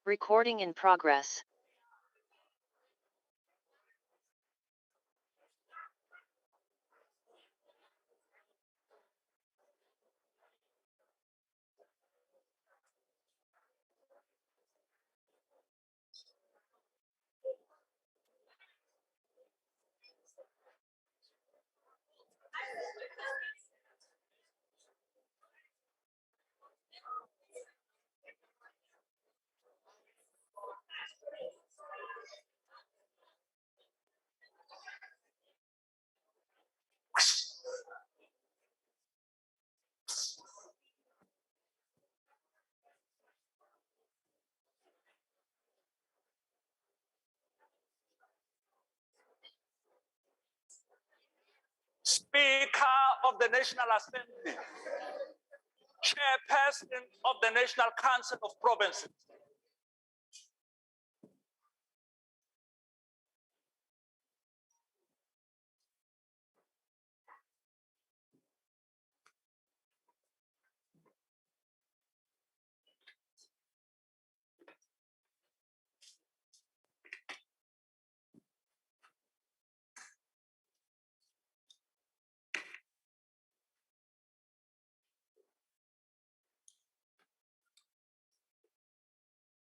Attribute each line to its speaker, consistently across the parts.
Speaker 1: Recording in progress.
Speaker 2: Speaker of the National Assembly, Chairperson of the National Council of Provinces,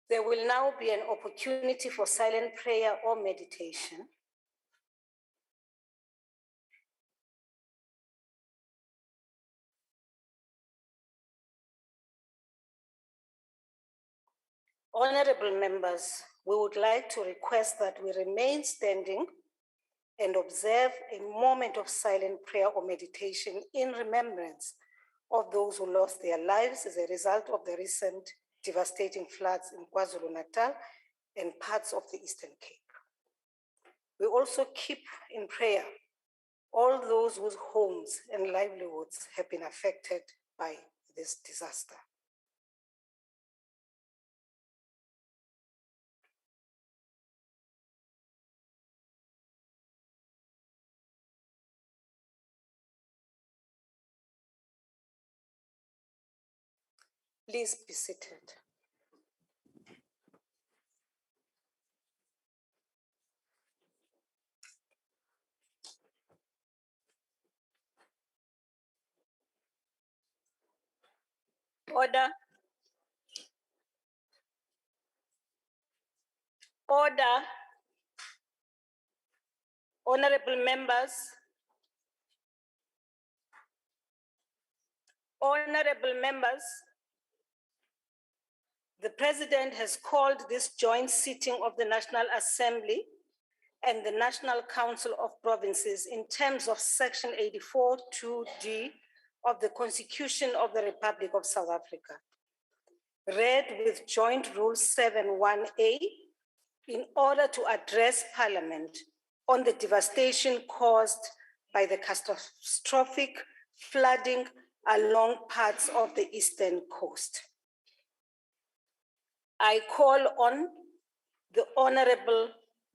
Speaker 3: There will now be an opportunity for silent prayer or meditation. Honorable members, we would like to request that we remain standing and observe a moment of silent prayer or meditation in remembrance of those who lost their lives as a result of the recent devastating floods in KwaZulu-Natal and parts of the Eastern Cape. We also keep in prayer all those whose homes and livelihoods have been affected by this disaster. Please be seated. Order. Order. Honorable members. Honorable members. The President has called this joint sitting of the National Assembly and the National Council of Provinces in terms of Section 84(2)(d) of the Constitution of the Republic of South Africa, read with Joint Rule 7(1)(a) in order to address Parliament on the devastation caused by the catastrophic flooding along parts of the eastern coast. I call on the Honorable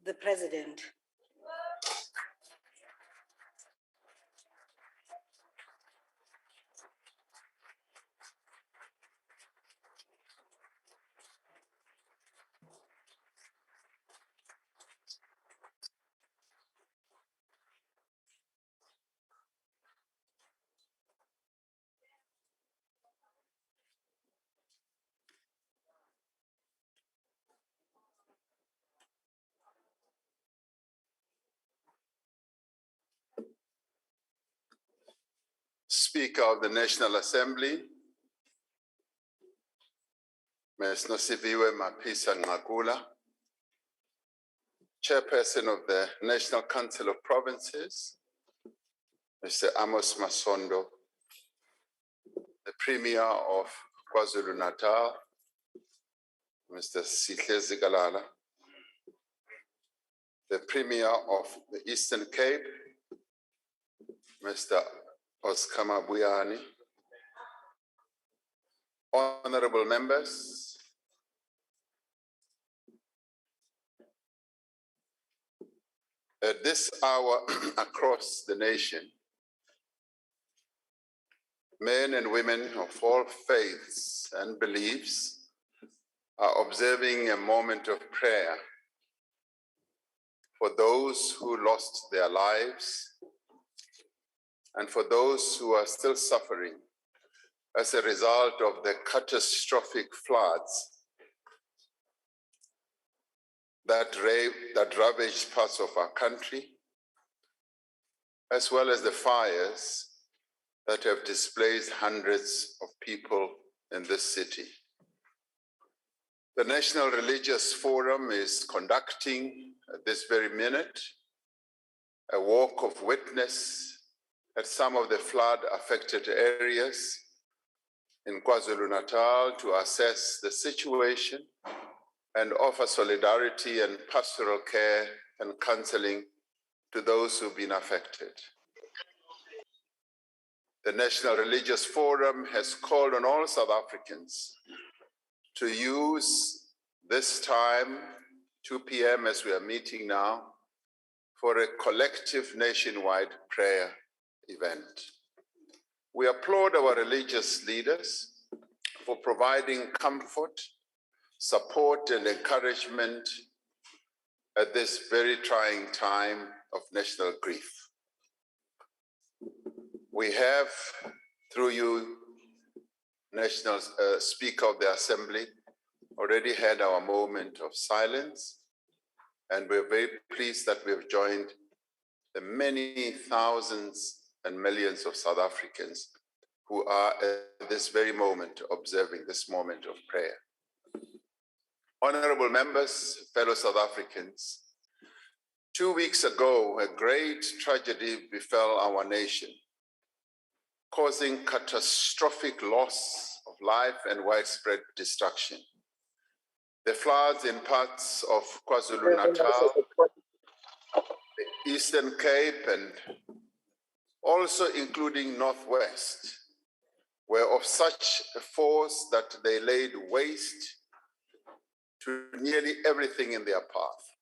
Speaker 3: the President.
Speaker 4: Speaker of the National Assembly, Ms. Nosiviwe Mapisa Ngakula, Chairperson of the National Council of Provinces, Mr. Amos Masondo, the Premier of KwaZulu-Natal, Mr. Sihle Zikalala, the Premier of the Eastern Cape, Mr. Oscar Mabuyane, honorable members, at this hour across the nation, men and women of all faiths and beliefs are observing a moment of prayer for those who lost their lives and for those who are still suffering as a result of the catastrophic floods that ravaged parts of our country, as well as the fires that have displaced hundreds of people in this city. The National Religious Forum is conducting at this very minute a walk of witness at some of the flood-affected areas in KwaZulu-Natal to assess the situation and offer solidarity and pastoral care and counseling to those who've been affected. The National Religious Forum has called on all South Africans to use this time, 2 p.m. as we are meeting now, for a collective nationwide prayer event. We applaud our religious leaders for providing comfort, support, and encouragement at this very trying time of national grief. We have, through you, National Speaker of the Assembly, already had our moment of silence, and we're very pleased that we've joined the many thousands and millions of South Africans who are at this very moment observing this moment of prayer. Honorable members, fellow South Africans, 2 weeks ago, a great tragedy befell our nation, causing catastrophic loss of life and widespread destruction. The floods in parts of KwaZulu-Natal, the Eastern Cape, and also including Northwest, were of such a force that they laid waste to nearly everything in their path.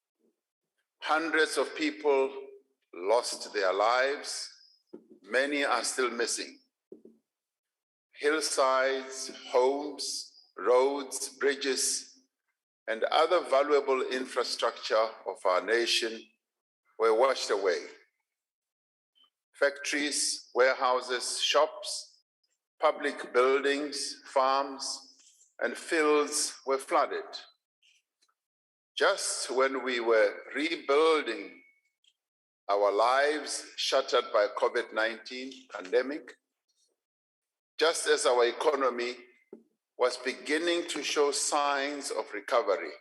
Speaker 4: Hundreds of people lost their lives. Many are still missing. Hillsides, homes, roads, bridges, and other valuable infrastructure of our nation were washed away. Factories, warehouses, shops, public buildings, farms, and fields were flooded. Just when we were rebuilding our lives shattered by COVID-19 pandemic, just as our economy was beginning to show signs of recovery,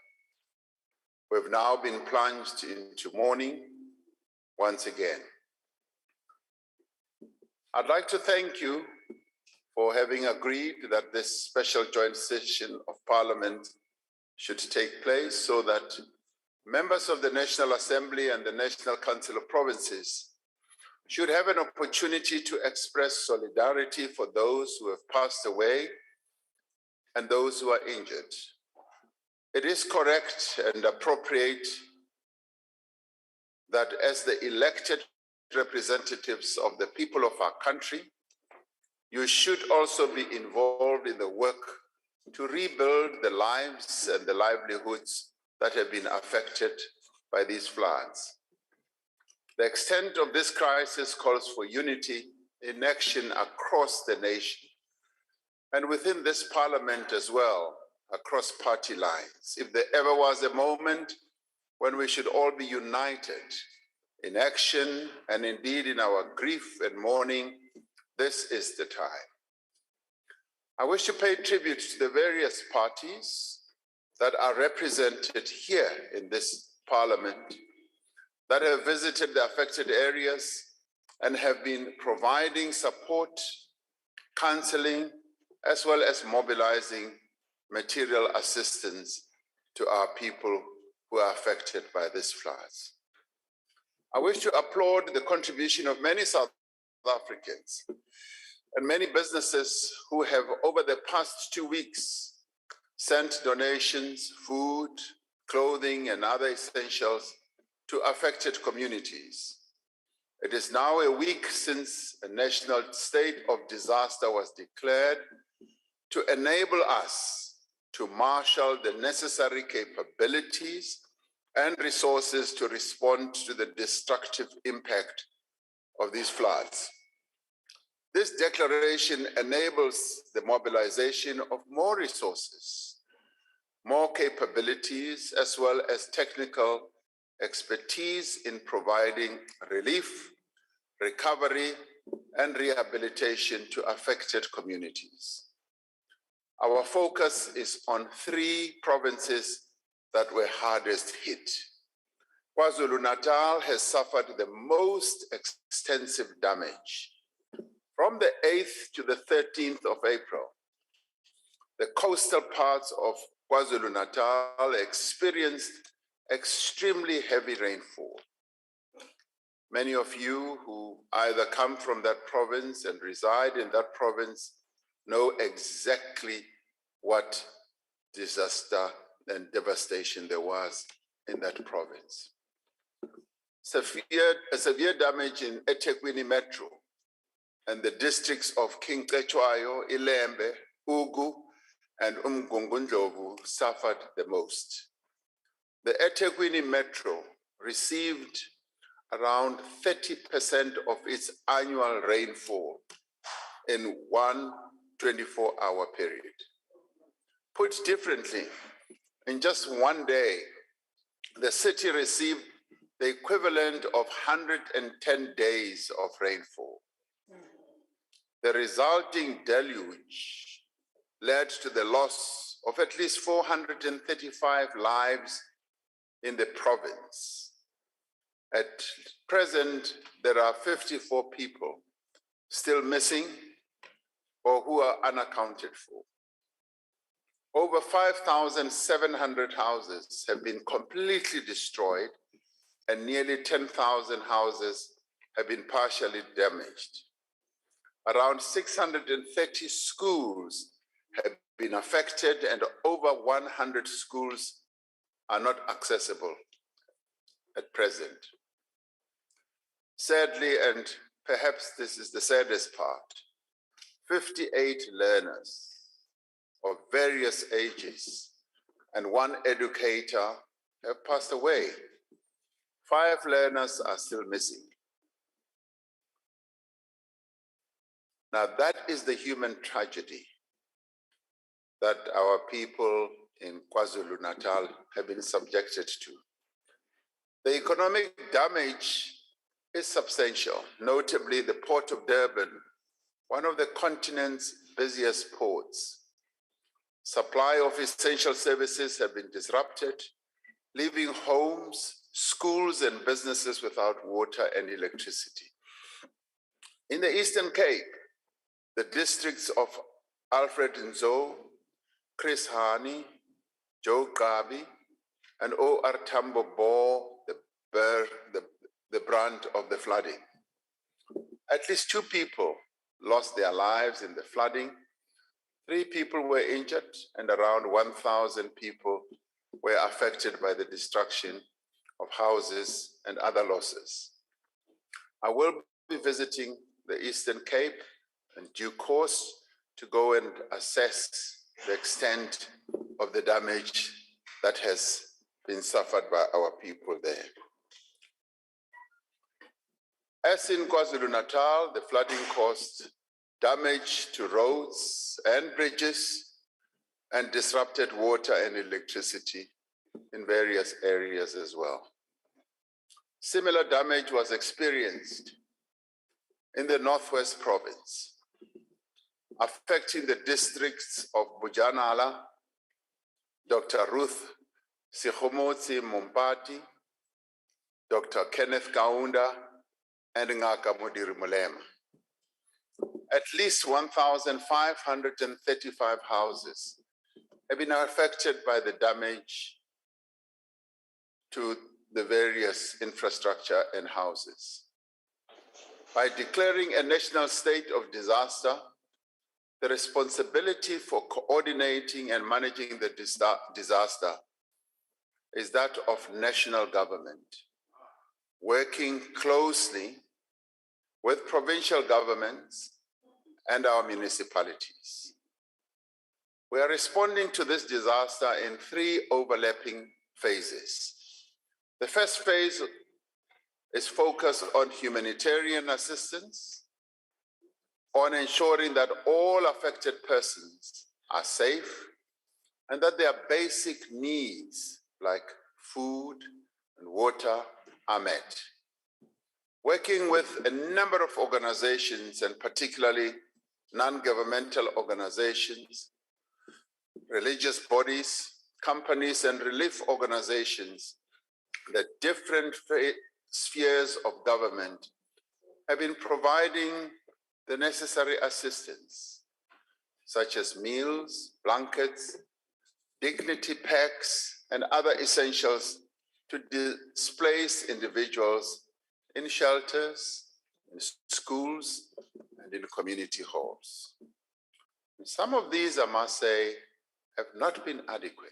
Speaker 4: we've now been plunged into mourning once again. I'd like to thank you for having agreed that this special joint session of Parliament should take place so that members of the National Assembly and the National Council of Provinces should have an opportunity to express solidarity for those who have passed away and those who are injured. It is correct and appropriate that as the elected representatives of the people of our country, you should also be involved in the work to rebuild the lives and the livelihoods that have been affected by these floods. The extent of this crisis calls for unity in action across the nation and within this Parliament as well, across party lines. If there ever was a moment when we should all be united in action and indeed in our grief and mourning, this is the time. I wish to pay tribute to the various parties that are represented here in this Parliament that have visited the affected areas and have been providing support, counseling, as well as mobilizing material assistance to our people who are affected by these floods. I wish to applaud the contribution of many South Africans and many businesses who have, over the past 2 weeks, sent donations, food, clothing, and other essentials to affected communities. It is now a week since a national state of disaster was declared to enable us to marshal the necessary capabilities and resources to respond to the destructive impact of these floods. This declaration enables the mobilization of more resources, more capabilities, as well as technical expertise in providing relief, recovery, and rehabilitation to affected communities. Our focus is on 3 provinces that were hardest hit. KwaZulu-Natal has suffered the most extensive damage. From the 8th to the 13th of April, the coastal parts of KwaZulu-Natal experienced extremely heavy rainfall. Many of you who either come from that province and reside in that province know exactly what disaster and devastation there was in that province. Severe damage in eThekwini Metro and the districts of King Cetshwayo, Ilembe, Ugu, and Umgungundlovu suffered the most. The eThekwini Metro received around 30% of its annual rainfall in one 24-hour period. Put differently, in just one day, the city received the equivalent of 110 days of rainfall. The resulting deluge led to the loss of at least 435 lives in the province. At present, there are 54 people still missing or who are unaccounted for. Over 5,700 houses have been completely destroyed and nearly 10,000 houses have been partially damaged. Around 630 schools have been affected and over 100 schools are not accessible at present. Sadly, and perhaps this is the saddest part, 58 learners of various ages and 1 educator have passed away. 5 learners are still missing. Now that is the human tragedy that our people in KwaZulu-Natal have been subjected to. The economic damage is substantial, notably the Port of Durban, one of the continent's busiest ports. Supply of essential services have been disrupted, leaving homes, schools, and businesses without water and electricity. In the Eastern Cape, the districts of Alfred Nzo, Chris Hani, Joe Gabi, and O.R. Tambo bore the brunt of the flooding. At least 2 people lost their lives in the flooding, 3 people were injured, and around 1,000 people were affected by the destruction of houses and other losses. I will be visiting the Eastern Cape in due course to go and assess the extent of the damage that has been suffered by our people there. As in KwaZulu-Natal, the flooding caused damage to roads and bridges and disrupted water and electricity in various areas as well. Similar damage was experienced in the Northwest Province, affecting the districts of Bujanala, Dr. Ruth Sikhomotsi Mompati, Dr. Kenneth Kaunda, and Ngaka Modiri Mulema. At least 1,535 houses have been affected by the damage to the various infrastructure and houses. By declaring a national state of disaster, the responsibility for coordinating and managing the disaster is that of national government, working closely with provincial governments and our municipalities. We are responding to this disaster in three overlapping phases. The first phase is focused on humanitarian assistance, on ensuring that all affected persons are safe and that their basic needs like food and water are met. Working with a number of organizations, and particularly non-governmental organizations, religious bodies, companies, and relief organizations, the different spheres of government have been providing the necessary assistance, such as meals, blankets, dignity packs, and other essentials to displaced individuals in shelters, in schools, and in community halls. And some of these, I must say, have not been adequate.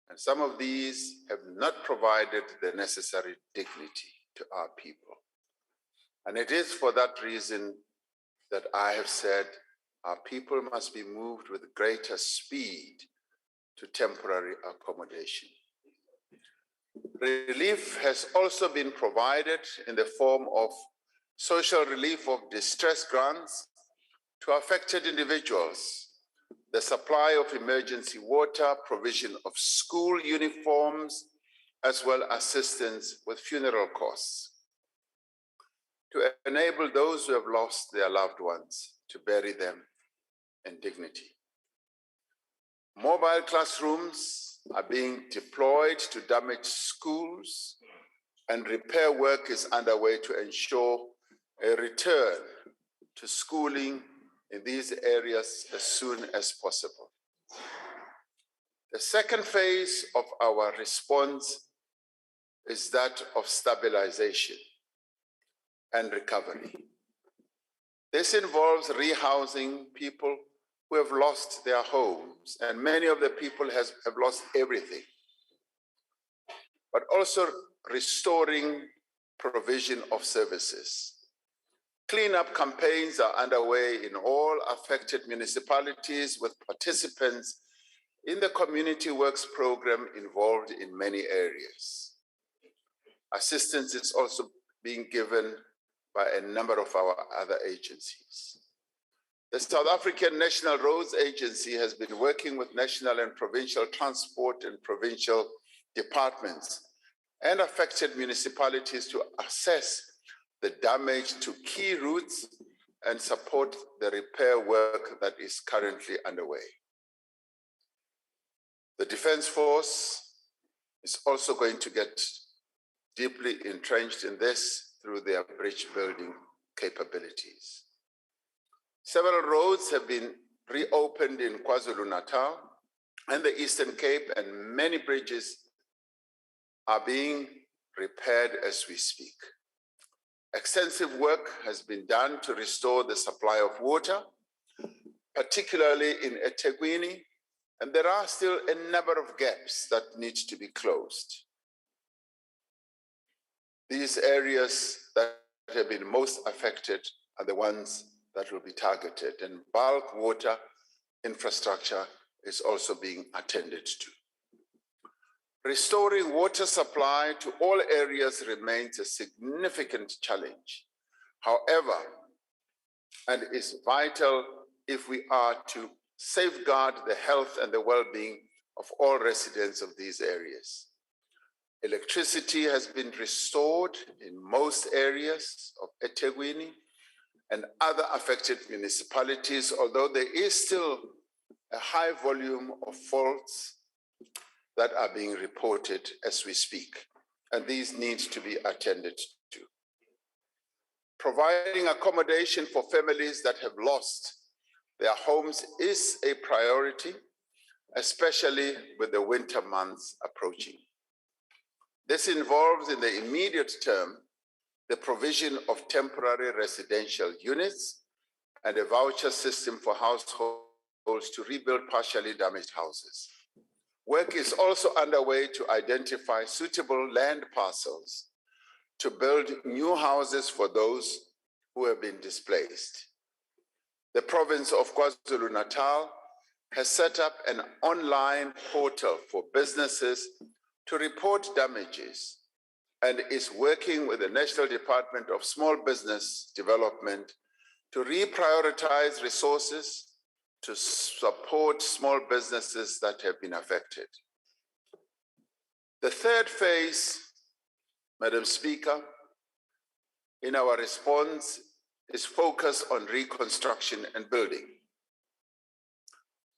Speaker 4: And some of these have not provided the necessary dignity to our people. And it is for that reason that I have said our people must be moved with greater speed to temporary accommodation. Relief has also been provided in the form of social relief of distress grants to affected individuals, the supply of emergency water, provision of school uniforms, as well as assistance with funeral costs, to enable those who have lost their loved ones to bury them in dignity. Mobile classrooms are being deployed to damaged schools, and repair work is underway to ensure a return to schooling in these areas as soon as possible. The second phase of our response is that of stabilization and recovery. This involves rehousing people who have lost their homes, and many of the people have lost everything, but also restoring provision of services. Cleanup campaigns are underway in all affected municipalities with participants in the Community Works program involved in many areas. Assistance is also being given by a number of our other agencies. The South African National Roads Agency has been working with national and provincial transport and provincial departments and affected municipalities to assess the damage to key routes and support the repair work that is currently underway. The Defense Force is also going to get deeply entrenched in this through their bridge building capabilities. Several roads have been reopened in KwaZulu-Natal and the Eastern Cape, and many bridges are being repaired as we speak. Extensive work has been done to restore the supply of water, particularly in eThekwini, and there are still a number of gaps that need to be closed. These areas that have been most affected are the ones that will be targeted, and bulk water infrastructure is also being attended to. Restoring water supply to all areas remains a significant challenge. However, and is vital if we are to safeguard the health and the well-being of all residents of these areas. Electricity has been restored in most areas of eThekwini and other affected municipalities, although there is still a high volume of faults that are being reported as we speak, and these need to be attended to. Providing accommodation for families that have lost their homes is a priority, especially with the winter months approaching. This involves, in the immediate term, the provision of temporary residential units and a voucher system for households to rebuild partially damaged houses. Work is also underway to identify suitable land parcels to build new houses for those who have been displaced. The province of KwaZulu-Natal has set up an online portal for businesses to report damages and is working with the National Department of Small Business Development to reprioritize resources to support small businesses that have been affected. The third phase, Madam Speaker, in our response is focused on reconstruction and building.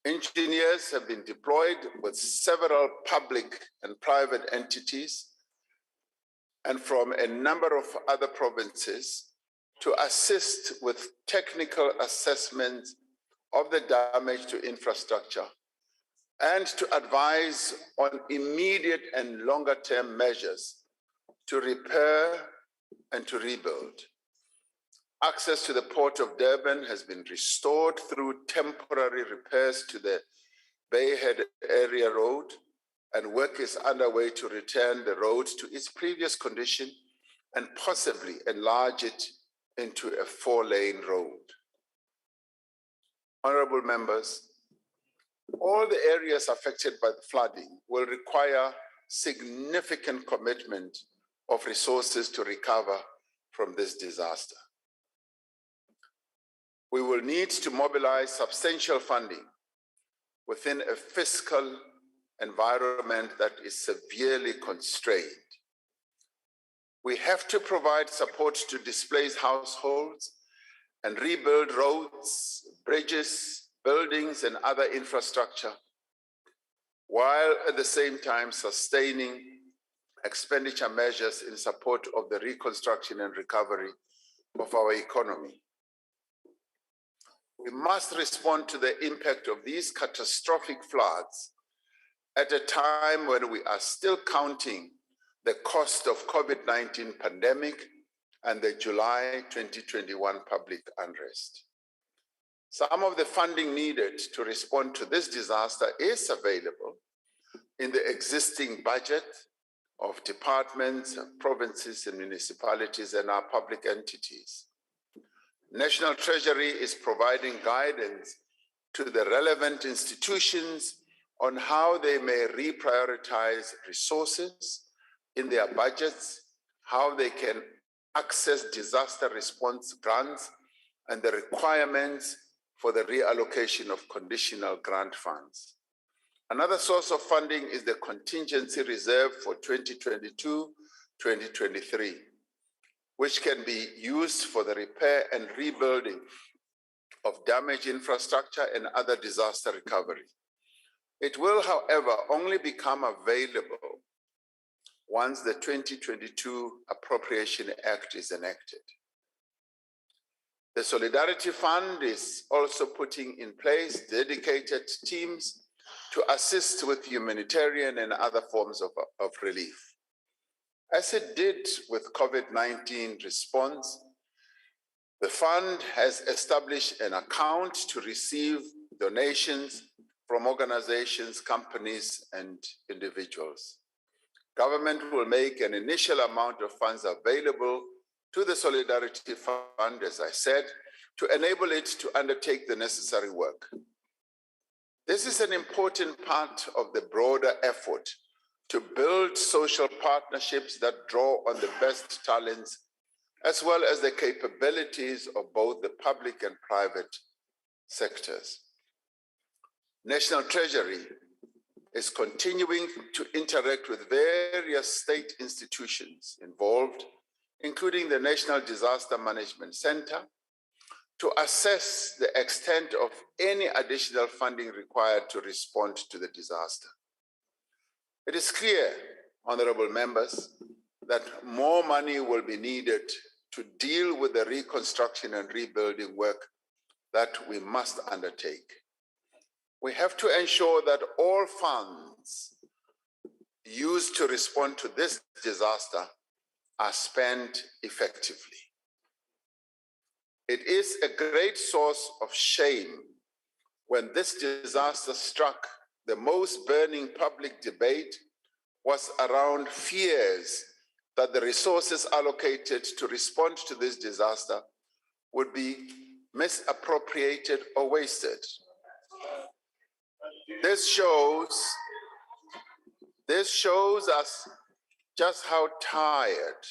Speaker 4: Engineers have been deployed with several public and private entities and from a number of other provinces to assist with technical assessments of the damage to infrastructure and to advise on immediate and longer-term measures to repair and to rebuild. Access to the Port of Durban has been restored through temporary repairs to the Bayhead Area Road, and work is underway to return the road to its previous condition and possibly enlarge it into a 4-lane road. Honorable members, all the areas affected by the flooding will require significant commitment of resources to recover from this disaster. We will need to mobilize substantial funding within a fiscal environment that is severely constrained. We have to provide support to displaced households and rebuild roads, bridges, buildings, and other infrastructure, while at the same time sustaining expenditure measures in support of the reconstruction and recovery of our economy. We must respond to the impact of these catastrophic floods at a time when we are still counting the cost of COVID-19 pandemic and the July 2021 public unrest. Some of the funding needed to respond to this disaster is available in the existing budget of departments, provinces, and municipalities and our public entities. National Treasury is providing guidance to the relevant institutions on how they may reprioritize resources in their budgets, how they can access disaster response grants, and the requirements for the reallocation of conditional grant funds. Another source of funding is the contingency reserve for 2022-2023, which can be used for the repair and rebuilding of damaged infrastructure and other disaster recovery. It will, however, only become available once the 2022 Appropriation Act is enacted. The Solidarity Fund is also putting in place dedicated teams to assist with humanitarian and other forms of relief. As it did with COVID-19 response, the fund has established an account to receive donations from organizations, companies, and individuals. Government will make an initial amount of funds available to the Solidarity Fund, as I said, to enable it to undertake the necessary work. This is an important part of the broader effort to build social partnerships that draw on the best talents, as well as the capabilities of both the public and private sectors. National Treasury is continuing to interact with various state institutions involved, including the National Disaster Management Center, to assess the extent of any additional funding required to respond to the disaster. It is clear, honorable members, that more money will be needed to deal with the reconstruction and rebuilding work that we must undertake. We have to ensure that all funds used to respond to this disaster are spent effectively. It is a great source of shame when this disaster struck. The most burning public debate was around fears that the resources allocated to respond to this disaster would be misappropriated or wasted. This shows us just how tired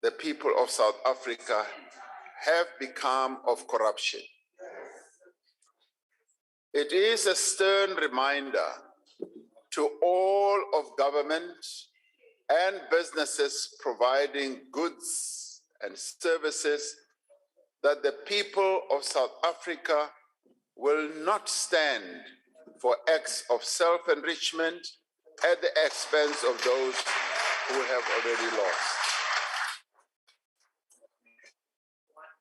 Speaker 4: the people of South Africa have become of corruption. It is a stern reminder to all of government and businesses providing goods and services that the people of South Africa will not stand for acts of self-enrichment at the expense of those who have already lost.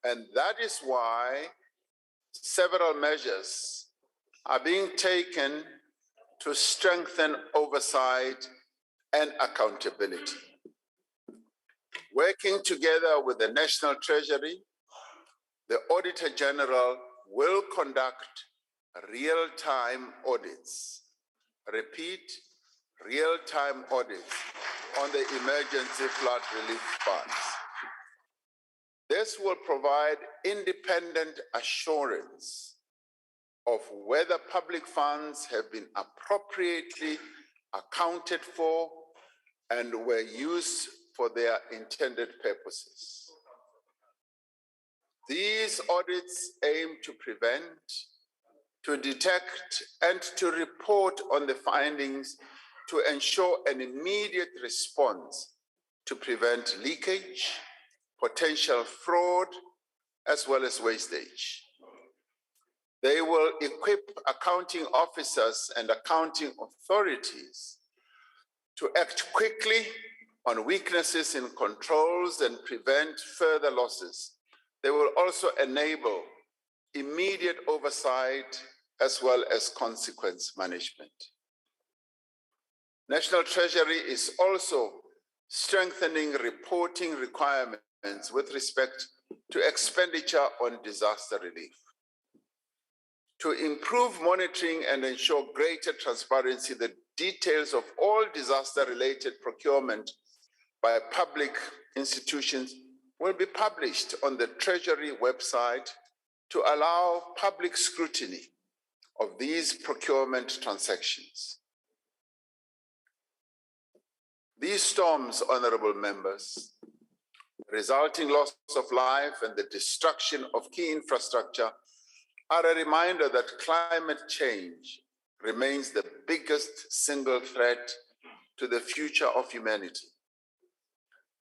Speaker 4: And that is why several measures are being taken to strengthen oversight and accountability. Working together with the National Treasury, the Auditor General will conduct real-time audits. Repeat, real-time audits on the emergency flood relief funds. This will provide independent assurance of whether public funds have been appropriately accounted for and were used for their intended purposes. These audits aim to prevent, to detect, and to report on the findings to ensure an immediate response to prevent leakage, potential fraud, as well as wastage. They will equip accounting officers and accounting authorities to act quickly on weaknesses in controls and prevent further losses. They will also enable immediate oversight as well as consequence management. National Treasury is also strengthening reporting requirements with respect to expenditure on disaster relief. To improve monitoring and ensure greater transparency, the details of all disaster-related procurement by public institutions will be published on the Treasury website to allow public scrutiny of these procurement transactions. These storms, honorable members, resulting loss of life and the destruction of key infrastructure are a reminder that climate change remains the biggest single threat to the future of humanity.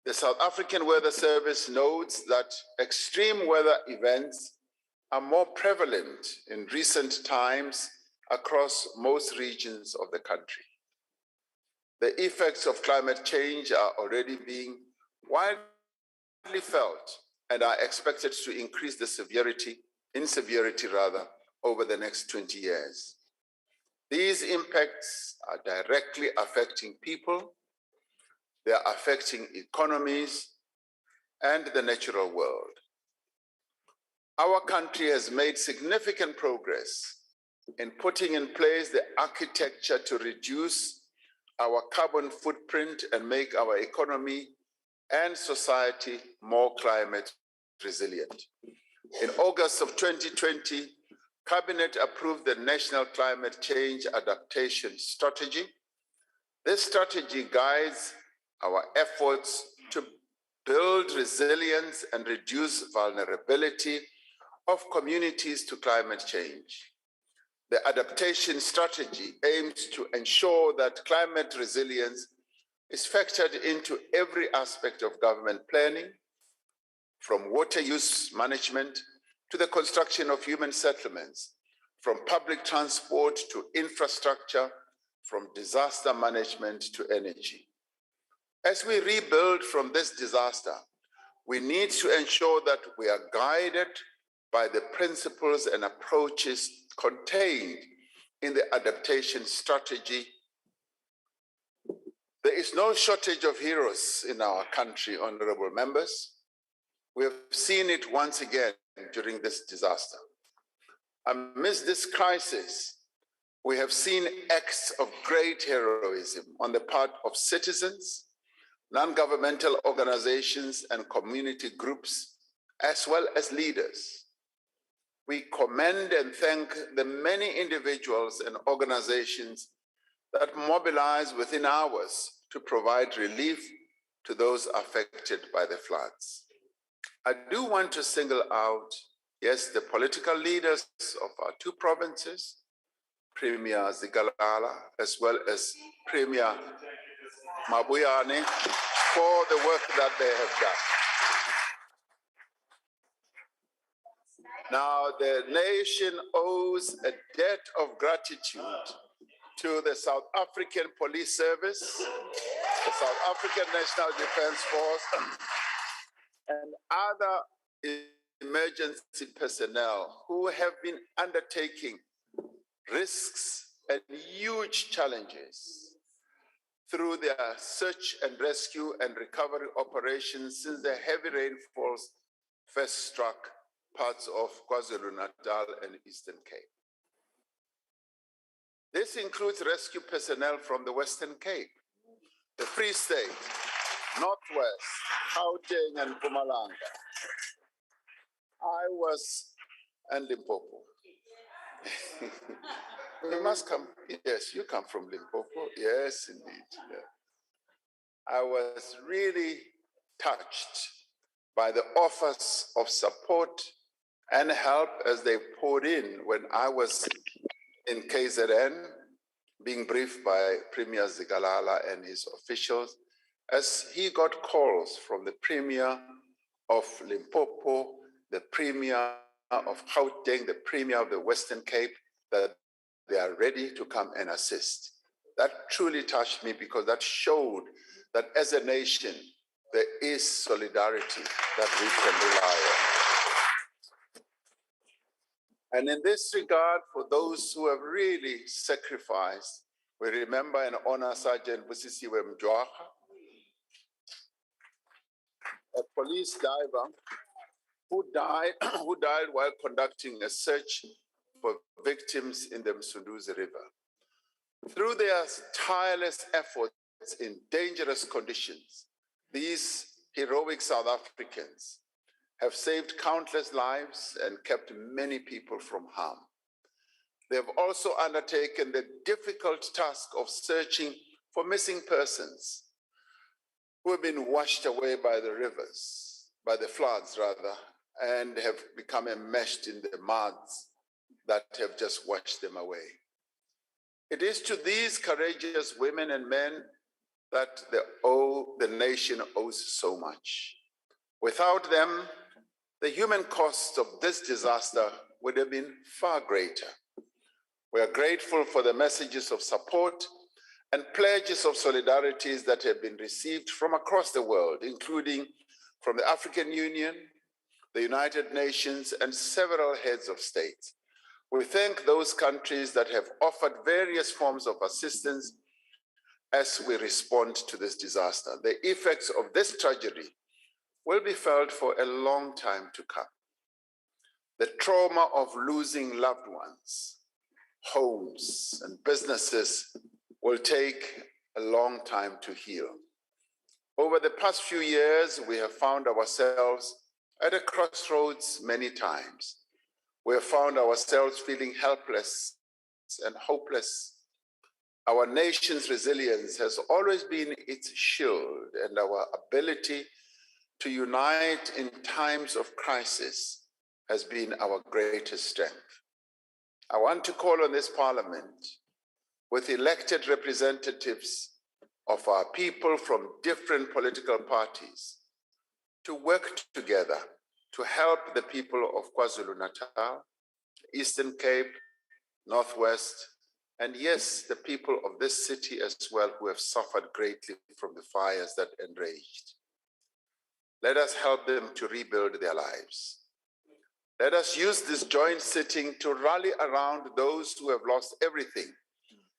Speaker 4: The South African Weather Service notes that extreme weather events are more prevalent in recent times across most regions of the country. The effects of climate change are already being widely felt and are expected to increase the severity over the next 20 years. These impacts are directly affecting people, they are affecting economies and the natural world. Our country has made significant progress in putting in place the architecture to reduce our carbon footprint and make our economy and society more climate resilient. In August of 2020, Cabinet approved the National Climate Change Adaptation Strategy. This strategy guides our efforts to build resilience and reduce vulnerability of communities to climate change. The adaptation strategy aims to ensure that climate resilience is factored into every aspect of government planning, from water use management to the construction of human settlements, from public transport to infrastructure, from disaster management to energy. As we rebuild from this disaster, we need to ensure that we are guided by the principles and approaches contained in the adaptation strategy. There is no shortage of heroes in our country, honorable members. We have seen it once again during this disaster. Amidst this crisis, we have seen acts of great heroism on the part of citizens, non-governmental organizations, and community groups, as well as leaders. We commend and thank the many individuals and organizations that mobilize within hours to provide relief to those affected by the floods. I do want to single out, yes, the political leaders of our two provinces, Premier Zigalala, as well as Premier Mabuyane, for the work that they have done. Now, the nation owes a debt of gratitude to the South African Police Service, the South African National Defence Force, and other emergency personnel who have been undertaking risks and huge challenges through their search and rescue and recovery operations since the heavy rainfalls first struck parts of KwaZulu-Natal and Eastern Cape. This includes rescue personnel from the Western Cape, the Free State, Northwest, Gauteng, and Mpumalanga. And Limpopo. You must come, yes, you come from Limpopo. Yes, indeed. Yeah. I was really touched by the offers of support and help as they poured in when I was in KZN, being briefed by Premier Zigalala and his officials, as he got calls from the Premier of Limpopo, the Premier of Gauteng, the Premier of the Western Cape, that they are ready to come and assist. That truly touched me because that showed that as a nation, there is solidarity that we can rely on. And in this regard, for those who have really sacrificed, we remember and honor Sergeant Busisiwe Mjwaka, a police diver who died while conducting a search for victims in the Msunduzi River. Through their tireless efforts in dangerous conditions, these heroic South Africans have saved countless lives and kept many people from harm. They have also undertaken the difficult task of searching for missing persons who have been washed away by the rivers, by the floods rather, and have become enmeshed in the muds that have just washed them away. It is to these courageous women and men that the nation owes so much. Without them, the human cost of this disaster would have been far greater. We are grateful for the messages of support and pledges of solidarity that have been received from across the world, including from the African Union, the United Nations, and several heads of state. We thank those countries that have offered various forms of assistance as we respond to this disaster. The effects of this tragedy will be felt for a long time to come. The trauma of losing loved ones, homes, and businesses will take a long time to heal. Over the past few years, we have found ourselves at a crossroads many times. We have found ourselves feeling helpless and hopeless. Our nation's resilience has always been its shield, and our ability to unite in times of crisis has been our greatest strength. I want to call on this Parliament with elected representatives of our people from different political parties to work together to help the people of KwaZulu-Natal, Eastern Cape, Northwest, and yes, the people of this city as well who have suffered greatly from the fires that enraged. Let us help them to rebuild their lives. Let us use this joint sitting to rally around those who have lost everything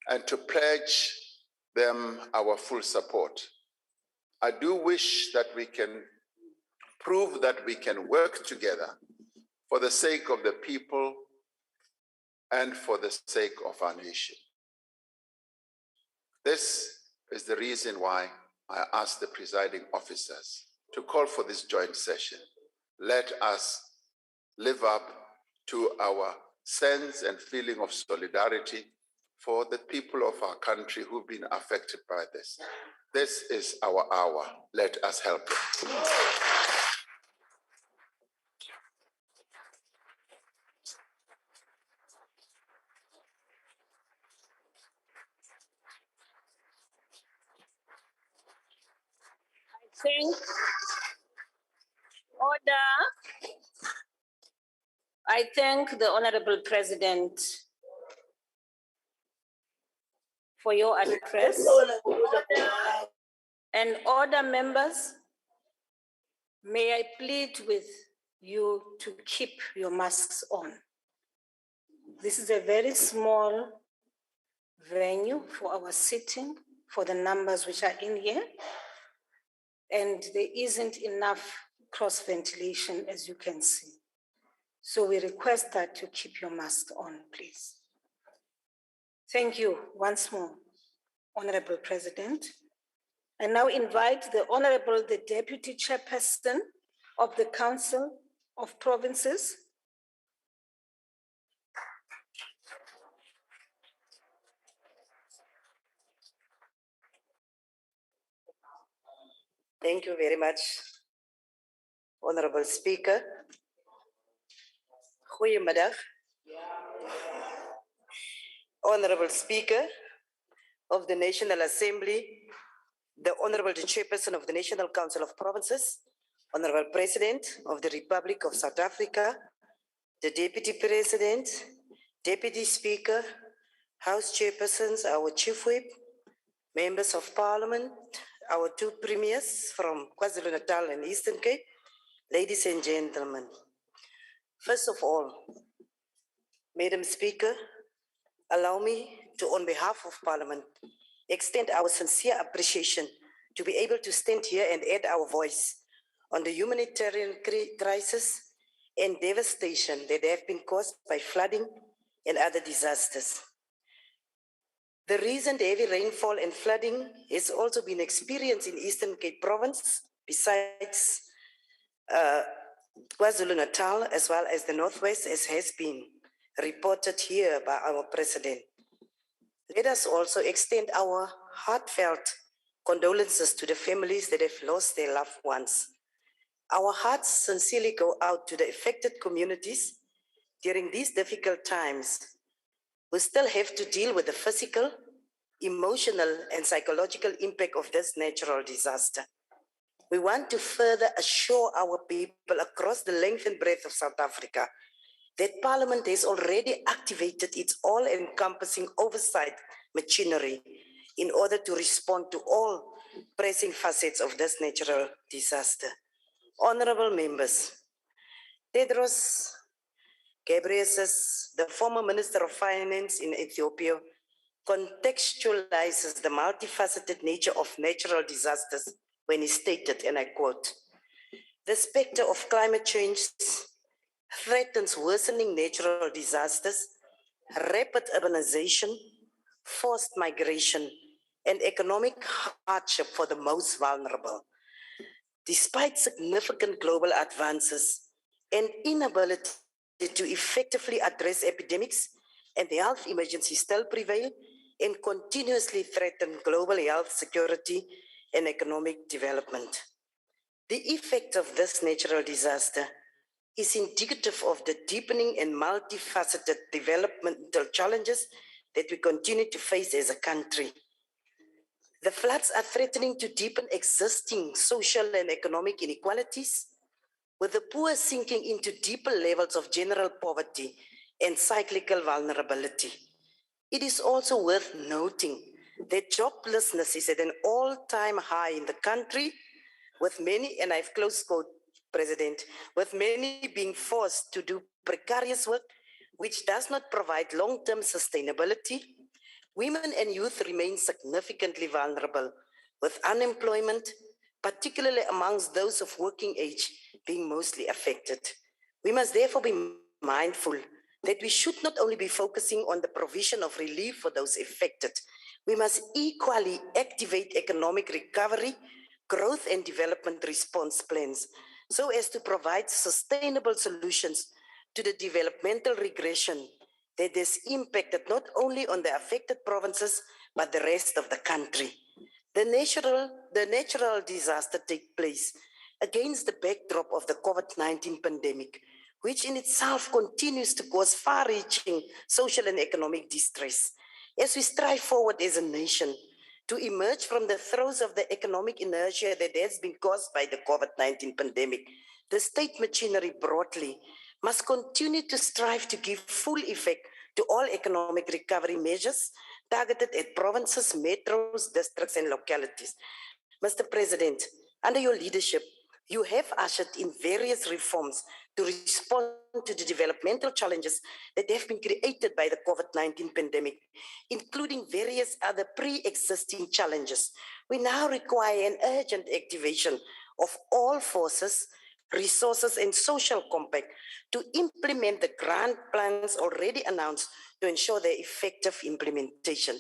Speaker 4: and to pledge them our full support. I do wish that we can prove that we can work together for the sake of the people and for the sake of our nation. This is the reason why I asked the presiding officers to call for this joint session. Let us live up to our sense and feeling of solidarity for the people of our country who've been affected by this. This is our hour. Let us help them.
Speaker 3: I thank the Honorable President for your address. And order, members, may I plead with you to keep your masks on. This is a very small venue for our sitting, for the numbers which are in here. And there isn't enough cross ventilation, as you can see. So we request that you keep your mask on, please. Thank you once more, Honorable President. I now invite the Honorable, the Deputy Chairperson of the Council of Provinces.
Speaker 1: Thank you very much, Honorable Speaker. Goedemiddag. Honorable Speaker of the National Assembly, the Honorable Chairperson of the National Council of Provinces, Honorable President of the Republic of South Africa, the Deputy President, Deputy Speaker, House Chairpersons, our Chief Whip, Members of Parliament, our two premiers from KwaZulu-Natal and Eastern Cape, ladies and gentlemen. First of all, Madam Speaker, allow me to, on behalf of Parliament, extend our sincere appreciation to be able to stand here and add our voice on the humanitarian crisis and devastation that have been caused by flooding and other disasters. The recent heavy rainfall and flooding has also been experienced in Eastern Cape Province, besides KwaZulu-Natal, as well as the Northwest, as has been reported here by our President. Let us also extend our heartfelt condolences to the families that have lost their loved ones. Our hearts sincerely go out to the affected communities during these difficult times. We still have to deal with the physical, emotional, and psychological impact of this natural disaster. We want to further assure our people across the length and breadth of South Africa that Parliament has already activated its all-encompassing oversight machinery in order to respond to all pressing facets of this natural disaster. Honorable members, Tedros Ghebreyesus, the former Minister of Finance in Ethiopia, contextualizes the multifaceted nature of natural disasters when he stated, and I quote, "The specter of climate change threatens worsening natural disasters, rapid urbanization, forced migration, and economic hardship for the most vulnerable. Despite significant global advances and inability to effectively address epidemics, and the health emergencies still prevail and continuously threaten global health security and economic development. The effect of this natural disaster is indicative of the deepening and multifaceted developmental challenges that we continue to face as a country. The floods are threatening to deepen existing social and economic inequalities, with the poor sinking into deeper levels of general poverty and cyclical vulnerability. It is also worth noting that joblessness is at an all-time high in the country, with many, and I've close quote, President, with many being forced to do precarious work, which does not provide long-term sustainability. Women and youth remain significantly vulnerable, with unemployment, particularly amongst those of working age, being mostly affected. We must therefore be mindful that we should not only be focusing on the provision of relief for those affected, we must equally activate economic recovery, growth and development response plans so as to provide sustainable solutions to the developmental regression that has impacted not only on the affected provinces, but the rest of the country. The natural disaster take place against the backdrop of the COVID-19 pandemic, which in itself continues to cause far-reaching social and economic distress. As we strive forward as a nation to emerge from the throes of the economic inertia that has been caused by the COVID-19 pandemic, the state machinery broadly must continue to strive to give full effect to all economic recovery measures targeted at provinces, metros, districts, and localities. Mr. President, under your leadership, you have ushered in various reforms to respond to the developmental challenges that have been created by the COVID-19 pandemic, including various other pre-existing challenges. We now require an urgent activation of all forces, resources, and social compact to implement the grand plans already announced to ensure their effective implementation.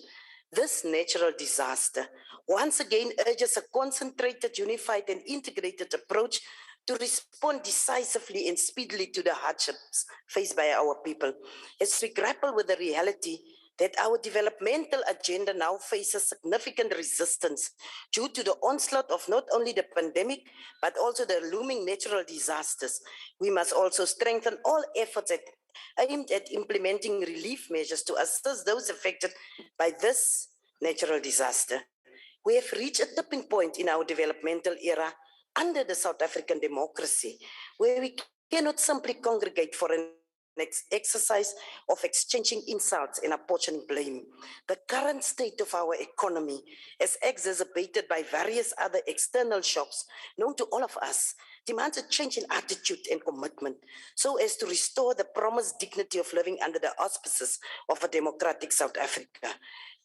Speaker 1: This natural disaster once again urges a concentrated, unified, and integrated approach to respond decisively and speedily to the hardships faced by our people. As we grapple with the reality that our developmental agenda now faces significant resistance due to the onslaught of not only the pandemic, but also the looming natural disasters, we must also strengthen all efforts aimed at implementing relief measures to assist those affected by this natural disaster. We have reached a tipping point in our developmental era under the South African democracy, where we cannot simply congregate for an exercise of exchanging insults and apportioning blame. The current state of our economy, as exacerbated by various other external shocks known to all of us, demands a change in attitude and commitment so as to restore the promised dignity of living under the auspices of a democratic South Africa.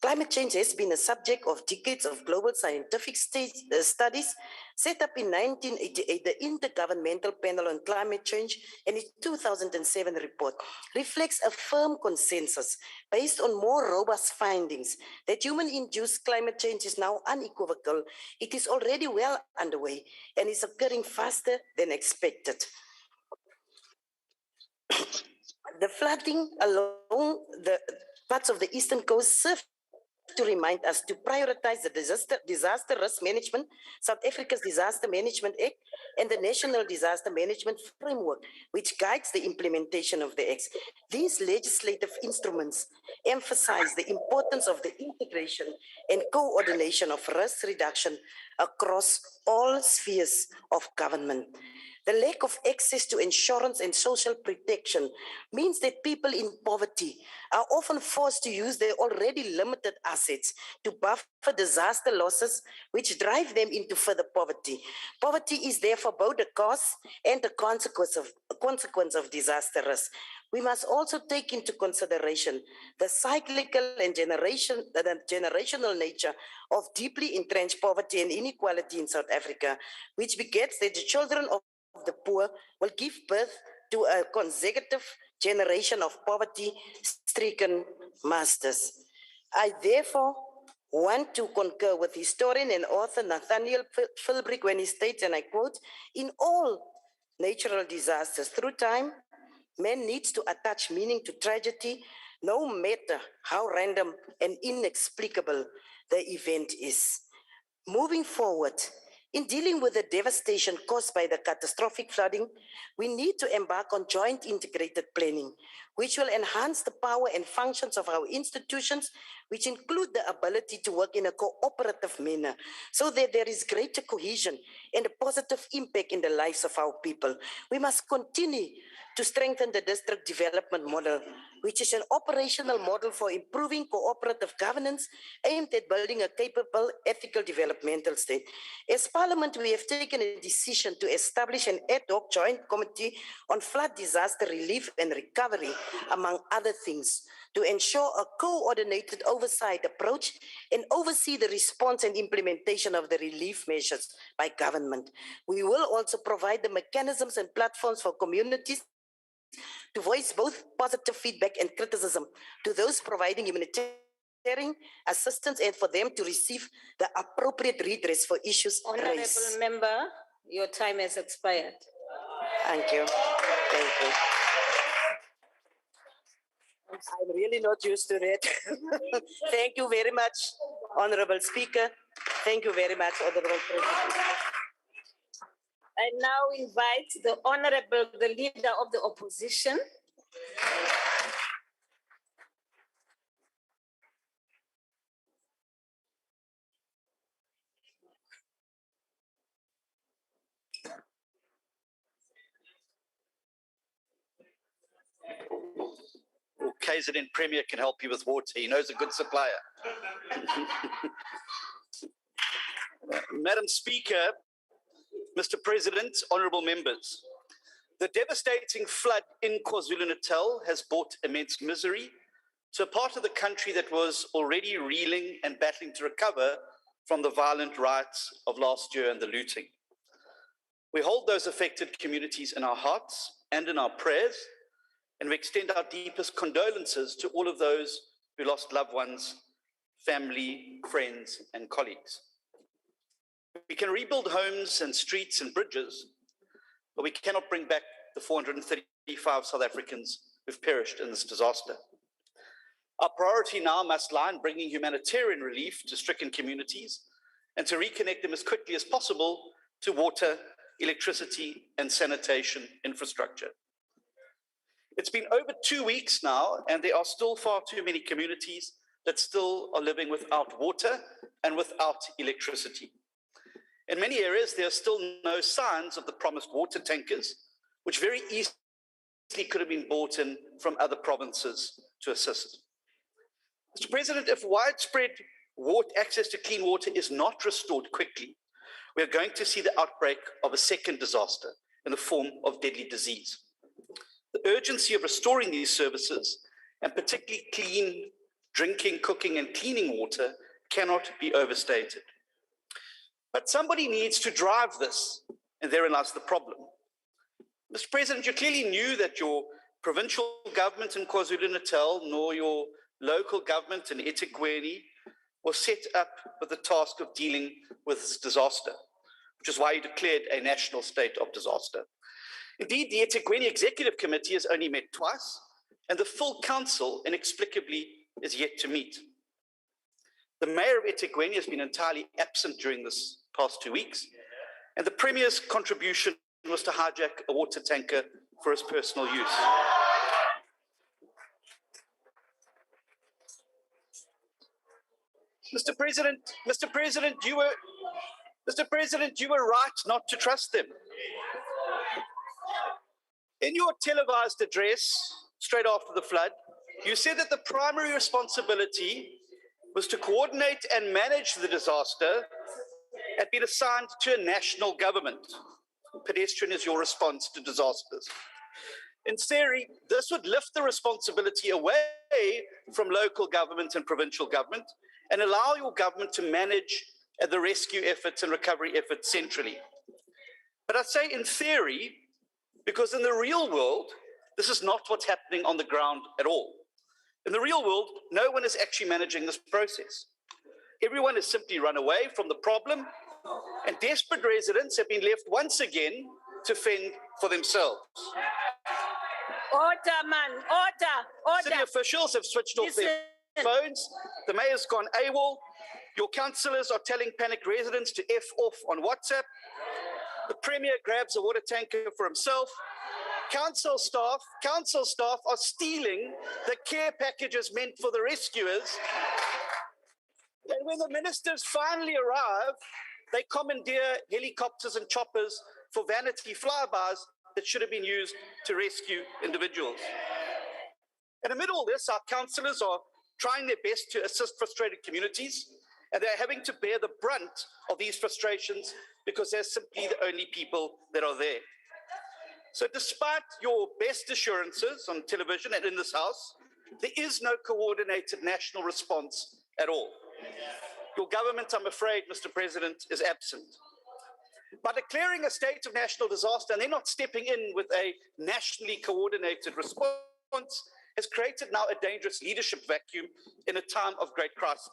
Speaker 1: Climate change has been a subject of decades of global scientific studies. Set up in 1988, the Intergovernmental Panel on Climate Change and its 2007 report reflects a firm consensus based on more robust findings that human-induced climate change is now unequivocal. It is already well underway and is occurring faster than expected. The flooding along the parts of the eastern coast serve to remind us to prioritize the disaster risk management, South Africa's Disaster Management Act, and the National Disaster Management Framework, which guides the implementation of the acts. These legislative instruments emphasize the importance of the integration and coordination of risk reduction across all spheres of government. The lack of access to insurance and social protection means that people in poverty are often forced to use their already limited assets to buffer disaster losses, which drive them into further poverty. Poverty is therefore both the cause and the consequence of disaster risk. We must also take into consideration the cyclical and generational nature of deeply entrenched poverty and inequality in South Africa, which begets that the children of the poor will give birth to a consecutive generation of poverty-stricken masters. I therefore want to concur with historian and author Nathaniel Philbrick when he states, and I quote, "In all natural disasters through time, man needs to attach meaning to tragedy, no matter how random and inexplicable the event is." Moving forward, in dealing with the devastation caused by the catastrophic flooding, we need to embark on joint integrated planning, which will enhance the power and functions of our institutions, which include the ability to work in a cooperative manner, so that there is greater cohesion and a positive impact in the lives of our people. We must continue to strengthen the district development model, which is an operational model for improving cooperative governance aimed at building a capable, ethical developmental state. As Parliament, we have taken a decision to establish an ad hoc joint committee on flood disaster relief and recovery, among other things, to ensure a coordinated oversight approach and oversee the response and implementation of the relief measures by government. We will also provide the mechanisms and platforms for communities to voice both positive feedback and criticism to those providing humanitarian assistance and for them to receive the appropriate redress for issues
Speaker 3: Honorable
Speaker 1: raised.
Speaker 3: member, your time has expired.
Speaker 1: Thank you. Thank you. I'm really not used to that. Thank you very much, Honorable Speaker. Thank you very much, Honorable President.
Speaker 3: I now invite the leader of the opposition.
Speaker 5: Or KZN Premier can help you with water. He knows a good supplier. Madam Speaker, Mr. President, honourable members, the devastating flood in KwaZulu-Natal has brought immense misery to a part of the country that was already reeling and battling to recover from the violent riots of last year and the looting. We hold those affected communities in our hearts and in our prayers, and we extend our deepest condolences to all of those who lost loved ones, family, friends, and colleagues. We can rebuild homes and streets and bridges, but we cannot bring back the 435 South Africans who've perished in this disaster. Our priority now must lie in bringing humanitarian relief to stricken communities and to reconnect them as quickly as possible to water, electricity, and sanitation infrastructure. It's been over 2 weeks now, and there are still far too many communities that still are living without water and without electricity. In many areas, there are still no signs of the promised water tankers, which very easily could have been brought in from other provinces to assist. Mr. President, if widespread access to clean water is not restored quickly, we are going to see the outbreak of a second disaster in the form of deadly disease. The urgency of restoring these services, and particularly clean drinking, cooking, and cleaning water, cannot be overstated. But somebody needs to drive this, and therein lies the problem. Mr. President, you clearly knew that your provincial government in KwaZulu-Natal, nor your local government in eThekwini, was set up with the task of dealing with this disaster, which is why you declared a national state of disaster. Indeed, the eThekwini Executive Committee has only met twice, and the full council inexplicably is yet to meet. The mayor of eThekwini has been entirely absent during this past 2 weeks, and the Premier's contribution was to hijack a water tanker for his personal use. Mr. President, you were right not to trust them. In your televised address straight after the flood, you said that the primary responsibility was to coordinate and manage the disaster had been assigned to a national government. Pedestrian is your response to disasters. In theory, this would lift the responsibility away from local government and provincial government and allow your government to manage the rescue efforts and recovery efforts centrally. But I say in theory, because in the real world, this is not what's happening on the ground at all. In the real world, no one is actually managing this process. Everyone has simply run away from the problem, and desperate residents have been left once again to fend for themselves.
Speaker 3: Order, man, order.
Speaker 5: City officials have switched off their phones. The mayor's gone AWOL. Your councillors are telling panicked residents to F off on WhatsApp. The Premier grabs a water tanker for himself. Council staff are stealing the care packages meant for the rescuers. And when the ministers finally arrive, they commandeer helicopters and choppers for vanity flybys that should have been used to rescue individuals. And amid all this, our councillors are trying their best to assist frustrated communities, and they're having to bear the brunt of these frustrations because they're simply the only people that are there. So despite your best assurances on television and in this house, there is no coordinated national response at all. Your government, I'm afraid, Mr. President, is absent. By declaring a state of national disaster and then not stepping in with a nationally coordinated response has created now a dangerous leadership vacuum in a time of great crisis.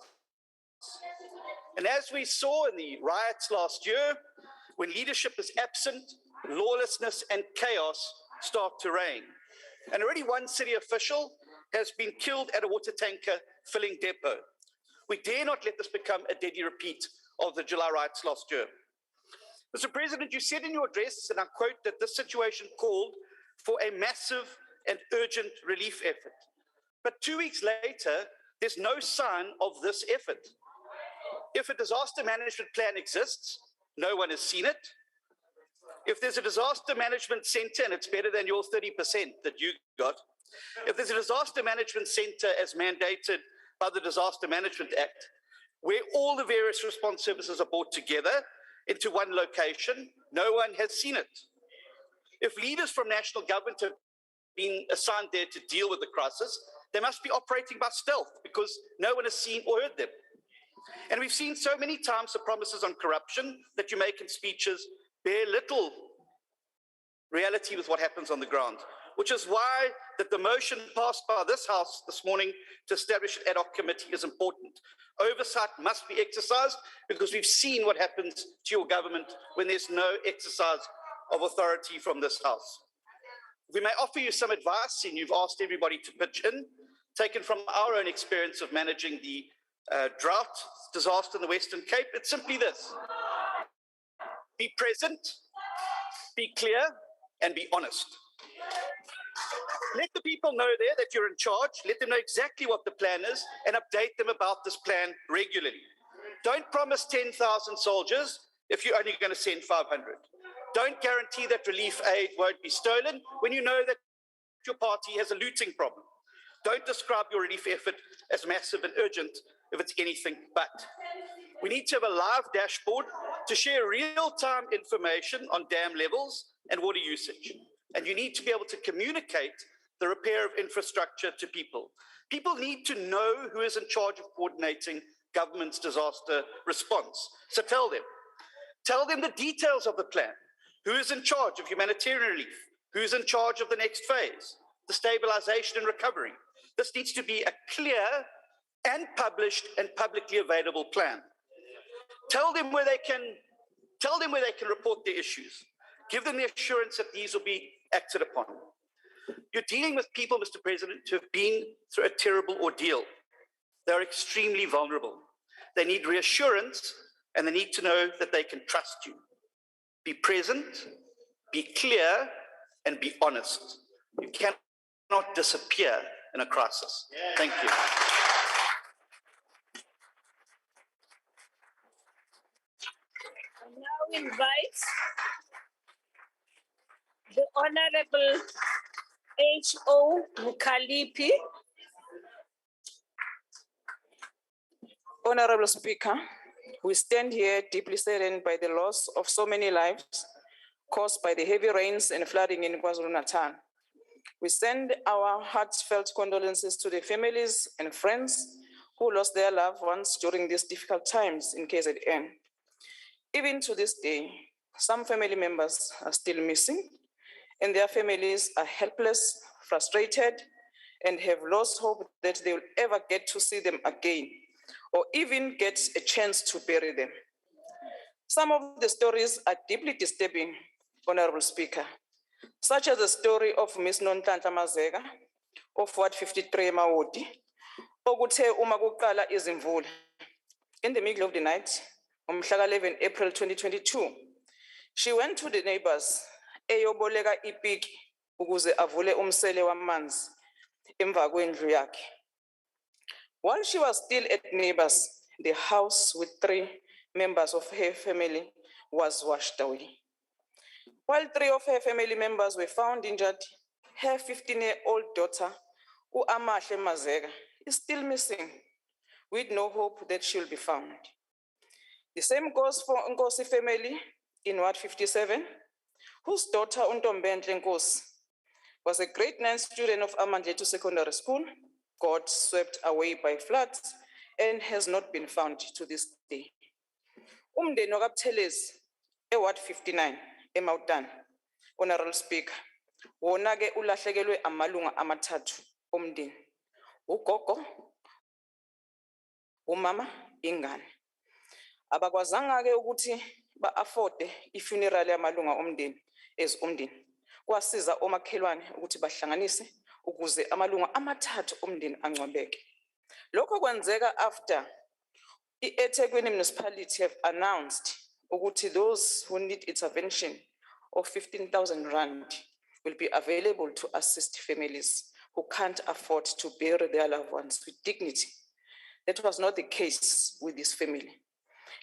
Speaker 5: And as we saw in the riots last year, when leadership is absent, lawlessness and chaos start to reign. And already one city official has been killed at a water tanker filling depot. We dare not let this become a deadly repeat of the July riots last year. Mr. President, you said in your address, and I quote, that this situation called for a massive and urgent relief effort. But 2 weeks later, there's no sign of this effort. If a disaster management plan exists, no one has seen it. If there's a disaster management center, and it's better than your 30% that you got, if there's a disaster management center as mandated by the Disaster Management Act, where all the various response services are brought together into one location, no one has seen it. If leaders from national government have been assigned there to deal with the crisis, they must be operating by stealth because no one has seen or heard them. And we've seen so many times the promises on corruption that you make in speeches bear little reality with what happens on the ground, which is why that the motion passed by this House this morning to establish an ad hoc committee is important. Oversight must be exercised because we've seen what happens to your government when there's no exercise of authority from this House. We may offer you some advice, and you've asked everybody to pitch in, taken from our own experience of managing the drought disaster in the Western Cape. It's simply this: be present, be clear, and be honest. Let the people know there that you're in charge. Let them know exactly what the plan is and update them about this plan regularly. Don't promise 10,000 soldiers if you're only going to send 500. Don't guarantee that relief aid won't be stolen when you know that your party has a looting problem. Don't describe your relief effort as massive and urgent if it's anything but. We need to have a live dashboard to share real-time information on dam levels and water usage. And you need to be able to communicate the repair of infrastructure to people. People need to know who is in charge of coordinating government's disaster response. So tell them the details of the plan. Who is in charge of humanitarian relief? Who's in charge of the next phase? The stabilization and recovery. This needs to be a clear and published and publicly available plan. Tell them where they can report their issues. Give them the assurance that these will be acted upon. You're dealing with people, Mr. President, who have been through a terrible ordeal. They're extremely vulnerable. They need reassurance, and they need to know that they can trust you. Be present, be clear, and be honest. You cannot disappear in a crisis. Thank you.
Speaker 3: I now invite the Honorable H.O. Mukalipi.
Speaker 6: Honorable Speaker, we stand here deeply saddened by the loss of so many lives caused by the heavy rains and flooding in KwaZulu-Natal. We send our heartfelt condolences to the families and friends who lost their loved ones during these difficult times in KZN. Even to this day, some family members are still missing, and their families are helpless, frustrated, and have lost hope that they will ever get to see them again, or even get a chance to bury them. Some of the stories are deeply disturbing, Honorable Speaker, such as the story of Miss Nonhlanhla Mazeka of Ward 53 Mawoti, okuthe uma kuqala izimvula. In the middle of the night, on 11 April 2022, she went to the neighbors, eyoboleka ipiki ukuze avule umsele wamanzi emva kwendlu yakhe. While she was still at neighbors, the house with 3 members of her family was washed away. While 3 of her family members were found injured, her 15-year-old daughter, Amahle Mazeka, is still missing, with no hope that she'll be found. The same goes for Nkosi family in Ward 57, whose daughter Untombenhle Nkosi was a grade 9 student of Amandletu Secondary School, got swept away by floods and has not been found to this day. Umndeni wakaButhelezi, Ward 59, eMautan, Honorable Speaker, wona ke ulahlekelwe amalunga amathathu omndeni. Ugogo, umama, ingane. Abakwazanga ke ukuthi ba-afforde i-funeral yamalunga omndeni as umndeni. Kwasiza omakhelwane ukuthi bahlanganise ukuze amalunga amathathu omndeni angcwabeke. Lokho kwenzeka after eThekwini municipality have announced ukuthi those who need intervention of 15,000 rand will be available to assist families who can't afford to bury their loved ones with dignity. That was not the case with this family.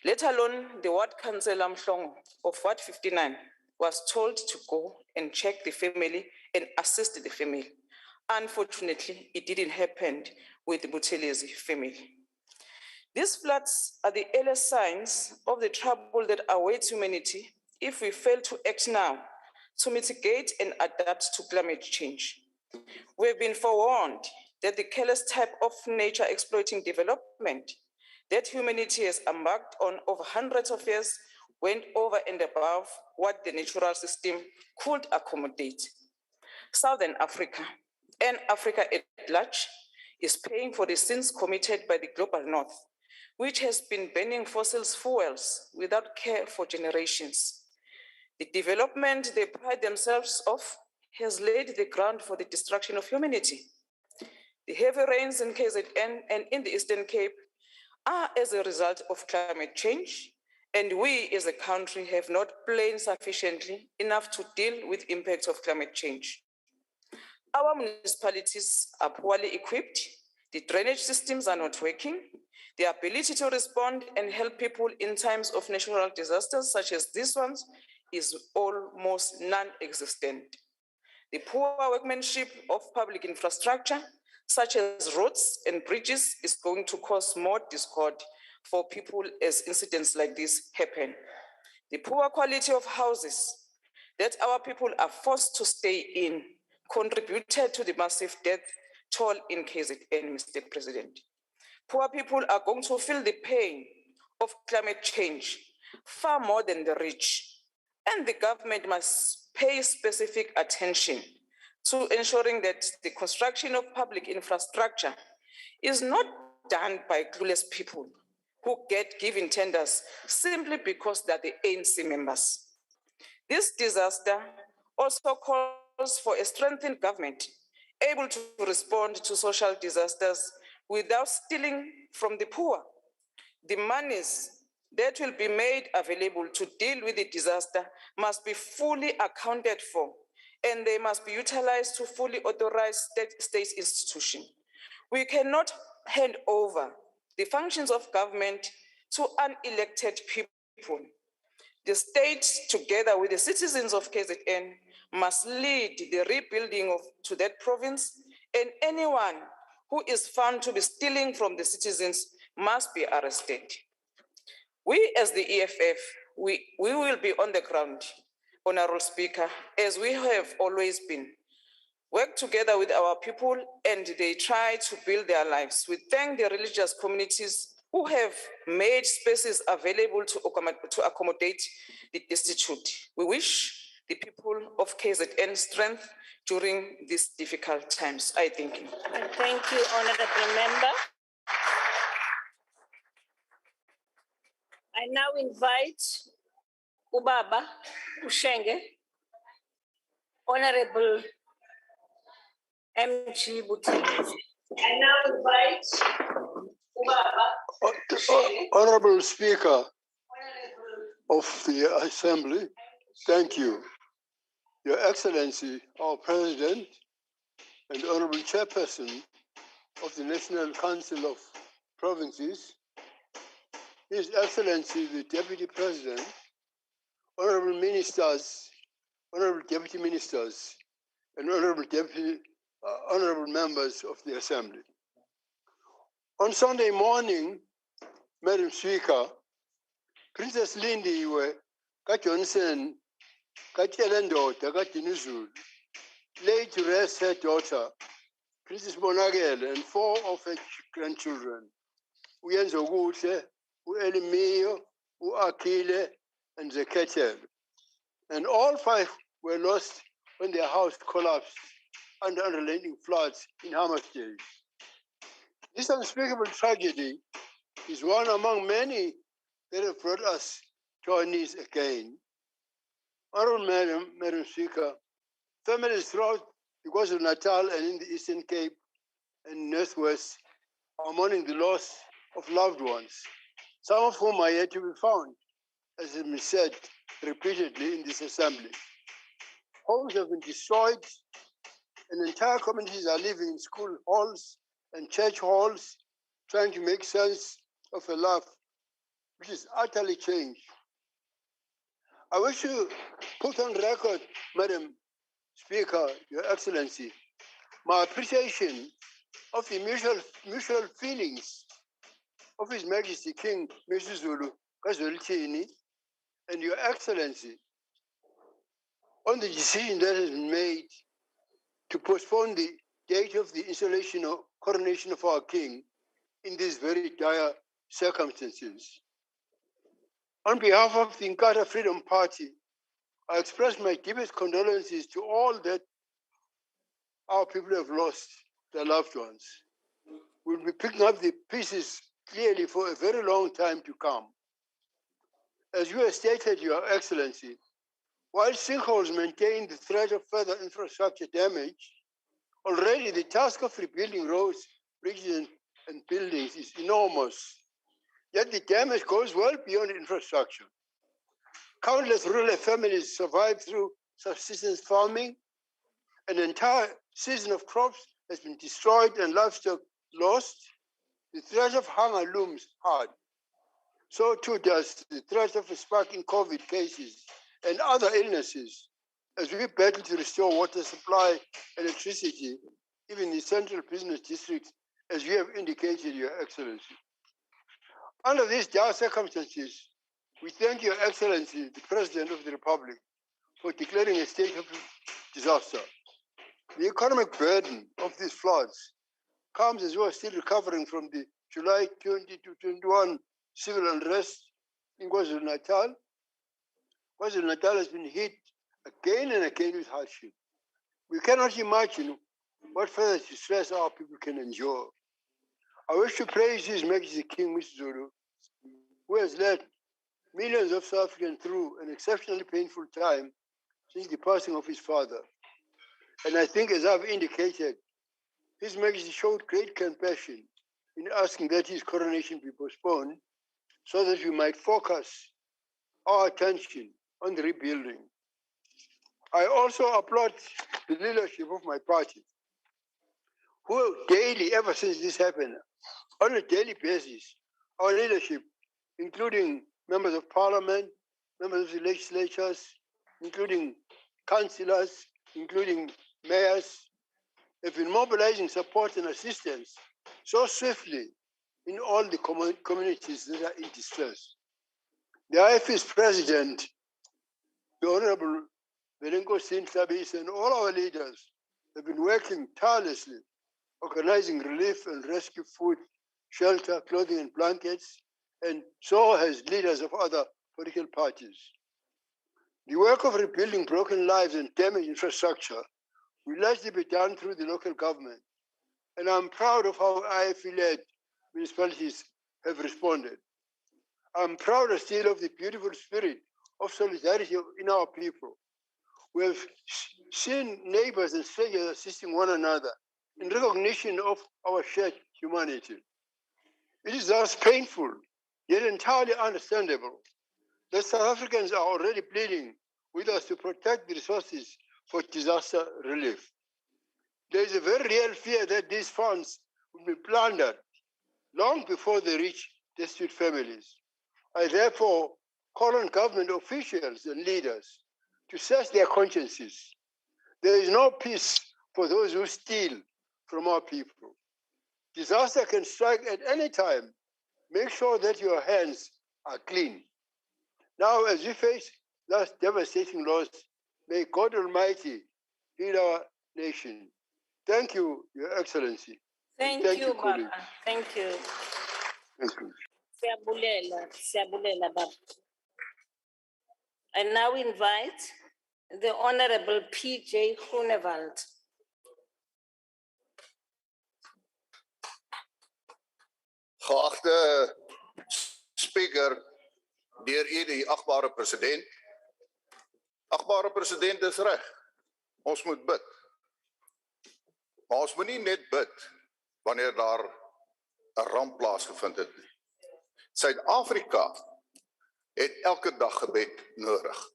Speaker 6: Let alone the ward councillor Mhlongo of Ward 59 was told to go and check the family and assist the family. Unfortunately, it didn't happen with the Buthelezi family. These floods are the earliest signs of the trouble that awaits humanity if we fail to act now to mitigate and adapt to climate change. We have been forewarned that the careless type of nature exploiting development that humanity has embarked on over hundreds of years went over and above what the natural system could accommodate. Southern Africa and Africa at large is paying for the sins committed by the global north, which has been burning fossil fuels without care for generations. The development they pride themselves of has laid the ground for the destruction of humanity. The heavy rains in KZN and in the Eastern Cape are as a result of climate change, and we as a country have not planned sufficiently enough to deal with impacts of climate change. Our municipalities are poorly equipped, the drainage systems are not working, the ability to respond and help people in times of natural disasters such as these ones is almost non-existent. The poor workmanship of public infrastructure, such as roads and bridges, is going to cause more discord for people as incidents like this happen. The poor quality of houses that our people are forced to stay in contributed to the massive death toll in KZN, Mr. President. Poor people are going to feel the pain of climate change far more than the rich, and the government must pay specific attention to ensuring that the construction of public infrastructure is not done by clueless people who get given tenders simply because they're the ANC members. This disaster also calls for a strengthened government able to respond to social disasters without stealing from the poor. The monies that will be made available to deal with the disaster must be fully accounted for, and they must be utilized to fully authorize state institutions. We cannot hand over the functions of government to unelected people. The state, together with the citizens of KZN, must lead the rebuilding to that province, and anyone who is found to be stealing from the citizens must be arrested. We as the EFF, we will be on the ground, Honorable Speaker, as we have always been. Work together with our people and they try to build their lives. We thank the religious communities who have made spaces available to accommodate the destitute. We wish the people of KZN strength during these difficult times. I thank you.
Speaker 3: And thank you, Honorable Member. I now invite Ubaba Ushenge, Honorable MG Buthelezi. I now invite Ubaba Ushenge.
Speaker 7: Honorable Speaker of the Assembly, thank you. Your Excellency, our President and Honorable Chairperson of the National Council of Provinces, His Excellency, the Deputy President, Honorable Ministers, Honorable Deputy Ministers, and Honorable Members of the Assembly. On Sunday morning, Madam Speaker, Princess Lindiwe kaJohnson kaTyelendoda kaDinizulu laid to rest her daughter, Princess Bonakele, and 4 of her grandchildren, uYenzokuhle, uElimiyo, uAkhile, and Zeketel. And all 5 were lost when their house collapsed under unrelenting floods in Hammarsdale. This unspeakable tragedy is one among many that have brought us to our knees again. Honorable Madam Speaker, families throughout the KwaZulu-Natal and in the Eastern Cape and Northwest are mourning the loss of loved ones, some of whom are yet to be found, as has been said repeatedly in this assembly. Homes have been destroyed, and entire communities are living in school halls and church halls, trying to make sense of a life which is utterly changed. I wish to put on record, Madam Speaker, Your Excellency, my appreciation of the mutual feelings of His Majesty King Mesuzulu Kazolithini and Your Excellency on the decision that has been made to postpone the date of the installation or coronation of our King in these very dire circumstances. On behalf of the Inkatha Freedom Party, I express my deepest condolences to all that our people have lost their loved ones. We'll be picking up the pieces clearly for a very long time to come. As you have stated, Your Excellency, while sinkholes maintain the threat of further infrastructure damage, already the task of rebuilding roads, bridges, and buildings is enormous. Yet the damage goes well beyond infrastructure. Countless rural families survive through subsistence farming. An entire season of crops has been destroyed and livestock lost. The threat of hunger looms hard. So too does the threat of a spike in COVID cases and other illnesses as we battle to restore water supply, electricity, even in central business districts, as you have indicated, Your Excellency. Under these dire circumstances, we thank Your Excellency, the President of the Republic, for declaring a state of disaster. The economic burden of these floods comes as we are still recovering from the July 2021 civil unrest in KwaZulu-Natal. KwaZulu-Natal has been hit again and again with hardship. We cannot imagine what further distress our people can endure. I wish to praise His Majesty King Mesuzulu, who has led millions of South Africans through an exceptionally painful time since the passing of his father. And I think, as I've indicated, His Majesty showed great compassion in asking that his coronation be postponed so that we might focus our attention on the rebuilding. I also applaud the leadership of my party, who daily, ever since this happened, on a daily basis, our leadership, including members of parliament, members of the legislatures, including councillors, including mayors, have been mobilizing support and assistance so swiftly in all the communities that are in distress. The IFE's president, the Honorable Belenko Sabis, and all our leaders have been working tirelessly, organizing relief and rescue food, shelter, clothing, and blankets, and so has leaders of other political parties. The work of rebuilding broken lives and damaged infrastructure will largely be done through the local government, and I'm proud of how IFE-led municipalities have responded. I'm proud still of the beautiful spirit of solidarity in our people. We have seen neighbors and strangers assisting one another in recognition of our shared humanity. It is thus painful, yet entirely understandable, that South Africans are already pleading with us to protect the resources for disaster relief. There is a very real fear that these funds will be plundered long before they reach destitute families. I therefore call on government officials and leaders to search their consciences. There is no peace for those who steal from our people. Disaster can strike at any time. Make sure that your hands are clean. Now, as we face those devastating loss, may God Almighty heal our nation. Thank you, Your Excellency.
Speaker 3: Thank you, Baba.
Speaker 7: colleagues.
Speaker 3: Thank you.
Speaker 7: Thank you.
Speaker 3: Siyabulela, Baba. I now invite the Honorable P.J. Groenewald.
Speaker 4: Geachte Speaker, deur u die agbare president. Agbare president is reg. Ons moet bid. Maar ons moet nie net bid wanneer daar 'n ramp plaasgevind het nie. Suid-Afrika het elke dag gebed nodig.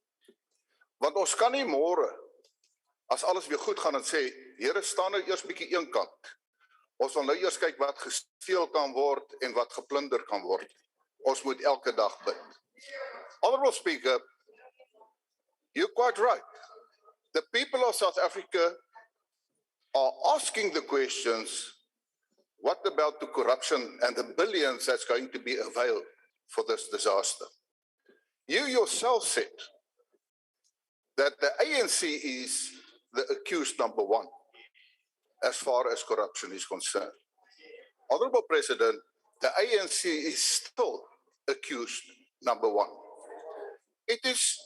Speaker 4: Want ons kan nie môre, as alles weer goed gaan en sê, Here, staan nou eers bietjie een kant. Ons wil nou eers kyk wat gesteel kan word en wat geplunder kan word. Ons moet elke dag bid. Honorable Speaker, you're quite right. The people of South Africa are asking the questions, what about the corruption and the billions that's going to be availed for this disaster? You yourself said that the ANC is the accused number one as far as corruption is concerned. Honorable President, the ANC is still accused number one. It is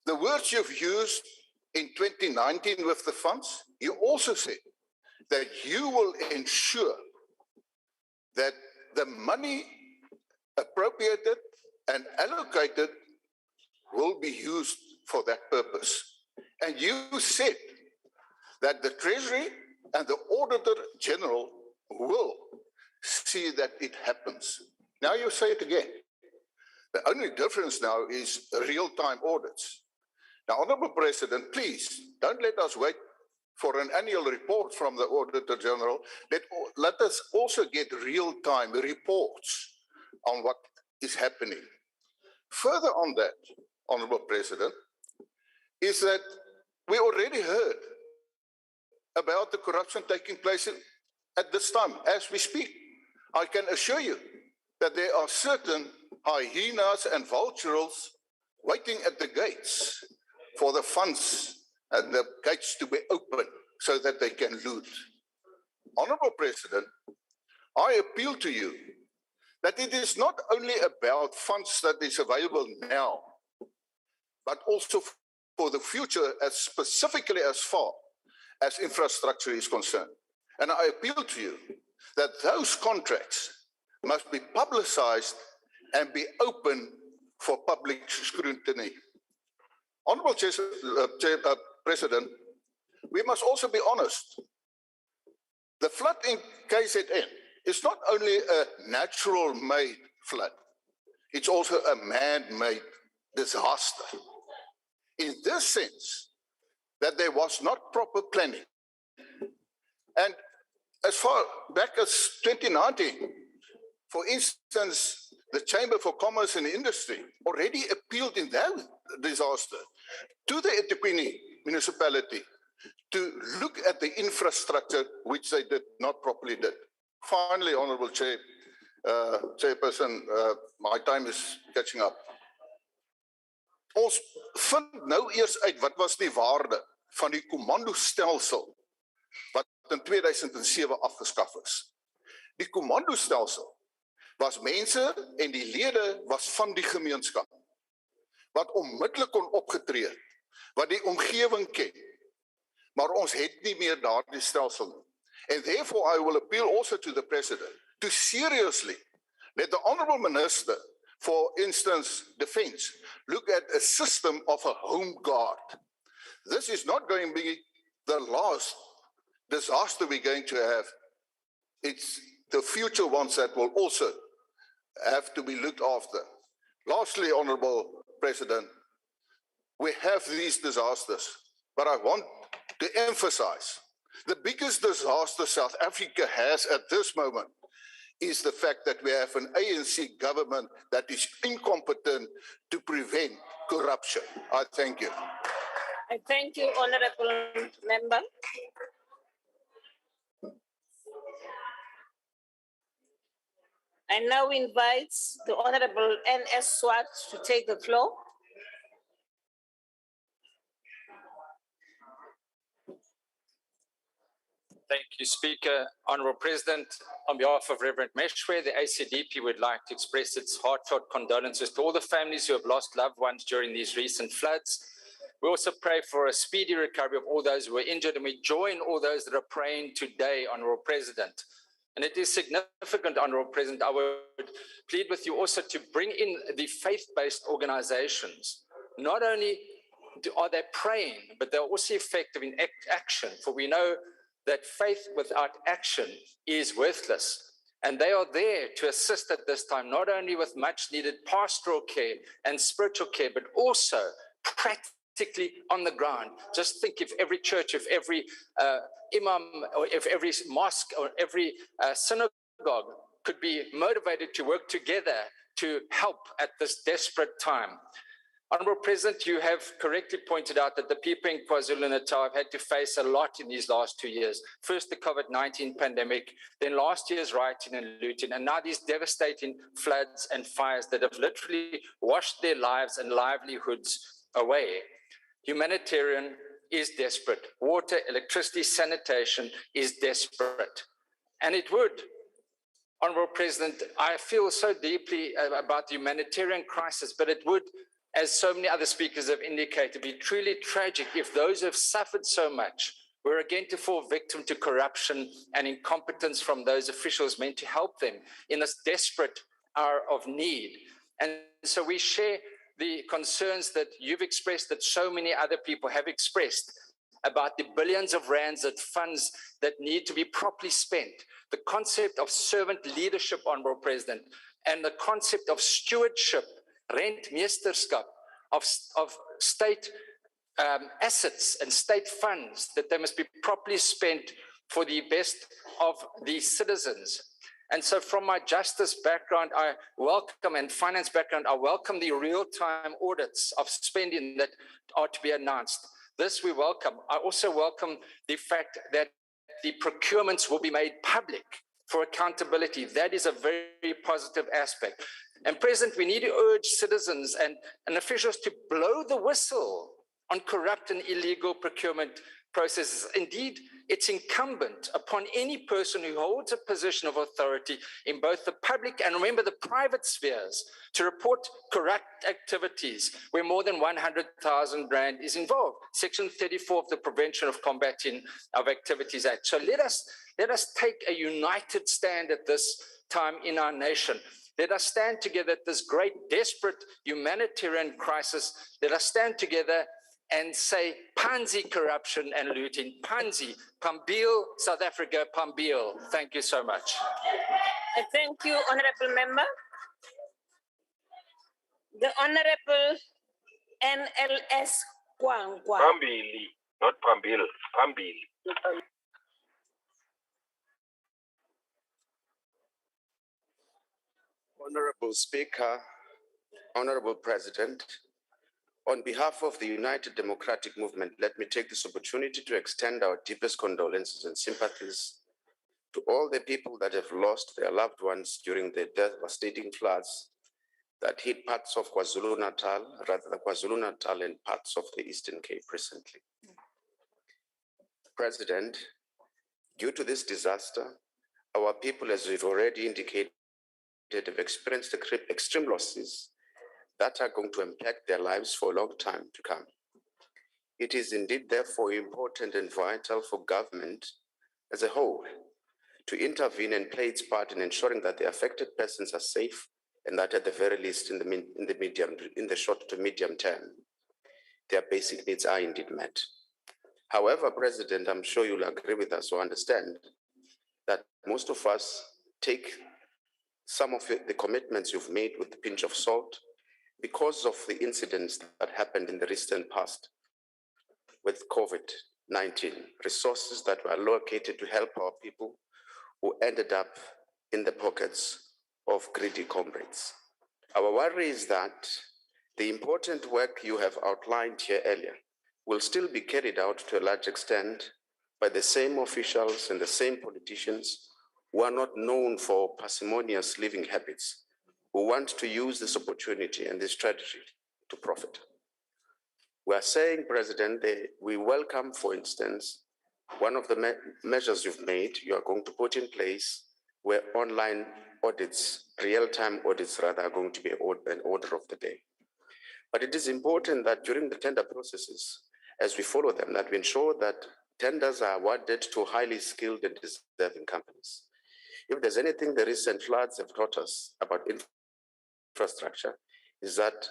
Speaker 4: the words you've used in 2019 with the funds. You also said that you will ensure that the money appropriated and allocated will be used for that purpose. And you said that the Treasury and the Auditor General will see that it happens. Now you say it again. The only difference now is real-time audits. Now, Honorable President, please don't let us wait for an annual report from the Auditor General. Let us also get real-time reports on what is happening. Further on that, Honorable President, is that we already heard about the corruption taking place at this time, as we speak. I can assure you that there are certain hyenas and vultures waiting at the gates for the funds and the gates to be open so that they can loot. Honorable President, I appeal to you that it is not only about funds that is available now, but also for the future, as specifically as far as infrastructure is concerned. And I appeal to you that those contracts must be publicized and be open for public scrutiny. Honorable President, we must also be honest. The flood in KZN is not only a natural-made flood, it's also a man-made disaster. In this sense, that there was not proper planning. And as far back as 2019, for instance, the Chamber for Commerce and Industry already appealed in that disaster to the eThekwini municipality to look at the infrastructure which they did not properly did. Finally, Honorable Chairperson, my time is catching up. Ons vind nou eers uit wat was die waarde van die kommandostelsel wat in 2007 afgeskaf is. Die kommandostelsel was mense en die lede was van die gemeenskap wat onmiddellik kon opgetree, wat die omgewing ken. Maar ons het nie meer daardie stelsel nie. And therefore I will appeal also to the President to seriously let the Honourable Minister, for instance, Defence, look at a system of a home guard. This is not going to be the last disaster we're going to have. It's the future ones that will also have to be looked after. Lastly, Honourable President, we have these disasters, but I want to emphasize the biggest disaster South Africa has at this moment is the fact that we have an ANC government that is incompetent to prevent corruption. I thank you.
Speaker 3: I thank you, Honourable Member. I now invite the Honourable N.S. Swart to take the floor.
Speaker 8: Thank you, Speaker. Honourable President, on behalf of Reverend Meshwe, the ACDP would like to express its heartfelt condolences to all the families who have lost loved ones during these recent floods. We also pray for a speedy recovery of all those who were injured, and we join all those that are praying today, Honourable President. And it is significant, Honourable President, I would plead with you also to bring in the faith-based organizations. Not only are they praying, but they're also effective in action, for we know that faith without action is worthless. And they are there to assist at this time, not only with much needed pastoral care and spiritual care, but also practically on the ground. Just think if every church, if every imam, or if every mosque or every synagogue could be motivated to work together to help at this desperate time. Honourable President, you have correctly pointed out that the people in KwaZulu-Natal have had to face a lot in these last 2 years. First, the COVID-19 pandemic, then last year's rioting and looting, and now these devastating floods and fires that have literally washed their lives and livelihoods away. Humanitarian is desperate. Water, electricity, sanitation is desperate. And it would, Honourable President, I feel so deeply about the humanitarian crisis, but it would, as so many other speakers have indicated, be truly tragic if those who have suffered so much were again to fall victim to corruption and incompetence from those officials meant to help them in this desperate hour of need. And so we share the concerns that you've expressed, that so many other people have expressed, about the billions of rands of funds that need to be properly spent, the concept of servant leadership, Honourable President, and the concept of stewardship, rentmeesterskap, of state assets and state funds, that they must be properly spent for the best of the citizens. And so from my justice background, I welcome, and finance background, I welcome the real-time audits of spending that are to be announced. This we welcome. I also welcome the fact that the procurements will be made public for accountability. That is a very positive aspect. And President, we need to urge citizens and officials to blow the whistle on corrupt and illegal procurement processes. Indeed, it's incumbent upon any person who holds a position of authority in both the public and, remember, the private spheres to report corrupt activities where more than 100,000 rand is involved. Section 34 of the Prevention of Combating of Activities Act. So let us take a united stand at this time in our nation. Let us stand together at this great, desperate humanitarian crisis. Let us stand together and say, Panzi corruption and looting. Panzi, Pambil, South Africa, Pambil. Thank you so much.
Speaker 3: Thank you, Honourable Member. The Honourable NLS Kwangwa.
Speaker 9: Pambili, not Pambil, Pambili.
Speaker 10: Honourable Speaker, Honourable President, on behalf of the United Democratic Movement, let me take this opportunity to extend our deepest condolences and sympathies to all the people that have lost their loved ones during the devastating floods that hit parts of KwaZulu-Natal, rather the KwaZulu-Natal and parts of the Eastern Cape recently. President, due to this disaster, our people, as we've already indicated, have experienced extreme losses that are going to impact their lives for a long time to come. It is indeed therefore important and vital for government as a whole to intervene and play its part in ensuring that the affected persons are safe, and that at the very least in the short to medium term, their basic needs are indeed met. However, President, I'm sure you'll agree with us or understand that most of us take some of the commitments you've made with a pinch of salt because of the incidents that happened in the recent past with COVID-19, resources that were allocated to help our people who ended up in the pockets of greedy comrades. Our worry is that the important work you have outlined here earlier will still be carried out to a large extent by the same officials and the same politicians who are not known for parsimonious living habits, who want to use this opportunity and this strategy to profit. We are saying, President, we welcome, for instance, one of the measures you've made, you are going to put in place where online audits, real-time audits rather, are going to be an order of the day. But it is important that during the tender processes, as we follow them, that we ensure that tenders are awarded to highly skilled and deserving companies. If there's anything the recent floods have taught us about infrastructure, is that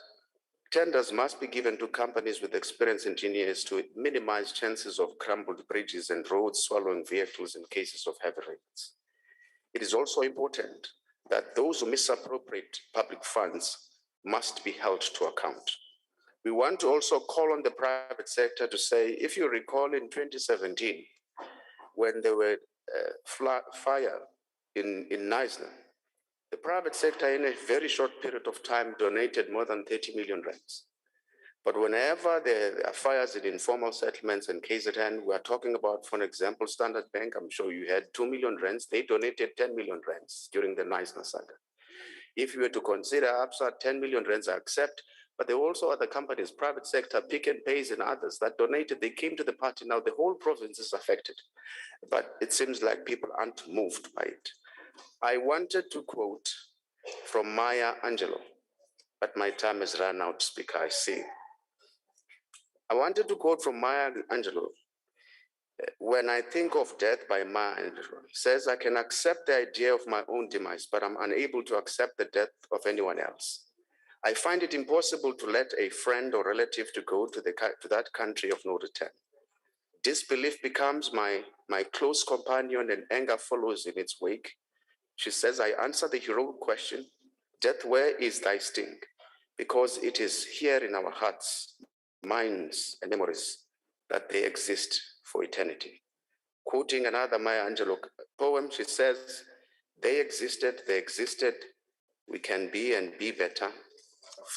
Speaker 10: Tenders must be given to companies with experienced engineers to minimize chances of crumbled bridges and roads swallowing vehicles in cases of heavy rains. It is also important that those who misappropriate public funds must be held to account. We want to also call on the private sector to say, if you recall in 2017, when there were fire in Neisner, the private sector in a very short period of time donated more than 30 million rands. But whenever there are fires in informal settlements in KZN, we are talking about, for example, Standard Bank, I'm sure you had 2 million rands, they donated 10 million rands during the Neisner saga. If you were to consider Absa, 10 million rands I accept, but there were also other companies, private sector, Pick and Pays and others that donated, they came to the party. Now the whole province is affected, but it seems like people aren't moved by it. I wanted to quote from Maya Angelou, but my time has run out, Speaker, I see. I wanted to quote from Maya Angelou. When I think of death by Maya Angelou, says, I can accept the idea of my own demise, but I'm unable to accept the death of anyone else. I find it impossible to let a friend or relative to go to that country of no return. Disbelief becomes my close companion and anger follows in its wake. She says, I answer the heroic question, death, where is thy sting? Because it is here in our hearts, minds, and memories that they exist for eternity. Quoting another Maya Angelou poem, she says, they existed, we can be and be better,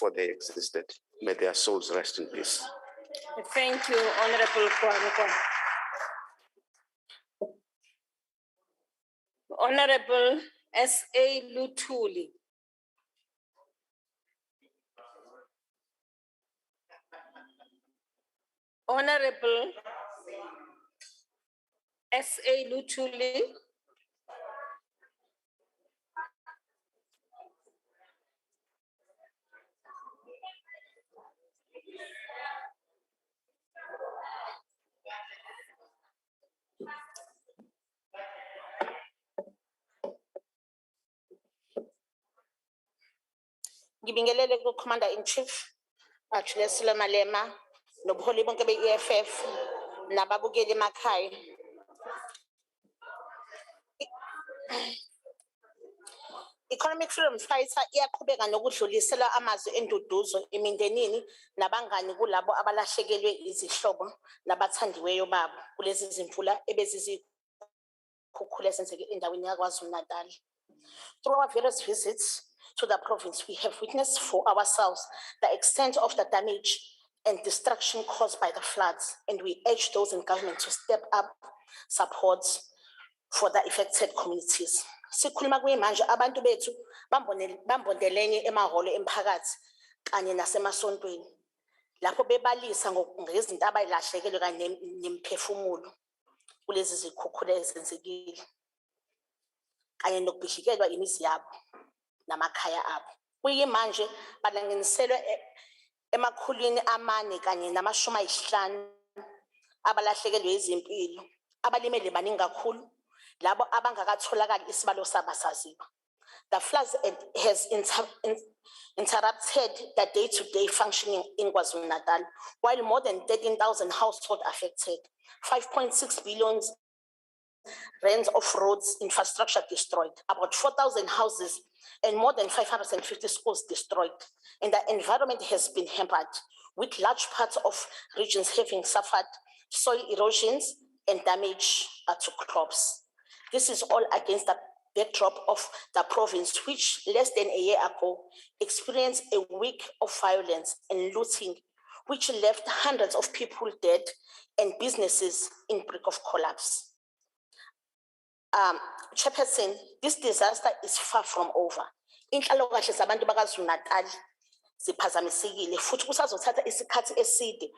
Speaker 10: for they existed. May their souls rest in peace.
Speaker 3: Thank you, Honorable Kwankwa. Honorable S.A. Lutuli. Honorable S.A. Lutuli.
Speaker 11: Ngibingelele ku Commander in Chief, Julius Malema, nobuholi bonke be-EFF, nababukeli emakhaya. Economic Freedom Fighter iyaqhubeka nokudlulisela amazwi enduduzo emindenini nabangani kulabo abalahlekelwe izihlobo nabathandiweyo babo kulezi zimvula ebezizikhukhula esenzeke endaweni yaKwaZulu-Natal. Through our various visits to the province, we have witnessed for ourselves the extent of the damage and destruction caused by the floods, and we urge those in government to step up support for the affected communities. Sikhuluma kuyimanje abantu bethu bambondelene emahholo emphakathi kanye nasemasontweni lapho bebalisa ngezinto abayilahlekelwe kanye nemiphefumulo kulezi zikhukhula ezenzekile kanye nokubhihikelwa imizi yabo namakhaya abo. Kuyimanje balanganiselwe emakhulwini 4 kanye nama-50 abalahlekelwe izimpilo, abalimele baningi kakhulu, labo abangakatholakali isibalo sabasaziwa. The floods has interrupted the day-to-day functioning in KwaZulu-Natal, while more than 13,000 households affected, 5.6 billion rands of roads infrastructure destroyed, about 4,000 houses and more than 550 schools destroyed, and the environment has been hampered, with large parts of regions having suffered soil erosions and damage to crops. This is all against the backdrop of the province, which less than a year ago experienced a week of violence and looting, which left hundreds of people dead and businesses in brink of collapse. Chairperson, this disaster is far from over. Inhlalakahle zabantu bakaZulu-Natal ziphazamisekile futhi kusazothatha isikhathi eside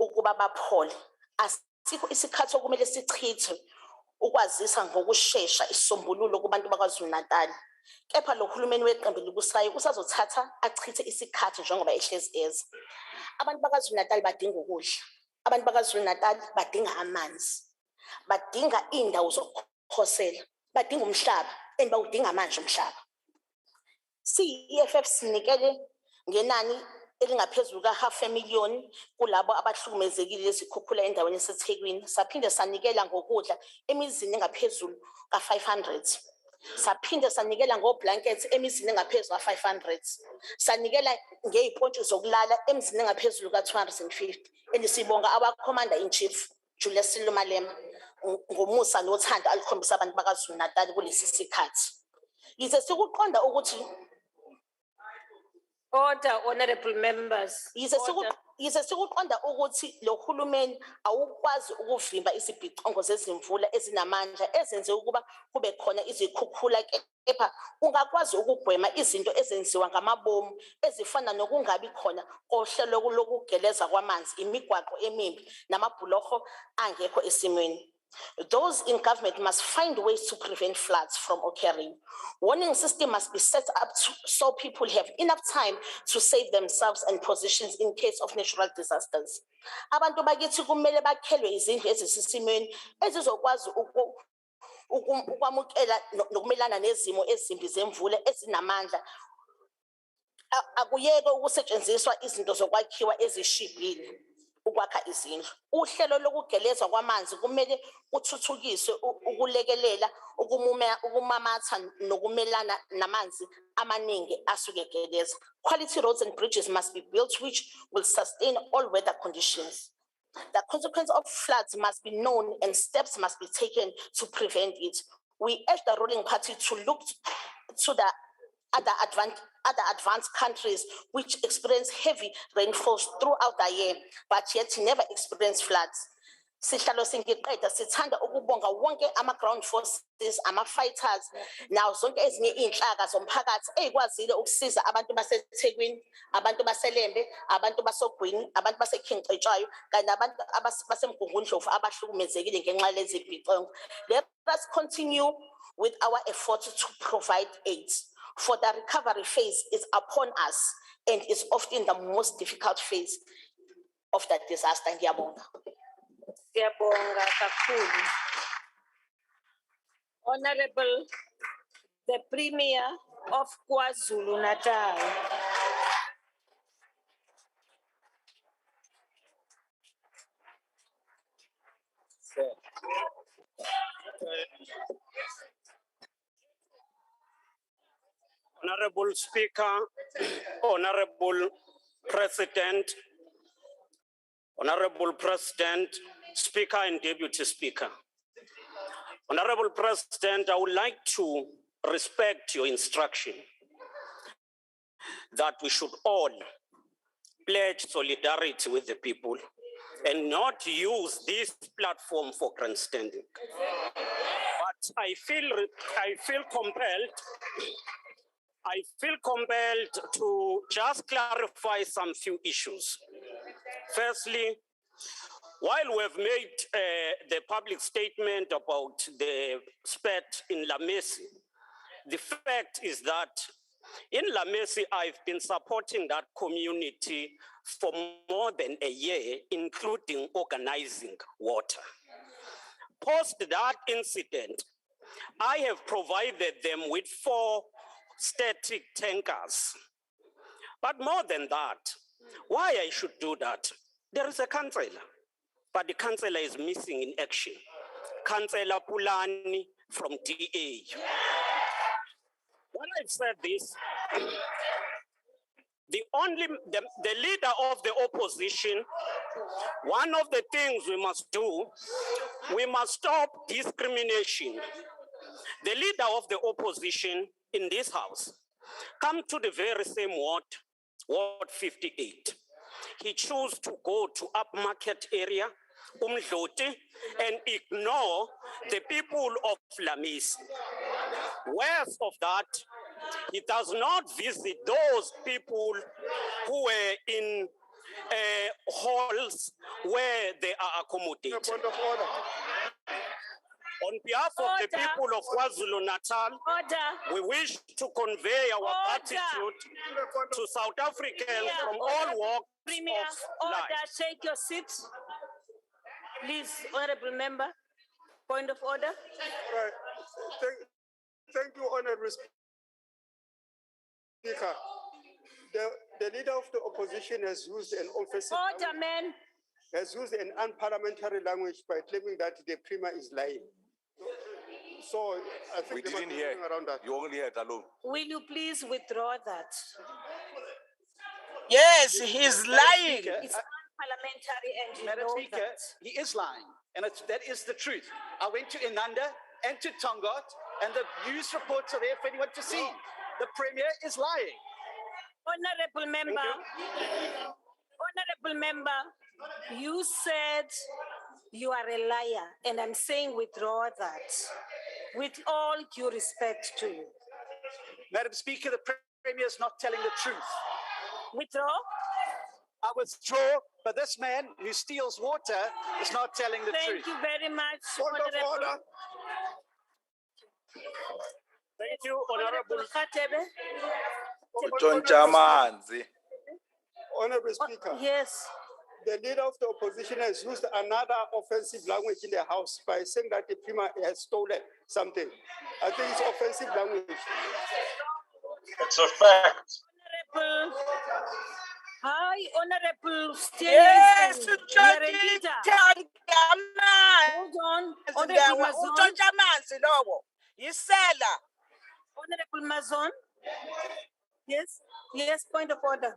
Speaker 11: ukuba baphole. Asikho isikhathi okumele sichithwe ukwazisa ngokusheshsha isisombululo kubantu bakaZulu-Natal. Kepha lo hulumeni weqembu elibusayo usazothatha achithe isikhathi njengoba ehlezi eza. Abantu bakaZulu-Natal badinga ukudla. Abantu bakaZulu-Natal badinga amanzi. Badinga indawo zokukhosela. Badinga umhlaba and bawudinga manje umhlaba. EFF sinikele ngenani elingaphezulu ka500,000 kulabo abahlukumezekile lezikhukhula endaweni yaseThekwini. Saphinde sanikela ngokudla emizini engaphezulu ka500. Saphinde sanikela ngoblankets emizini engaphezulu ka500. Sanikela ngezimpontshi zokulala emizini engaphezulu ka250. Sibonga our commander in chief Julius Silumalema ngomusa nothando alikhombisa abantu bakaZulu Natal kulesi sikhathi. Yize sikuqonda ukuthi
Speaker 3: Order, honorable members. Order.
Speaker 11: Yize sikuqonda ukuthi lo hulumeni awukwazi ukuvimba izibhicongo zezimvula ezinamandla ezenze ukuba kube khona izikhukhula, kepha ungakwazi ukugwema izinto ezenziwa ngamabomu ezifana nokungabi khona kohlelo lokugeleza kwamanzi, imigwaqo emimbi namabhuloho angekho esimweni. Those in government must find ways to prevent floods from occurring. Warning system must be set up so people have enough time to save themselves and positions in case of natural disasters. Abantu bakithi kumele bakhelwe izindlu ezisesimweni ezizokwazi ukwamukela nokumelana nezimo ezimbi zemvula ezinamandla. Akuyeke ukusetshenziswa izinto zokwakhiwa ezishibhile ukwakha izindlu. Uhlelo lokugeleza kwamanzi kumele uthuthukiswe ukulekelela ukumamatha nokumelana namanzi amaningi asuke geleza. Quality roads and bridges must be built which will sustain all weather conditions. The consequence of floods must be known and steps must be taken to prevent it. We urge the ruling party to look to the other advanced countries which experience heavy rainfalls throughout the year, but yet never experience floods. Sihlalo singiqeda sithanda ukubonga wonke ama-ground forces, ama-fighters, nawo zonke ezinye iy'nhlaka zomphakathi ey'kwazile ukusiza abantu baseThekwini, abantu baseLembe, abantu baseGwini, abantu baseKingcetshwayo, kanye nabantu baseMgungundlovu abahlukumezekile ngenxa yalezi zibhicongo. Let us continue with our efforts to provide aid, for the recovery phase is upon us and is often the most difficult phase of the disaster. Ngiyabonga.
Speaker 3: Siyabonga kakhulu. Honorable, the Premier of KwaZulu Natal.
Speaker 2: Honorable Speaker, Honorable President, Honorable President, Speaker and Deputy Speaker. Honorable President, I would like to respect your instruction that we should all pledge solidarity with the people and not use this platform for grandstanding. But I feel compelled to just clarify some few issues. Firstly, while we have made the public statement about the spat in Lamesi, the fact is that in Lamesi, I've been supporting that community for more than a year, including organizing water. Post that incident, I have provided them with 4 static tankers. But more than that, why I should do that? There is a councillor, but the councillor is missing in action. Councillor Pulani from DA. When I've said this, the leader of the opposition, one of the things we must do, we must stop discrimination. The leader of the opposition in this house come to the very same ward, Ward 58. He chose to go to upmarket area, Umdloti, and ignore the people of Lamesi. Worse of that, he does not visit those people who were in halls where they are accommodated. On behalf of the people of KwaZulu Natal, we wish to convey our gratitude to South Africans from all walks of life.
Speaker 3: Take your seat. Please, honorable member, point of order.
Speaker 12: Right. Thank you, honorable Speaker. The leader of the opposition has used an offensive
Speaker 3: Order, man.
Speaker 12: has used an unparliamentary language by claiming that the premier is lying. So I think
Speaker 9: We
Speaker 12: there must
Speaker 9: didn't
Speaker 12: be
Speaker 9: hear.
Speaker 12: something around that.
Speaker 9: You only heard alone.
Speaker 3: Will you please withdraw that?
Speaker 13: Yes, he's lying.
Speaker 5: Speaker,
Speaker 3: It's unparliamentary and you
Speaker 5: Madam
Speaker 3: know
Speaker 5: Speaker,
Speaker 3: that.
Speaker 5: he is lying, and that is the truth. I went to Inanda and to Tongaat, and the news reports are there for anyone to see. The Premier is lying.
Speaker 3: Honorable member, honorable member, you said you are a liar, and I'm saying withdraw that. With all due respect to you.
Speaker 5: Madam Speaker, the Premier is not telling the truth.
Speaker 3: Withdraw?
Speaker 5: I withdraw, but this man who steals water is not telling the truth.
Speaker 3: Thank you very much,
Speaker 12: Point of
Speaker 3: honorable.
Speaker 12: order.
Speaker 2: Thank you, Honorable.
Speaker 3: Khatebe.
Speaker 12: Honorable Speaker.
Speaker 3: Yes.
Speaker 12: The leader of the opposition has used another offensive language in the House by saying that the premier has stolen something. I think it's offensive language.
Speaker 9: It's a fact.
Speaker 3: Honorable. Hi, Honorable.
Speaker 13: Yes,
Speaker 3: You are a leader. Hold on. Honorable Mazon. Honorable Mazon. Yes. Yes, point of order.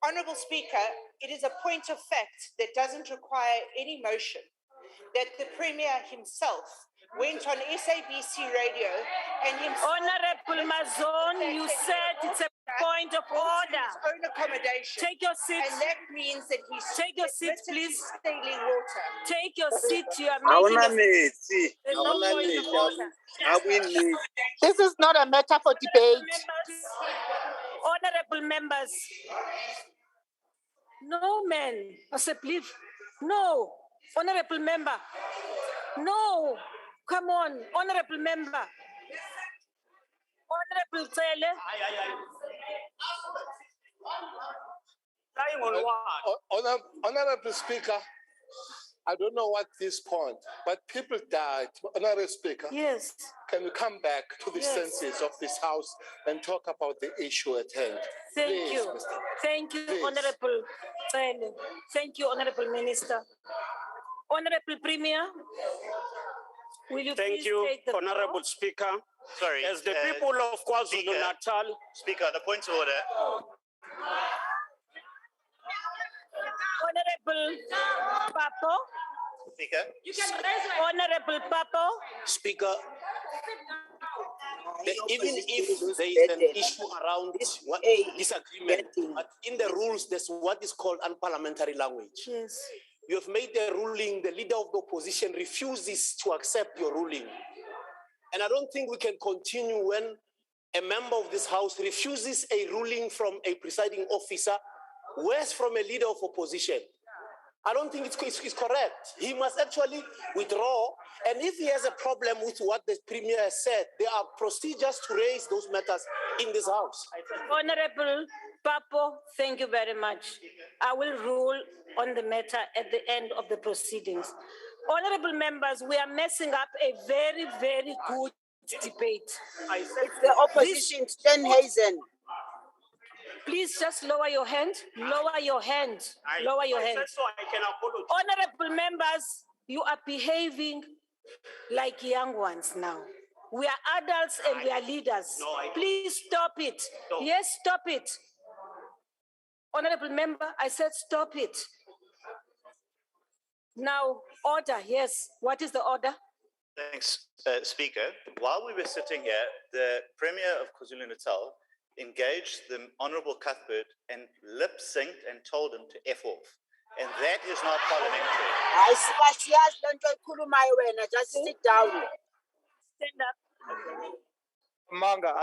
Speaker 14: Honourable Speaker, it is a point of fact that doesn't require any motion that the Premier himself went on SABC radio and himself...
Speaker 3: Honourable Mazon, you said it's a point of order.
Speaker 14: His own accommodation.
Speaker 3: Take your seat.
Speaker 14: And that means that he's...
Speaker 3: Take your seat, please.
Speaker 14: Stealing water.
Speaker 3: Take your seat. You are making
Speaker 11: This is not a matter for debate.
Speaker 3: Honorable members. No, man. I said, please. No. Honorable member. No. Come on. Honorable member. Honorable Tele.
Speaker 2: Lying on what?
Speaker 15: Honorable Speaker, I don't know what this point, but people died. Honorable Speaker,
Speaker 3: yes.
Speaker 15: Can we come back to the
Speaker 3: Yes.
Speaker 15: senses of this House and talk about the issue at hand?
Speaker 3: Thank
Speaker 15: Please,
Speaker 3: you.
Speaker 15: Mr.
Speaker 3: Thank you,
Speaker 15: Please.
Speaker 3: Honorable Tele. Thank you, Honorable Minister. Honorable Premier, will you
Speaker 2: Thank
Speaker 3: please
Speaker 2: you,
Speaker 3: take the
Speaker 2: Honorable
Speaker 3: floor?
Speaker 2: Speaker.
Speaker 16: Sorry.
Speaker 2: As the people of KwaZulu-Natal.
Speaker 16: Speaker, the point of order.
Speaker 3: Honorable Papo.
Speaker 16: Speaker.
Speaker 3: Honorable Papo.
Speaker 17: Speaker, even if there is an issue around what disagreement, but in the rules, there's what is called unparliamentary language.
Speaker 3: Yes.
Speaker 17: You have made a ruling, the leader of the opposition refuses to accept your ruling. And I don't think we can continue when a member of this House refuses a ruling from a presiding officer, worse from a leader of opposition. I don't think it's correct. He must actually withdraw. And if he has a problem with what the Premier has said, there are procedures to raise those matters in this House.
Speaker 3: Honorable Papo, thank you very much. I will rule on the matter at the end of the proceedings. Honorable members, we are messing up a very, very good debate.
Speaker 13: It's the opposition, Stenhazen.
Speaker 3: Please just lower your hand. Lower your hand. Lower your hand.
Speaker 2: So I can apologize.
Speaker 3: Honorable members, you are behaving like young ones now. We are adults and we are leaders. Please stop it.
Speaker 2: No.
Speaker 3: Yes, stop it. Honorable member, I said stop it. Now, order. Yes. What is the order?
Speaker 16: Thanks, Speaker. While we were sitting here, the Premier of KwaZulu-Natal engaged the Honourable Cuthbert and lip-synced and told him to F off. And that is not parliamentary.
Speaker 13: Just sit down.
Speaker 3: Stand up.
Speaker 15: Manga,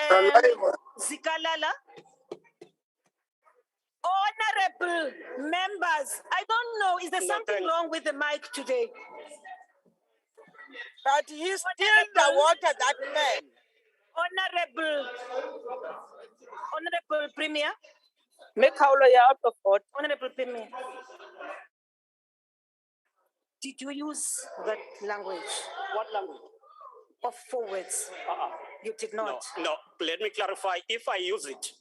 Speaker 3: Honorable Zikalala. Honorable members, I don't know, is there something wrong with the mic today?
Speaker 13: But he still the water, that man.
Speaker 3: Honorable Premier.
Speaker 6: Make our lawyer out of order.
Speaker 3: Honorable Premier. Did you use that language?
Speaker 17: What language?
Speaker 3: of 4 words. You did not.
Speaker 2: No, let me clarify. If I use it,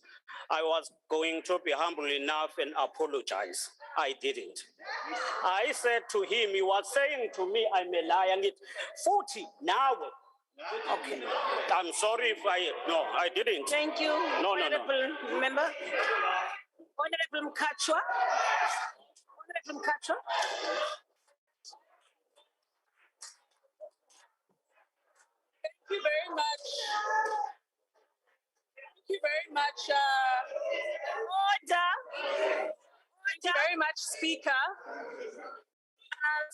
Speaker 2: I was going to be humble enough and apologize. I didn't. I said to him, he was saying to me, I'm a liar. And it 40 now.
Speaker 3: Okay.
Speaker 2: I'm sorry if no, I didn't.
Speaker 3: Thank you,
Speaker 2: No.
Speaker 3: Honorable Member. Honorable Mkachwa. Honorable Mkachwa.
Speaker 6: Thank you very much. Thank you very much.
Speaker 3: Order.
Speaker 6: Thank you very much, Speaker.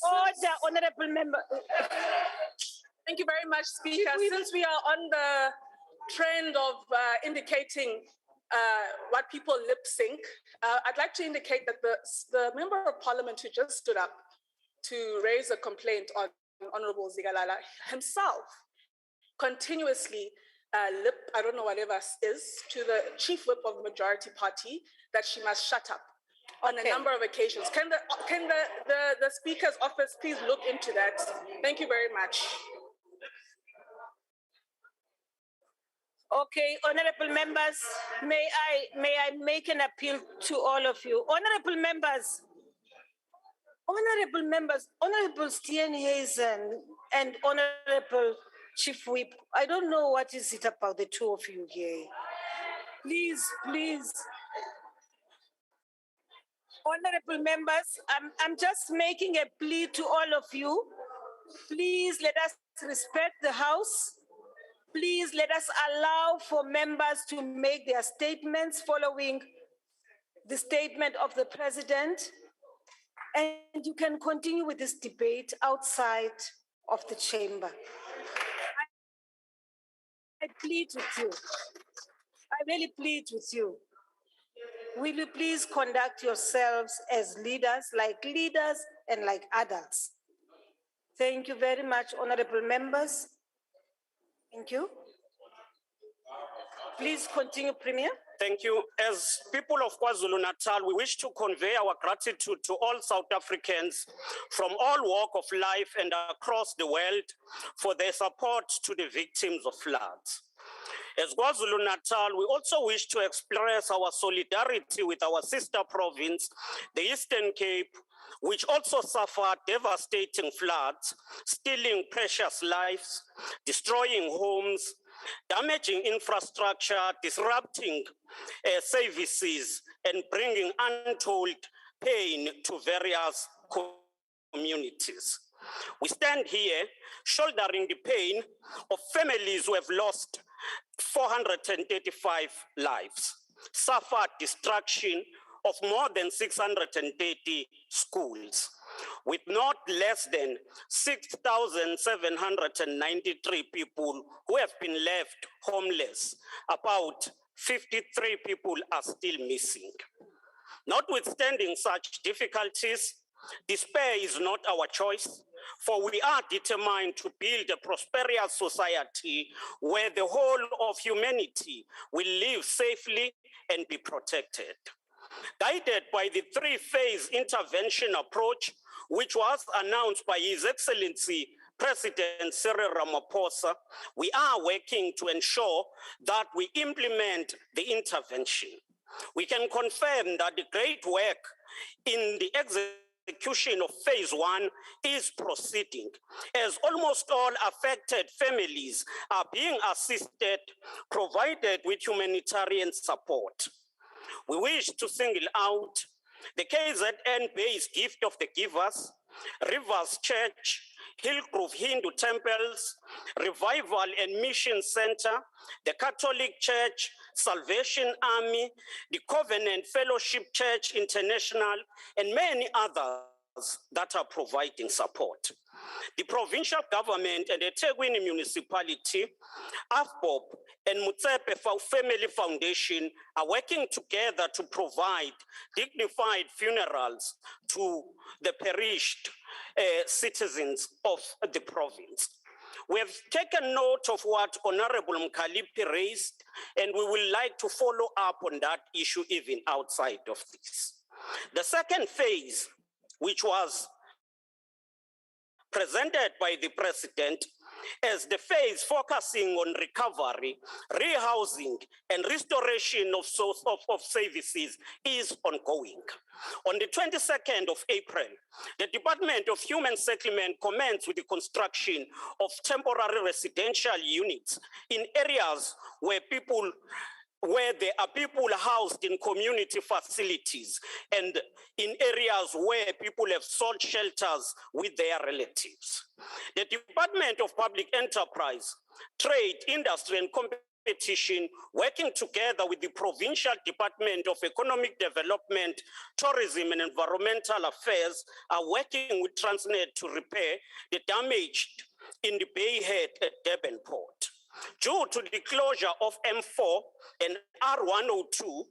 Speaker 3: Order, Honorable Member.
Speaker 6: Thank you very much, Speaker. Since we are on the trend of indicating what people lip sync, I'd like to indicate that the Member of Parliament who just stood up to raise a complaint on Honorable Zigalala himself continuously I don't know whatever is, to the Chief Whip of the Majority Party that she must shut up on a number of occasions. Can the Speaker's office please look into that? Thank you very much.
Speaker 3: Okay, honorable members, may I make an appeal to all of you? Honorable members, Honorable Steenhuisen and Honorable Chief Whip, I don't know what is it about the two of you here. Please. Honorable members, I'm just making a plea to all of you. Please let us respect the House. Please let us allow for members to make their statements following the statement of the President. And you can continue with this debate outside of the chamber. I plead with you. I really plead with you. Will you please conduct yourselves as leaders and like adults? Thank you very much, honorable members. Thank you. Please continue, Premier.
Speaker 2: Thank you. As people of KwaZulu-Natal, we wish to convey our gratitude to all South Africans from all walks of life and across the world for their support to the victims of floods. As KwaZulu-Natal, we also wish to express our solidarity with our sister province, the Eastern Cape, which also suffered devastating floods, stealing precious lives, destroying homes, damaging infrastructure, disrupting services, and bringing untold pain to various communities. We stand here shouldering the pain of families who have lost 435 lives, suffered destruction of more than 630 schools, with not less than 6,793 people who have been left homeless. About 53 people are still missing. Notwithstanding such difficulties, despair is not our choice, for we are determined to build a prosperous society where the whole of humanity will live safely and be protected. Guided by the three-phase intervention approach, which was announced by His Excellency President Cyril Ramaphosa, we are working to ensure that we implement the intervention. We can confirm that the great work in the execution of phase 1 is proceeding, as almost all affected families are being assisted, provided with humanitarian support. We wish to single out the KZN-based Gift of the Givers, Rivers Church, Hillgrove Hindu Temples, Revival and Mission Center, the Catholic Church, Salvation Army, the Covenant Fellowship Church International, and many others that are providing support. The provincial government and the eThekwini municipality, AFBOP, and Mutsepe Family Foundation are working together to provide dignified funerals to the perished citizens of the province. We have taken note of what Honorable Mkalipi raised, and we would like to follow up on that issue even outside of this. The second phase, which was presented by the President, as the phase focusing on recovery, rehousing, and restoration of services is ongoing. On the 22nd of April, the Department of Human Settlement commenced with the construction of temporary residential units in areas where there are people housed in community facilities and in areas where people have sought shelters with their relatives. The Department of Public Enterprise, Trade, Industry and Competition, working together with the Provincial Department of Economic Development, Tourism and Environmental Affairs, are working with Transnet to repair the damage in the Bayhead at Durban Port. Due to the closure of M4 and R102,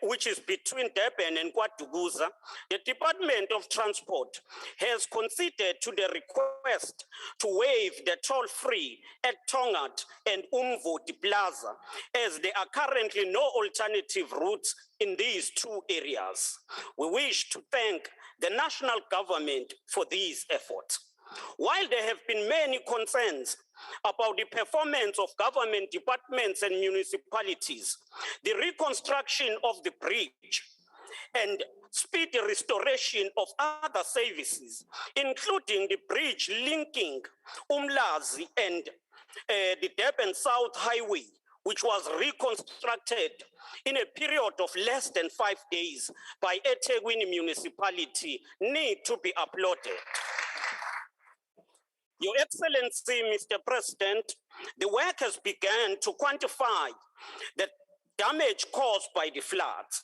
Speaker 2: which is between Durban and KwaDukuza, the Department of Transport has conceded to the request to waive the toll-free at Tongat and Umvoti Plaza, as there are currently no alternative routes in these two areas. We wish to thank the national government for these efforts. While there have been many concerns about the performance of government departments and municipalities, the reconstruction of the bridge and speedy restoration of other services, including the bridge linking Umlazi and the Durban South Highway, which was reconstructed in a period of less than 5 days by eThekwini municipality, need to be applauded. Your Excellency, Mr. President, the work has begun to quantify the damage caused by the floods.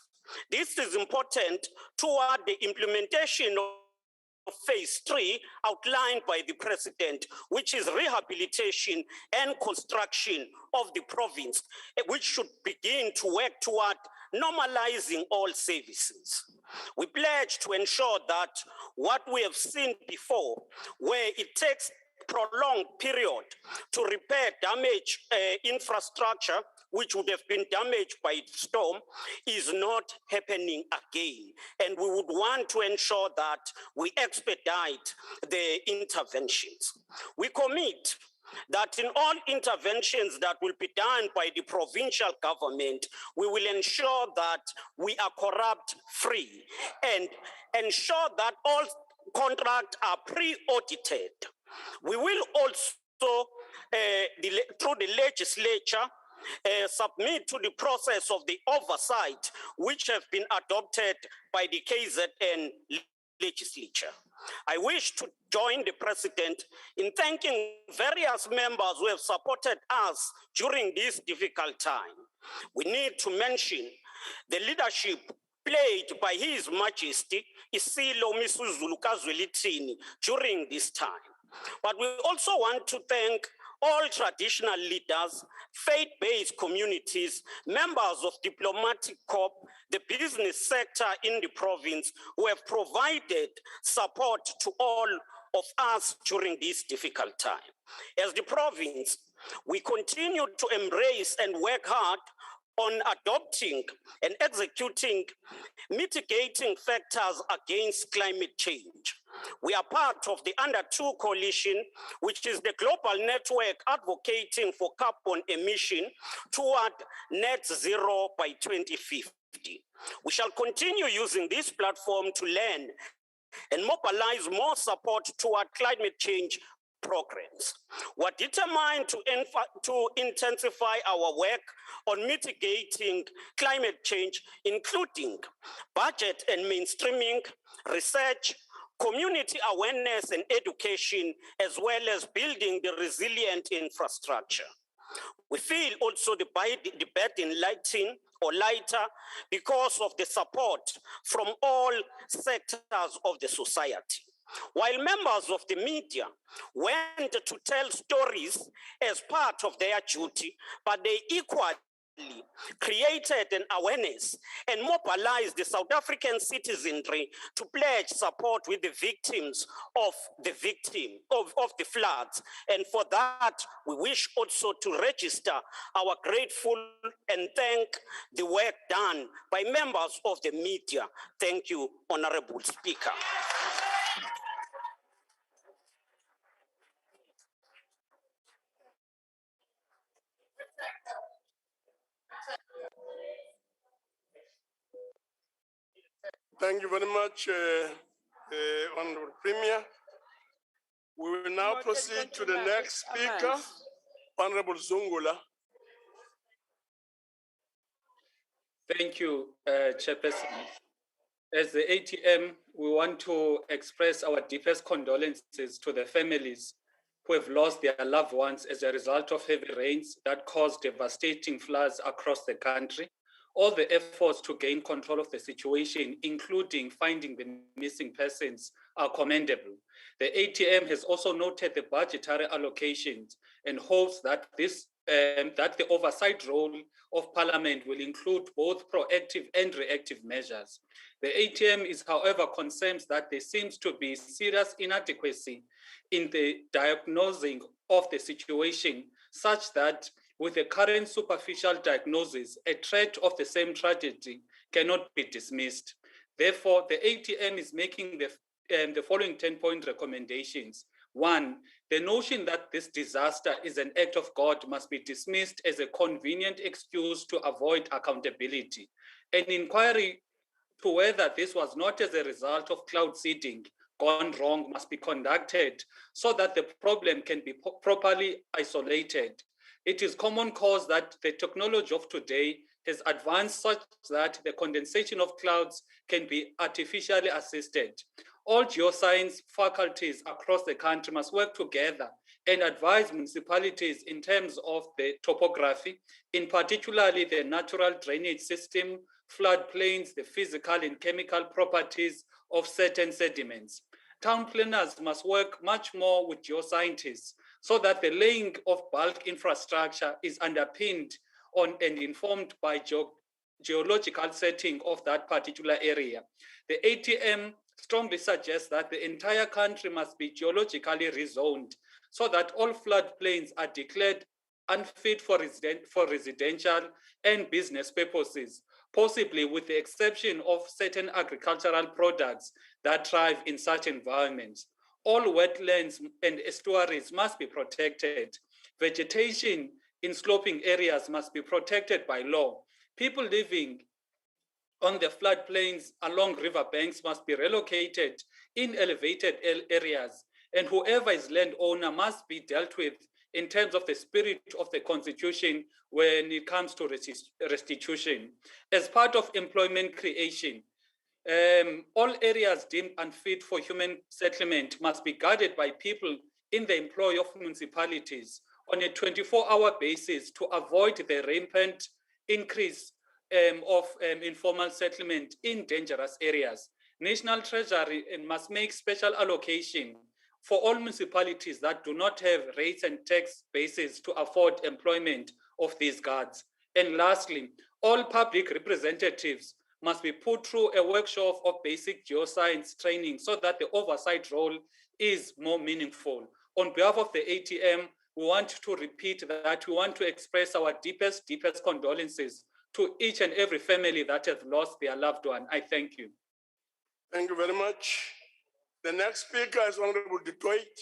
Speaker 2: This is important toward the implementation of phase 3 outlined by the President, which is rehabilitation and construction of the province, which should begin to work toward normalizing all services. We pledge to ensure that what we have seen before, where it takes prolonged period to repair damaged infrastructure, which would have been damaged by storm, is not happening again. And we would want to ensure that we expedite the interventions. We commit that in all interventions that will be done by the provincial government, we will ensure that we are corrupt-free and ensure that all contracts are pre-audited. We will also, through the legislature, submit to the process of the oversight which have been adopted by the KZN legislature. I wish to join the President in thanking various members who have supported us during this difficult time. We need to mention the leadership played by His Majesty Isilo Misuzulu Kazwelithini during this time. But we also want to thank all traditional leaders, faith-based communities, members of diplomatic corps, the business sector in the province who have provided support to all of us during this difficult time. As the province, we continue to embrace and work hard on adopting and executing mitigating factors against climate change. We are part of the Under 2 coalition, which is the global network advocating for carbon emission toward net zero by 2050. We shall continue using this platform to learn and mobilize more support toward climate change programs. We're determined to intensify our work on mitigating climate change, including budget and mainstreaming, research, community awareness and education, as well as building the resilient infrastructure. We feel also the burden lighter because of the support from all sectors of the society. While members of the media went to tell stories as part of their duty, but they equally created an awareness and mobilized the South African citizenry to pledge support with the victims of the floods. And for that, we wish also to register our grateful and thank the work done by members of the media. Thank you, Honorable Speaker.
Speaker 18: Thank you very much, Honorable Premier. We will now proceed to the next speaker, Honorable Zungula.
Speaker 19: Thank you, Chairperson. As the ATM, we want to express our deepest condolences to the families who have lost their loved ones as a result of heavy rains that caused devastating floods across the country. All the efforts to gain control of the situation, including finding the missing persons, are commendable. The ATM has also noted the budgetary allocations and hopes that that the oversight role of Parliament will include both proactive and reactive measures. The ATM is, however, concerned that there seems to be serious inadequacy in the diagnosing of the situation, such that with the current superficial diagnosis, a threat of the same tragedy cannot be dismissed. Therefore, the ATM is making the following 10-point recommendations. One, the notion that this disaster is an act of God must be dismissed as a convenient excuse to avoid accountability. An inquiry to whether this was not as a result of cloud seeding gone wrong must be conducted so that the problem can be properly isolated. It is common cause that the technology of today has advanced such that the condensation of clouds can be artificially assisted. All geoscience faculties across the country must work together and advise municipalities in terms of the topography, in particularly the natural drainage system, floodplains, the physical and chemical properties of certain sediments. Town planners must work much more with geoscientists so that the laying of bulk infrastructure is underpinned on and informed by geological setting of that particular area. The ATM strongly suggests that the entire country must be geologically rezoned so that all floodplains are declared unfit for residential and business purposes, possibly with the exception of certain agricultural products that thrive in such environments. All wetlands and estuaries must be protected. Vegetation in sloping areas must be protected by law. People living on the floodplains along riverbanks must be relocated in elevated areas, and whoever is landowner must be dealt with in terms of the spirit of the Constitution when it comes to restitution. As part of employment creation, all areas deemed unfit for human settlement must be guarded by people in the employ of municipalities on a 24-hour basis to avoid the rampant increase of informal settlement in dangerous areas. National Treasury must make special allocation for all municipalities that do not have rates and tax bases to afford employment of these guards. And lastly, all public representatives must be put through a workshop of basic geoscience training so that the oversight role is more meaningful. On behalf of the ATM, we want to repeat that we want to express our deepest condolences to each and every family that has lost their loved one. I thank you.
Speaker 18: Thank you very much. The next speaker is Honorable Detroit.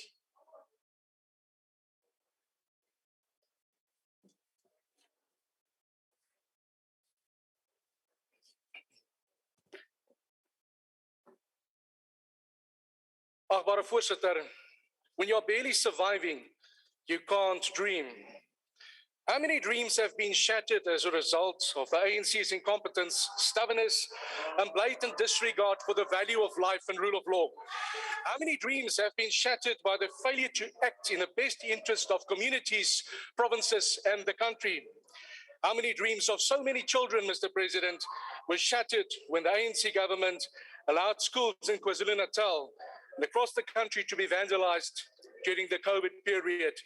Speaker 20: Agbare voorsitter, when you're barely surviving, you can't dream. How many dreams have been shattered as a result of the ANC's incompetence, stubbornness, and blatant disregard for the value of life and rule of law? How many dreams have been shattered by the failure to act in the best interest of communities, provinces, and the country? How many dreams of so many children, Mr. President, were shattered when the ANC government allowed schools in KwaZulu-Natal and across the country to be vandalized during the COVID period,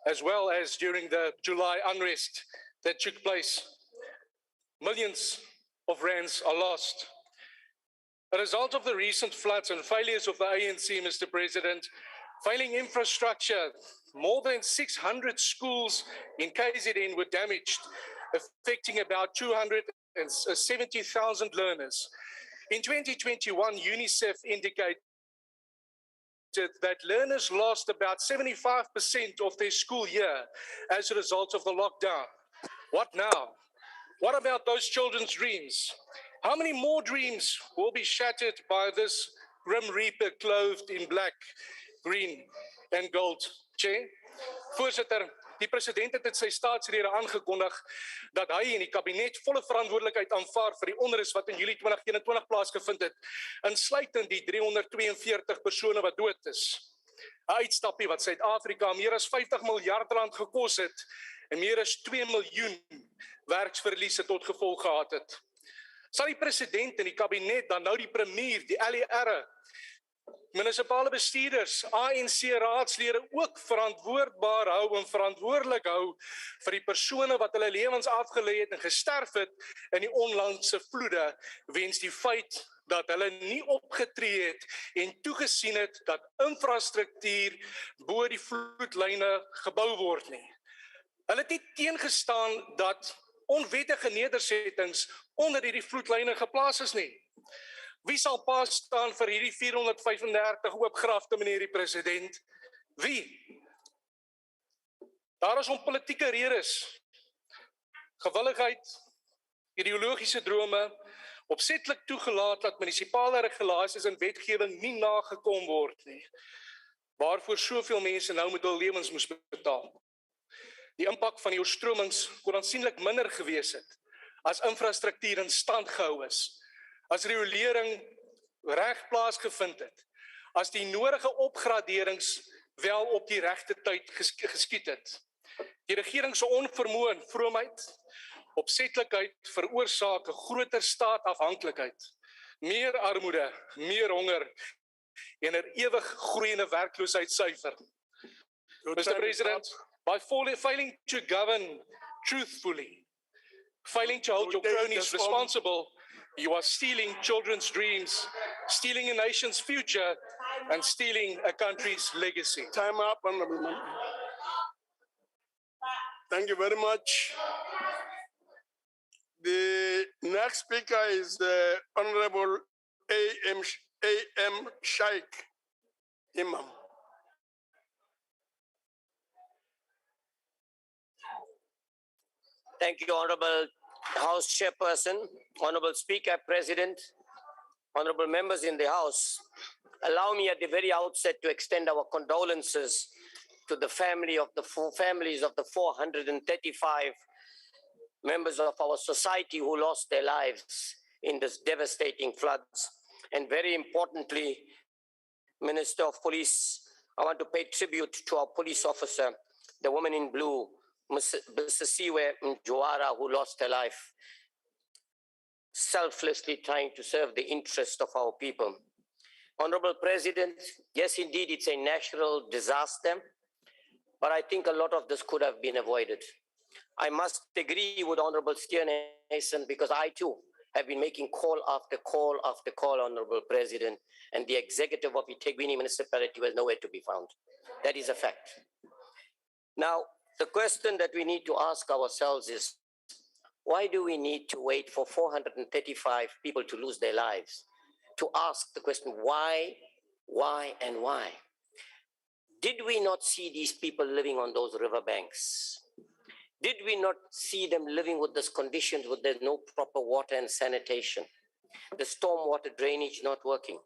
Speaker 20: as well as during the July unrest that took place? Millions of rands are lost. A result of the recent floods and failures of the ANC, Mr. President, failing infrastructure, more than 600 schools in KZN were damaged, affecting about 270,000 learners. In 2021, UNICEF indicated that learners lost about 75% of their school year as a result of the lockdown. What now? What about those children's dreams? How many more dreams will be shattered by this Grim Reaper clothed in black, green and gold? Chair, Voorsitter, die president het in sy staatsrede aangekondig dat hy en die kabinet volle verantwoordelikheid aanvaar vir die onrus wat in Julie 2021 plaasgevind het, insluitend die 342 persone wat dood is. 'n Uitstappie wat Suid-Afrika meer as 50 miljard rand gekos het en meer as 2 miljoen werksverliese tot gevolg gehad het. Sal die president en die kabinet dan nou die premier, die LER, munisipale bestuurders, ANC raadslede ook verantwoordbaar hou en verantwoordelik hou vir die persone wat hulle lewens afgelê het en gesterf het in die onlangse vloede, weens die feit dat hulle nie opgetree het en toegesien het dat infrastruktuur bo die vloedlyne gebou word nie. Hulle het nie teengestaan dat onwettige nedersettings onder hierdie vloedlyne geplaas is nie. Wie sal pas staan vir hierdie 435 oopgrafte, meneer die president? Wie? Daar is om politieke redes, gewilligheid, ideologiese drome, opsetlik toegelaat dat munisipale regulasies en wetgewing nie nagekom word nie, waarvoor soveel mense nou met hul lewens moes betaal. Die impak van die oorstromings kon aansienlik minder gewees het, as infrastruktuur in stand gehou is, as riolering reg plaasgevind het, as die nodige opgraderings wel op die regte tyd geskied het. Die regering se onvermoë en vroomheid, opsetlikheid veroorsaak 'n groter staatafhanklikheid, meer armoede, meer honger en 'n ewig groeiende werkloosheidssyfer. Mr. President, by failing to govern truthfully, failing to hold your cronies responsible, you are stealing children's dreams, stealing a nation's future, and stealing a country's legacy.
Speaker 18: Time up, Honorable Member. Thank you very much. The next speaker is the Honorable A.M. Shaikh Imam.
Speaker 21: Thank you, Honorable House Chairperson, Honorable Speaker, President, Honorable members in the House. Allow me at the very outset to extend our condolences to the families of the 435 members of our society who lost their lives in this devastating floods. And very importantly, Minister of Police, I want to pay tribute to our police officer, the woman in blue, Siwe Mjwara, who lost her life, selflessly trying to serve the interest of our people. Honorable President, yes, indeed, it's a natural disaster, but I think a lot of this could have been avoided. I must agree with Honorable Steenhuisen because I too have been making call after call after call, Honorable President, and the executive of eThekwini municipality was nowhere to be found. That is a fact. Now, the question that we need to ask ourselves is, why do we need to wait for 435 people to lose their lives? To ask the question, why, and why? Did we not see these people living on those riverbanks? Did we not see them living with these conditions where there's no proper water and sanitation? The stormwater drainage not working?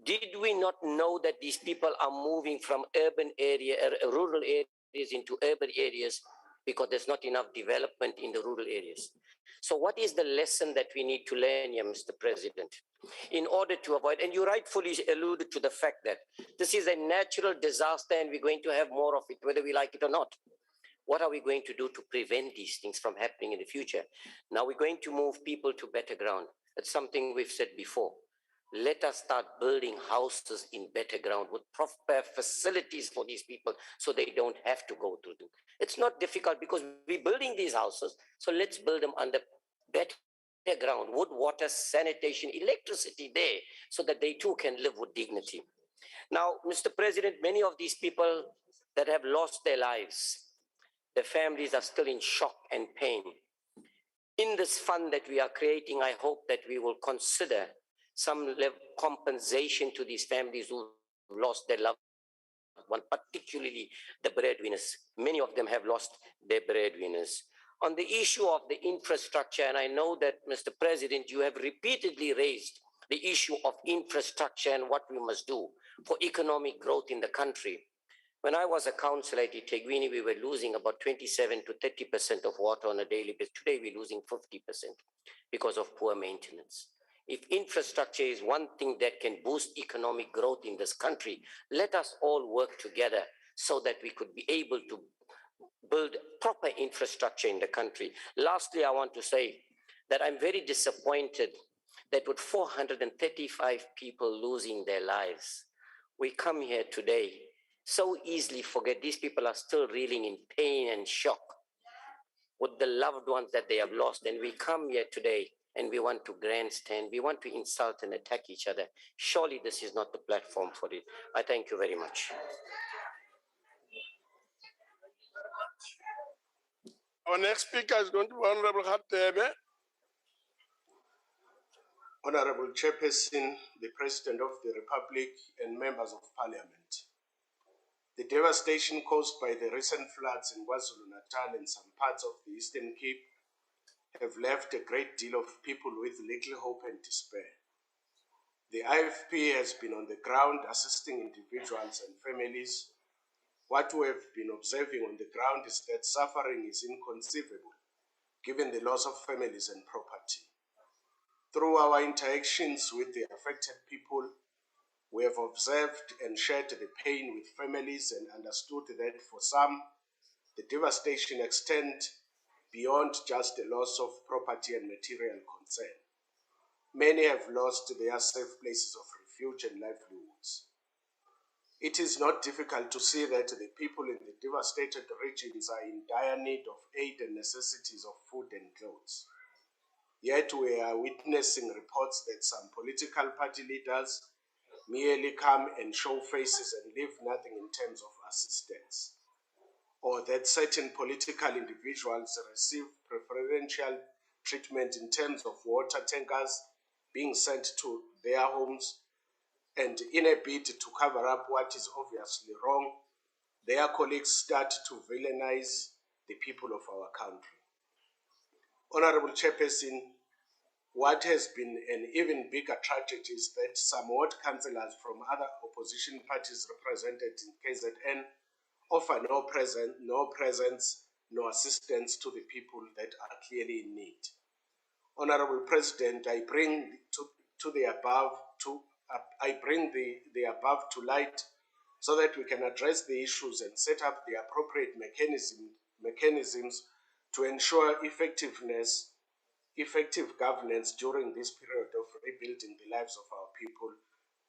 Speaker 21: Did we not know that these people are moving from rural areas into urban areas because there's not enough development in the rural areas? So what is the lesson that we need to learn here, Mr. President, in order to avoid, and you rightfully alluded to the fact that this is a natural disaster and we're going to have more of it, whether we like it or not. What are we going to do to prevent these things from happening in the future? Now we're going to move people to better ground. It's something we've said before. Let us start building houses in better ground with proper facilities for these people so they don't have to go through them. It's not difficult because we're building these houses, so let's build them under better ground, wood, water, sanitation, electricity there, so that they too can live with dignity. Now, Mr. President, many of these people that have lost their lives, their families are still in shock and pain. In this fund that we are creating, I hope that we will consider some level of compensation to these families who lost their loved one, particularly the breadwinners. Many of them have lost their breadwinners. On the issue of the infrastructure, and I know that, Mr. President, you have repeatedly raised the issue of infrastructure and what we must do for economic growth in the country. When I was a councillor at Iteguini, we were losing about 27 to 30% of water on a daily basis. Today, we're losing 50% because of poor maintenance. If infrastructure is one thing that can boost economic growth in this country, let us all work together so that we could be able to build proper infrastructure in the country. Lastly, I want to say that I'm very disappointed that with 435 people losing their lives, we come here today so easily forget these people are still reeling in pain and shock with the loved ones that they have lost. And we come here today and we want to grandstand, we want to insult and attack each other. Surely this is not the platform for it. I thank you very much.
Speaker 18: Our next speaker is going to be Honorable Hatebe.
Speaker 1: Honorable Chairperson, the President of the Republic, and members of Parliament. The devastation caused by the recent floods in KwaZulu-Natal and some parts of the Eastern Cape have left a great deal of people with little hope and despair. The IFP has been on the ground assisting individuals and families. What we have been observing on the ground is that suffering is inconceivable, given the loss of families and property. Through our interactions with the affected people, we have observed and shared the pain with families and understood that for some, the devastation extends beyond just the loss of property and material concern. Many have lost their safe places of refuge and livelihoods. It is not difficult to see that the people in the devastated regions are in dire need of aid and necessities of food and clothes. Yet we are witnessing reports that some political party leaders merely come and show faces and leave nothing in terms of assistance, or that certain political individuals receive preferential treatment in terms of water tankers being sent to their homes, and in a bid to cover up what is obviously wrong, their colleagues start to villainize the people of our country. Honorable Chairperson, what has been an even bigger tragedy is that some ward councillors from other opposition parties represented in KZN offer no presence, no assistance to the people that are clearly in need. Honorable President, I bring the above to light so that we can address the issues and set up the appropriate mechanisms to ensure effective governance during this period of rebuilding the lives of our people.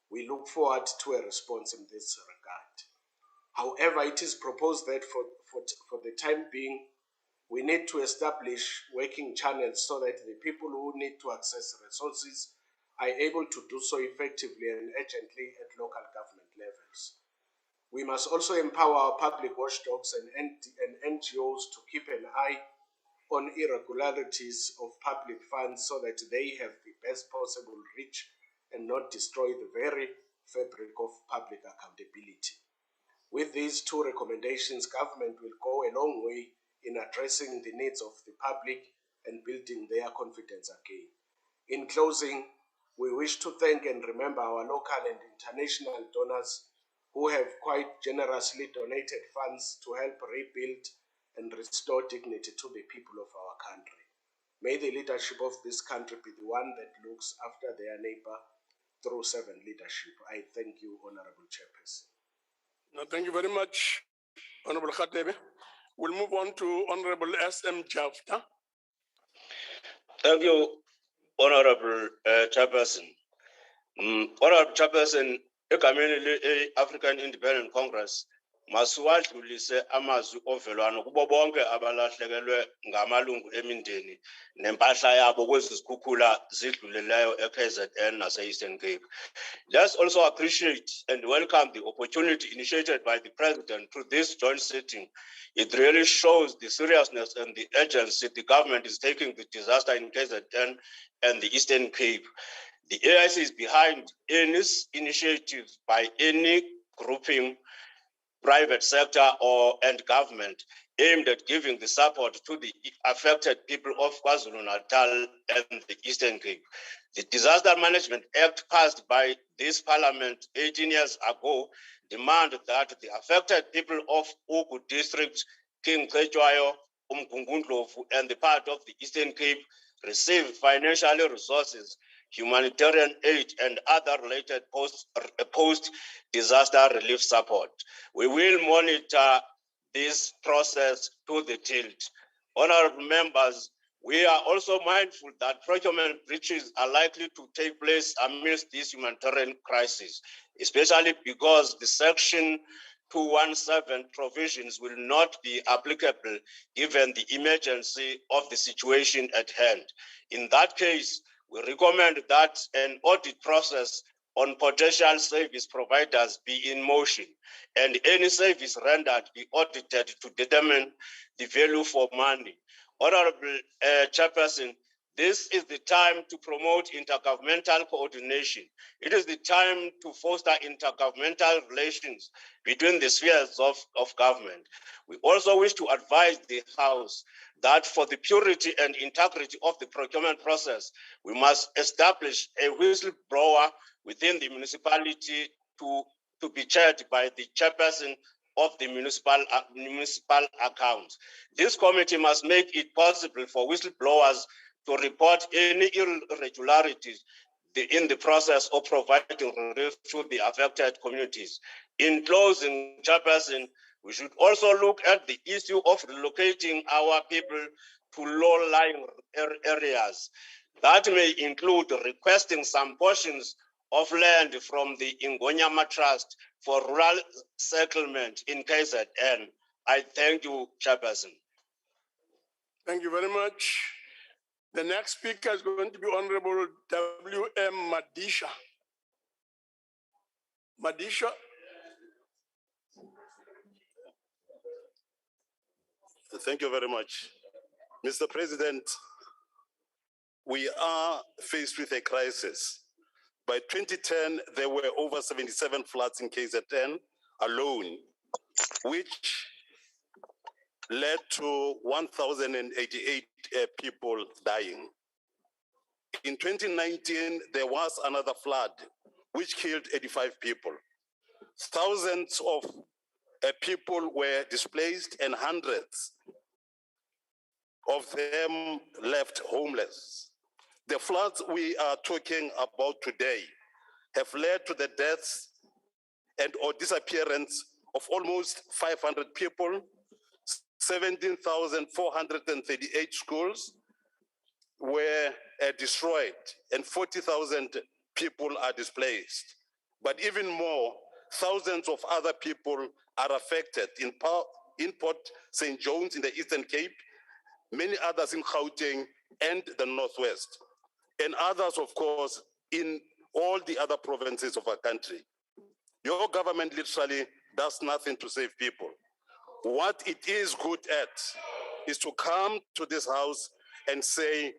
Speaker 1: We look forward to a response in this regard. However, it is proposed that for the time being, we need to establish working channels so that the people who need to access resources are able to do so effectively and urgently at local government levels. We must also empower our public watchdogs and NGOs to keep an eye on irregularities of public funds so that they have the best possible reach and not destroy the very fabric of public accountability. With these two recommendations, government will go a long way in addressing the needs of the public and building their confidence again. In closing, we wish to thank and remember our local and international donors who have quite generously donated funds to help rebuild and restore dignity to the people of our country. May the leadership of this country be the one that looks after their neighbor through servant leadership. I thank you, Honorable Chairperson.
Speaker 18: No, thank you very much, Honorable Khatebe. We'll move on to Honorable S.M. Jafta.
Speaker 9: Thank you, Honorable Chairperson. Honorable Chairperson, egameni African Independent Congress masiwadlulise amazwi ovelwano kubo bonke abalahlekelwe ngamalungu emindeni nempahla yabo kwezizikhukhula zidluleleyo eKZN nase-Eastern Cape. Let's also appreciate and welcome the opportunity initiated by the President through this joint sitting. It really shows the seriousness and the urgency the government is taking the disaster in KZN and the Eastern Cape. The AIC is behind any initiatives by any grouping, private sector and government aimed at giving the support to the affected people of KwaZulu-Natal and the Eastern Cape. The Disaster Management Act passed by this parliament 18 years ago demanded that the affected people of Ugu District, King Cetshwayo, Umgungundlovu, and the part of the Eastern Cape receive financial resources, humanitarian aid, and other related post-disaster relief support. We will monitor this process to the tilt. Honorable members, we are also mindful that procurement breaches are likely to take place amidst this humanitarian crisis, especially because the Section 217 provisions will not be applicable given the emergency of the situation at hand. In that case, we recommend that an audit process on potential service providers be in motion and any service rendered be audited to determine the value for money. Honorable Chairperson, this is the time to promote intergovernmental coordination. It is the time to foster intergovernmental relations between the spheres of government. We also wish to advise the House that for the purity and integrity of the procurement process, we must establish a whistleblower within the municipality to be chaired by the chairperson of the municipal accounts. This committee must make it possible for whistleblowers to report any irregularities in the process of providing relief to the affected communities. In closing, Chairperson, we should also look at the issue of relocating our people to low-lying areas. That may include requesting some portions of land from the Ingonyama Trust for rural settlement in KZN. I thank you, Chairperson.
Speaker 18: Thank you very much. The next speaker is going to be Honorable W.M. Madisha. Madisha.
Speaker 7: Thank you very much. Mr. President, we are faced with a crisis. By 2010, there were over 77 floods in KZN alone, which led to 1,088 people dying. In 2019, there was another flood, which killed 85 people. Thousands of people were displaced and hundreds of them left homeless. The floods we are talking about today have led to the deaths and or disappearance of almost 500 people, 17,438 schools were destroyed, and 40,000 people are displaced. But even more, thousands of other people are affected in Port St. John's in the Eastern Cape, many others in Gauteng and the Northwest, and others, of course, in all the other provinces of our country. Your government literally does nothing to save people. What it is good at is to come to this house and say,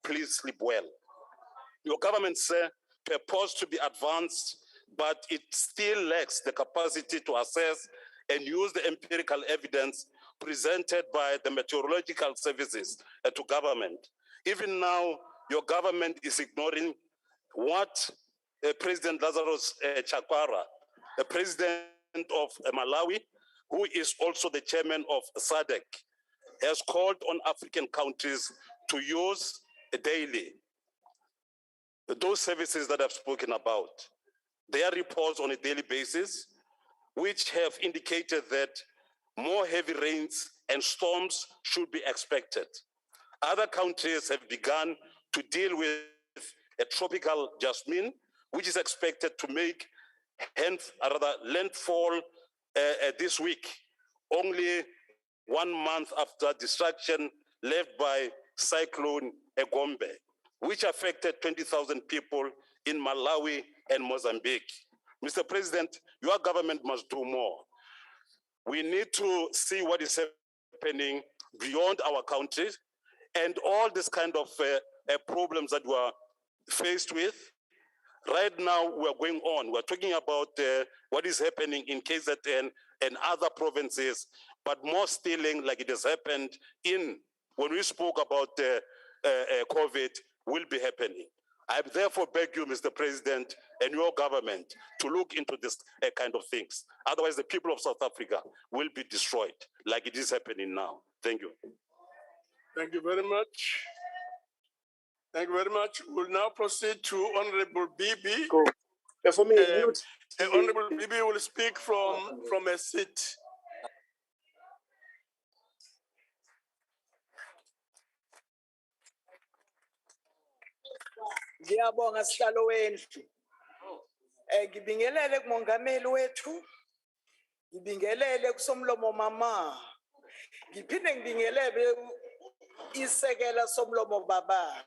Speaker 7: please sleep well. Your government, sir, purports to be advanced, but it still lacks the capacity to assess and use the empirical evidence presented by the meteorological services to government. Even now, your government is ignoring what President Lazarus Chakwara, the president of Malawi, who is also the chairman of SADC, has called on African countries to use daily those services that I've spoken about. Their reports on a daily basis, which have indicated that more heavy rains and storms should be expected. Other countries have begun to deal with a tropical Jasmine, which is expected to make landfall this week, only 1 month after destruction left by Cyclone Egombe, which affected 20,000 people in Malawi and Mozambique. Mr. President, your government must do more. We need to see what is happening beyond our countries and all this kind of problems that we are faced with. Right now, we are going on. We're talking about what is happening in KZN and other provinces but more stealing like it has happened when we spoke about COVID will be happening. I therefore beg you, Mr. President, and your government to look into this kind of things. Otherwise, the people of South Africa will be destroyed like it is happening now. Thank you.
Speaker 18: Thank you very much. Thank you very much. We'll now proceed to Honorable Bibi. Honorable Bibi will speak from a seat.
Speaker 4: Ngiyabonga sihlalo wendlu. Ngibingelele kumongameli wethu. Ngibingelele kusomlomo mama. Ngiphinde ngibingelele isekela somlomo baba.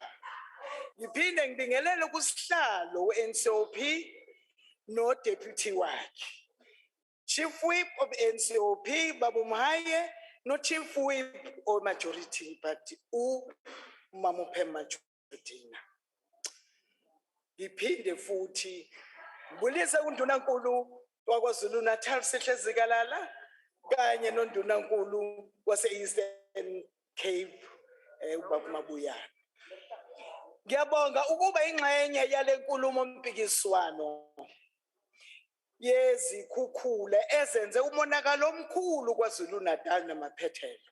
Speaker 4: Ngiphinde ngibingelele kusihlalo we-NCOP no deputy wakhe. Chief Whip of NCOP Babu Mhaye no Chief Whip of Majority Party uMamuphe Majority. Ngiphinde futhi ngibulise uNdunankulu wakwaZulu Natal Sihle Zikalala kanye noNdunankulu wase Eastern Cape uBaba Mabuyana. Ngiyabonga ukuba ingxenye yale nkulumo mpikiswano yezikhukhula ezenze umonakalo omkhulu kwaZulu Natal namaphethelo.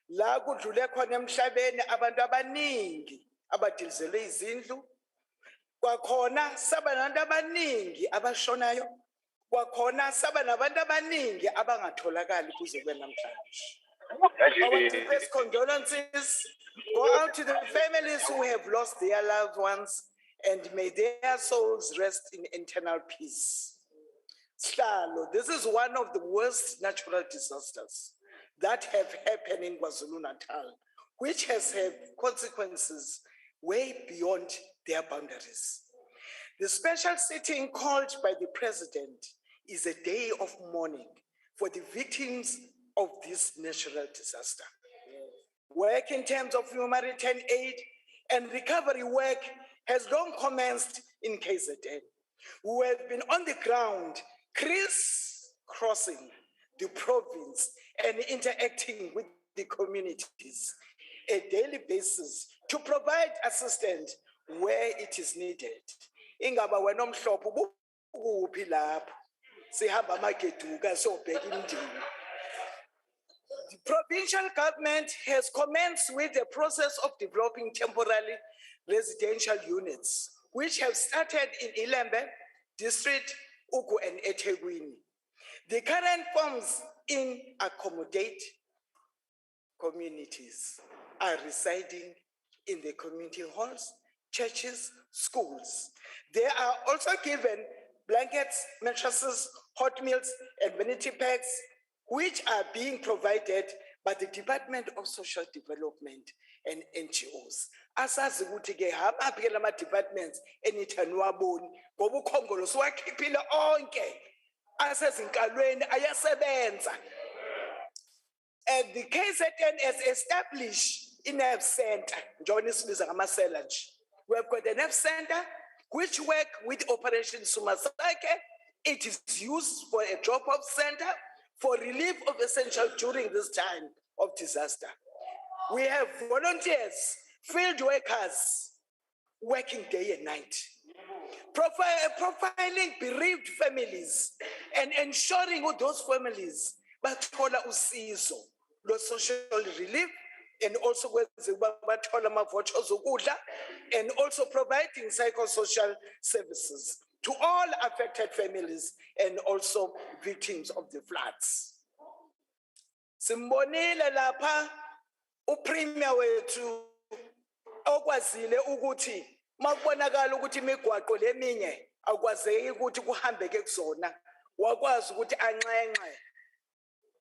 Speaker 4: La kudlule khona emhlabeni abantu abaningi abadilizelwe izindlu. Kwakhona saba nabantu abaningi abashonayo. Kwakhona saba nabantu abaningi abangatholakali kuze kube namhlanje. Our deepest condolences go out to the families who have lost their loved ones, and may their souls rest in eternal peace. Slalo, this is one of the worst natural disasters that have happened in KwaZulu-Natal, which has had consequences way beyond their boundaries. The special sitting called by the president is a day of mourning for the victims of this natural disaster. Work in terms of humanitarian aid and recovery work has long commenced in KZN. We have been on the ground, crisscrossing the province and interacting with the communities on a daily basis to provide assistance where it is needed. Ingaba wena omhlophe ukuphi lapho sihamba amageduka sobheka imndeni. The provincial government has commenced with the process of developing temporary residential units, which have started in Ilembe district, Ugu and eThekwini. The current forms in accommodate communities are residing in the community halls, churches, schools. They are also given blankets, mattresses, hot meals, and vanity packs, which are being provided by the Department of Social Development and NGOs. Asazi ukuthi ke hamaphi ke lama departments enithani waboni ngoba ukhongolo siwakhiphile onke asezinkalweni ayasebenza. And the KZN has established in-app center, njengoba isibiza ngama-cella nje. We have got an app center which work with Operation Sumasake. It is used for a drop-off center for relief of essential during this time of disaster. We have volunteers, field workers, working day and night, profiling bereaved families and ensuring all those families bathola usizo lo social relief, and also bathola ama-vouchers okudla, and also providing psychosocial services to all affected families and also victims of the floods. Simbonile lapha uPremier wethu okwazile ukuthi makubonakala ukuthi imigwaqo leminye akwazeki ukuthi kuhambeke kuzona, wakwazi ukuthi anxenxe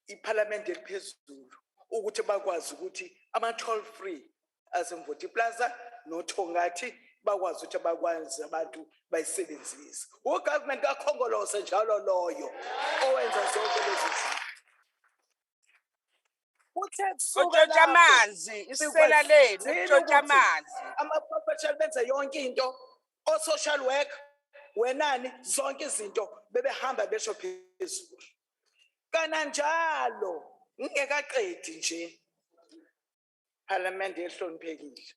Speaker 4: iParliament eliphezulu ukuthi bakwazi ukuthi ama-toll free asemvoti plaza nothongathi bakwazi ukuthi bakwazi abantu bayisebenzise. Ugovernment kakhongolose njalo loyo owenza zonke lezi zinto.
Speaker 13: Utshontsha amanzi, isela lenu, utshontsha amanzi.
Speaker 4: Ama-professional benza yonke into, o-social work, wenani, zonke izinto, bebehamba besho phezulu. Kananjalo, Ngekaqedi nje Parliament ehloniphekile.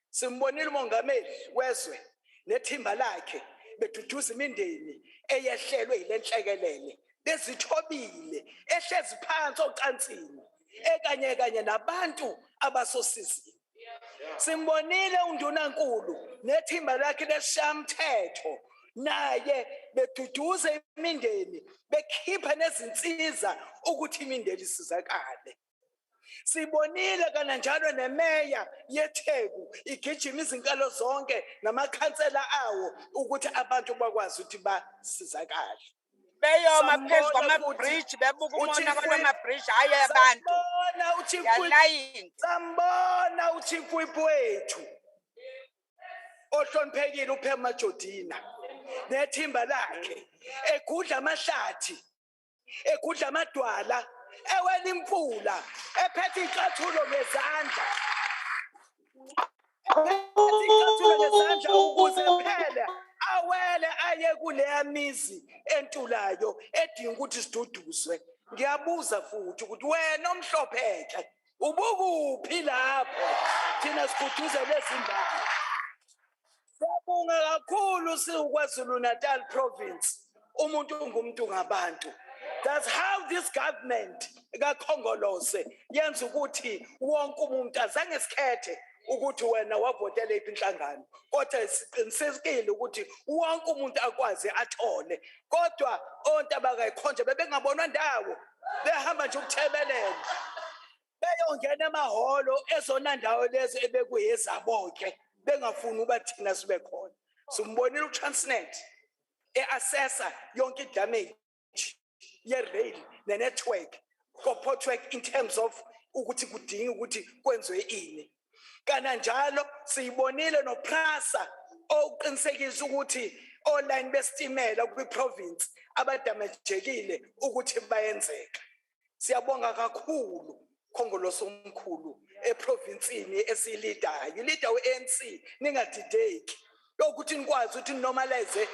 Speaker 4: Simbonile umongameli wezwe nethimba lakhe beduduza imindeni eyehlelwe yilenhlekelele bezithobile ehlezi phansi ocansini kanye nabantu abasosizini. Simbonile undunankulu nethimba lakhe leshamthetho naye beduduza imindeni bekhipha nezinsiza ukuthi imindeni isizakale. Sibonile kananjalo nemeya yeTheku igijima izinkalo zonke namakhansela awo ukuthi abantu bakwazi ukuthi basizakale.
Speaker 13: Beyoma phezu kwamabridge bebuka umonakalo wamabridge hayi abantu.
Speaker 4: Sambona uchief whip wethu ohloniphekile uPhema Jodina nethimba lakhe egudla amahlathi egudla amadwala ewela impula ephethe icathulo ngezandla ukuze phela awele aye kuleya mizi entulayo edinga ukuthi siduduzwe. Ngiyabuza futhi ukuthi wena omhlopheke ubukuphi lapho thina sikhuthuze lezi ndawo. Siyabonga kakhulu siKwaZulu Natal province umuntu ngumuntu ngabantu. That's how this government kaKhongolose yenza ukuthi wonke umuntu azange sikhethe ukuthi wena wavotela iphi inhlangano kodwa siqinisekile ukuthi wonke umuntu akwazi athole kodwa ontaba kayikhonje bebengabonwa ndawo behamba nje ukuthebelela beyongena emahholo ezona ndawo lezi ebekuyezabo ke bengafuni ukuba thina sibe khona. Simbonile uTransnet assessor yonke damage ye-rail ne-network ko-portwork in terms of ukuthi kudinga ukuthi kwenziwe ini. Kananjalo siyibonile noPrasa oqinisekisa ukuthi online bestimela kwi-province abadamejekile ukuthi bayenzeka. Siyabonga kakhulu Khongolose omkhulu eprovinsini esilidayo leader we-ANC ningadideki ukuthi nikwazi ukuthi normalize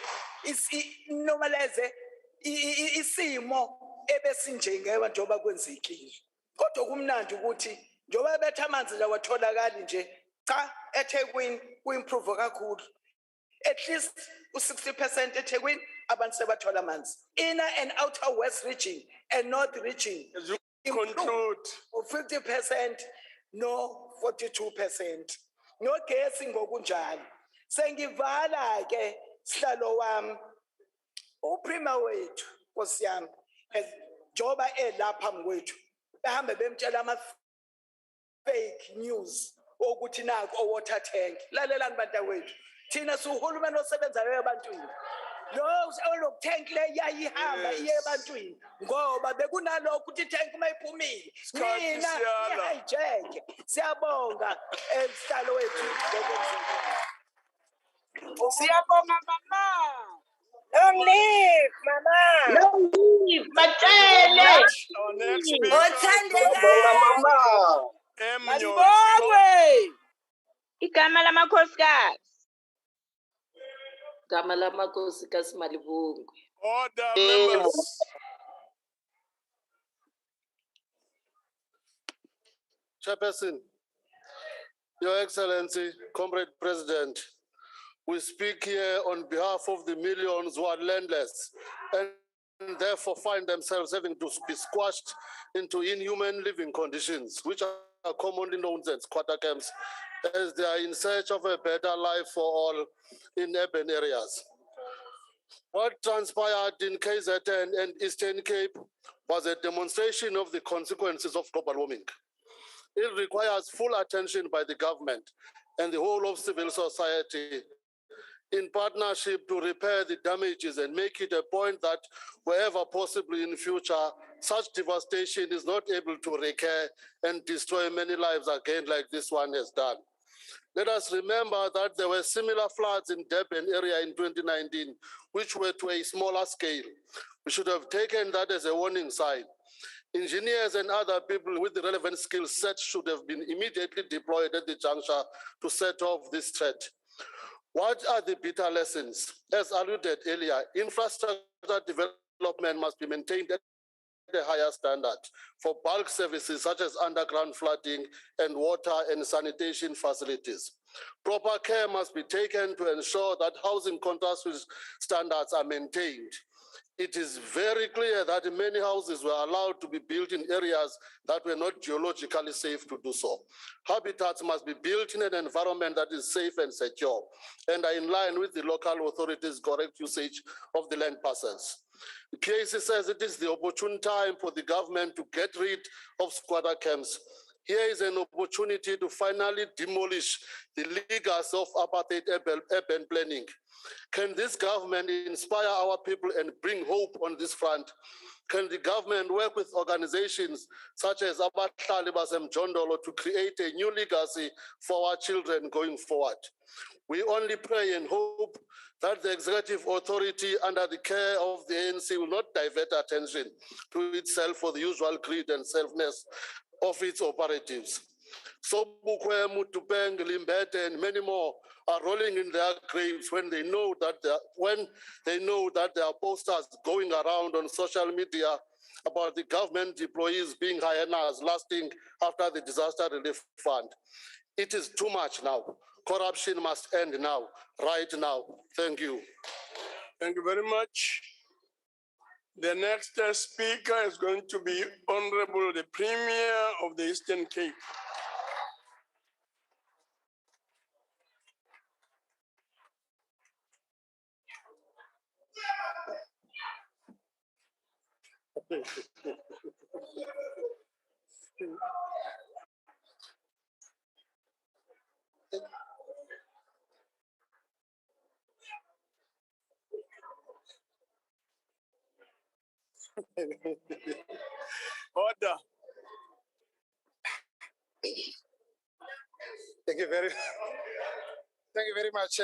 Speaker 4: isimo ebesinjengewe njoba kwenzekile. Kodwa kumnandi ukuthi njoba betha amanzi la watholakali nje cha eThekwini kuimprove kakhulu. At least u60% eThekwini abantu sebathola amanzi. Inner and outer west region and north region conclude 50% no 42%. No gesi ngokunjalo. Sengivala ke sihlalo wami uPrima wethu Nkosi yami njoba elapha ngwethu behambe bemtshela ama fake news ukuthi naku water tank. Lalelani bantu wethu thina suhulumeni osebenzayo ebantwini lo tank le yayihamba iye ebantwini ngoba bekunalokho ukuthi tank mayiphumile mina hijack. Siyabonga esihlalo wethu
Speaker 13: Siyabonga mama. Long live mama.
Speaker 11: Long live Matele.
Speaker 13: Mama. Malibongwe.
Speaker 8: Igama lamakhosikazi.
Speaker 22: Igama lamakhosikazi Malibongwe.
Speaker 18: Order, members.
Speaker 7: Chairperson, Your Excellency, Comrade President, we speak here on behalf of the millions who are landless and therefore find themselves having to be squashed into inhuman living conditions, which are commonly known as squatter camps, as they are in search of a better life for all in urban areas. What transpired in KZN and Eastern Cape was a demonstration of the consequences of global warming. It requires full attention by the government and the whole of civil society in partnership to repair the damages and make it a point that wherever possible in future, such devastation is not able to recur and destroy many lives again like this one has done. Let us remember that there were similar floods in Durban area in 2019, which were to a smaller scale. We should have taken that as a warning sign. Engineers and other people with the relevant skill set should have been immediately deployed at the juncture to set off this threat. What are the bitter lessons? As alluded earlier, infrastructure development must be maintained at
Speaker 5: a higher standard for bulk services such as underground flooding and water and sanitation facilities. Proper care must be taken to ensure that housing contractual standards are maintained. It is very clear that many houses were allowed to be built in areas that were not geologically safe to do so. Habitats must be built in an environment that is safe and secure and are in line with the local authorities' correct usage of the land parcels. The PAC says it is the opportune time for the government to get rid of squatter camps. Here is an opportunity to finally demolish the legacy of apartheid urban planning. Can this government inspire our people and bring hope on this front? Can the government work with organizations such as Abahlali Basemjondolo to create a new legacy for our children going forward? We only pray and hope that the executive authority under the care of the ANC will not divert attention to itself for the usual greed and selfness of its operatives. Sobukwe, Mutupeng, Limbete, and many more are rolling in their graves when they know that there are posters going around on social media about the government employees being hyenas lasting after the disaster relief fund. It is too much now. Corruption must end now, right now. Thank you.
Speaker 18: Thank you very much. The next speaker is going to be Honorable the Premier of the Eastern Cape. Order.
Speaker 10: Thank you very much,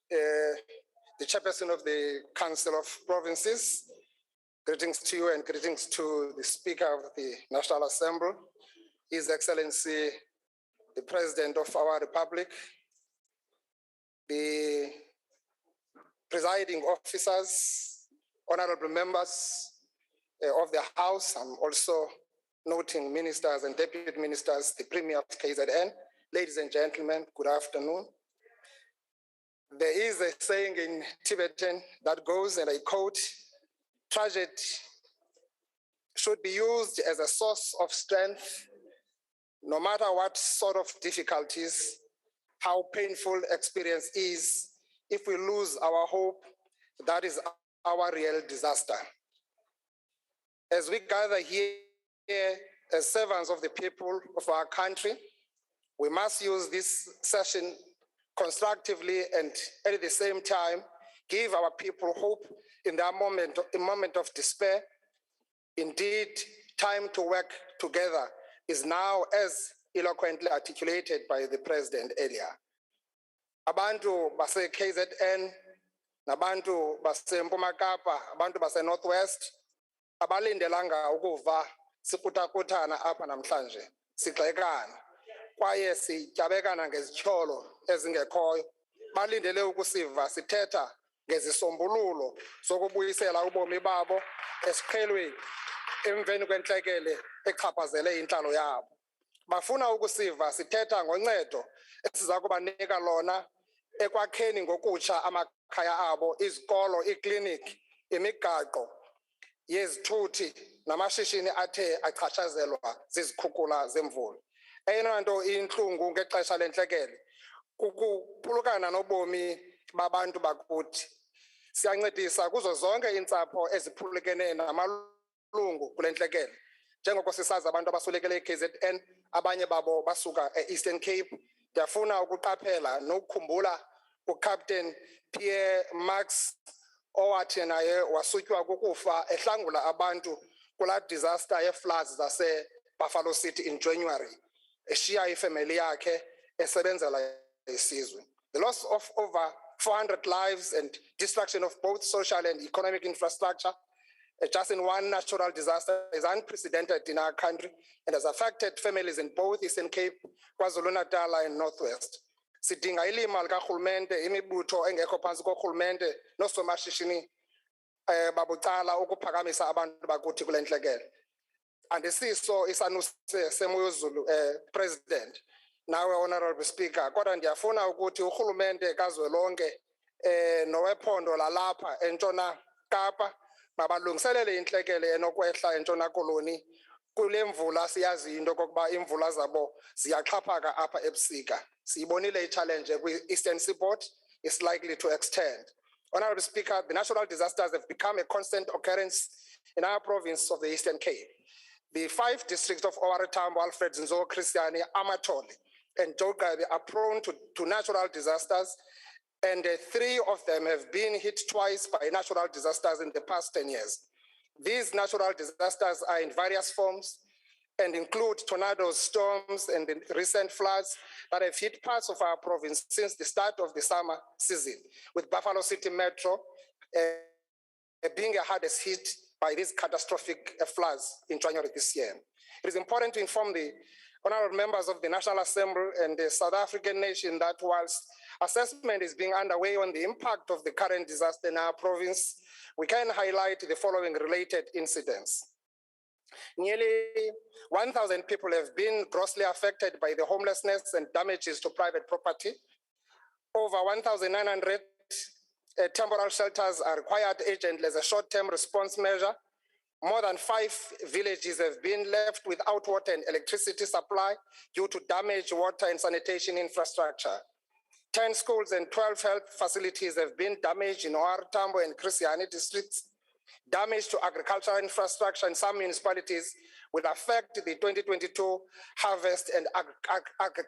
Speaker 10: the chairperson of the Council of Provinces. Greetings to you and greetings to the Speaker of the National Assembly, His Excellency, the President of our Republic, the presiding officers, honorable members of the House. I'm also noting ministers and deputy ministers, the Premier of KZN. Ladies and gentlemen, good afternoon. There is a saying in Tibetan that goes, and I quote, "Tragedy should be used as a source of strength, no matter what sort of difficulties, how painful experience is. If we lose our hope, that is our real disaster." As we gather here as servants of the people of our country, we must use this session constructively and at the same time give our people hope in their moment of despair. Indeed, time to work together is now, as eloquently articulated by the President earlier. Abantu base KZN, nabantu base Mpuma Kapa, abantu base Northwest, abalindelanga ukuva sikutakuthana apha namhlanje, sigxekana kwaye sityabekana ngezityholo ezingekhoyo. Balindele ukusiva sithetha ngezisombululo zokubuyisela ubomi babo esiqhelweni emveni kwentlekele echaphazele intlalo yabo. Bafuna ukusiva sithetha ngoncedo esiza kubanika lona ekwakheni ngokutsha amakhaya abo, izikolo, iikliniki, imigaqo yezithuthi namashishini athe achatshazelwa zizikhukhula zemvula. Eyona nto intlungu ngexesha lentlekele kukuphulukana nobomi babantu bakuthi. Siyancedisa kuzo zonke iintsapho eziphulukene namalungu kule ntlekele. Njengoko sisazi abantu abaswelekele eKZN, abanye babo basuka e-Eastern Cape. Ndiyafuna ukuqaphela nokukhumbula uCaptain Pierre Max owathi naye wasutywa kukufa ehlangula abantu kula disaster ye-floods zase-Buffalo City in January, eshiya ifamily yakhe esebenzela isizwe. The loss of over 400 lives and destruction of both social and economic infrastructure just in one natural disaster is unprecedented in our country and has affected families in both Eastern Cape, KwaZulu-Natal and Northwest. Sidinga ilima likarhulumente, imibutho engekho phantsi korhulumente noosomashishini babucala ukuphakamisa abantu bakuthi kule ntlekele. Andisiso isanuse semoyozulu president nawe honorable speaker kodwa ndiyafuna ukuthi urhulumente kazwelonke nowephondo lalapha entshona Kapa mabalungiselele intlekele enokwehla entshona koloni kule mvula siyazi into kokuba imvula zabo ziyaxhaphaka apha ebusika. Siyibonile i-challenge kwi-Eastern Seaboard is likely to extend. Honorable Speaker, the natural disasters have become a constant occurrence in our province of the Eastern Cape. The 5 districts of OR Tambo, Alfred Nzo, Christiani, Amatoli, and Jogabi are prone to natural disasters, and 3 of them have been hit twice by natural disasters in the past 10 years. These natural disasters are in various forms and include tornadoes, storms, and the recent floods that have hit parts of our province since the start of the summer season, with Buffalo City Metro being the hardest hit by these catastrophic floods in January this year. It is important to inform the honorable members of the National Assembly and the South African nation that whilst assessment is being underway on the impact of the current disaster in our province, we can highlight the following related incidents. Nearly 1,000 people have been grossly affected by the homelessness and damages to private property. Over 1,900 temporary shelters are required urgently as a short-term response measure. More than 5 villages have been left without water and electricity supply due to damaged water and sanitation infrastructure. 10 schools and 12 health facilities have been damaged in OR Tambo and Christiani districts. Damage to agricultural infrastructure in some municipalities will affect the 2022 harvest and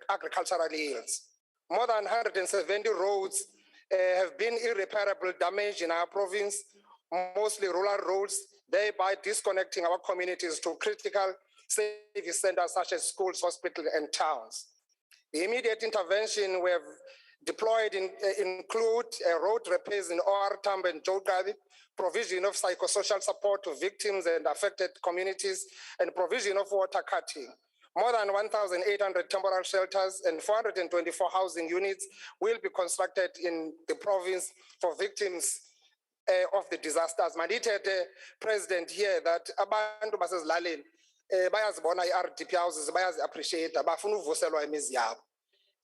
Speaker 10: agricultural yields. More than 170 roads have been irreparable damage in our province, mostly rural roads, thereby disconnecting our communities to critical service centers such as schools, hospitals, and towns. The immediate intervention we have deployed include road repairs in OR Tambo and Jogabi, provision of psychosocial support to victims and affected communities, and provision of water cutting. More than 1,800 temporary shelters and 424 housing units will be constructed in the province for victims of the disasters. Mandithethe President here that abantu basezilalini bayazibona i-RDP houses bayazi-appreciate bafuna uvuselwa imizi yabo.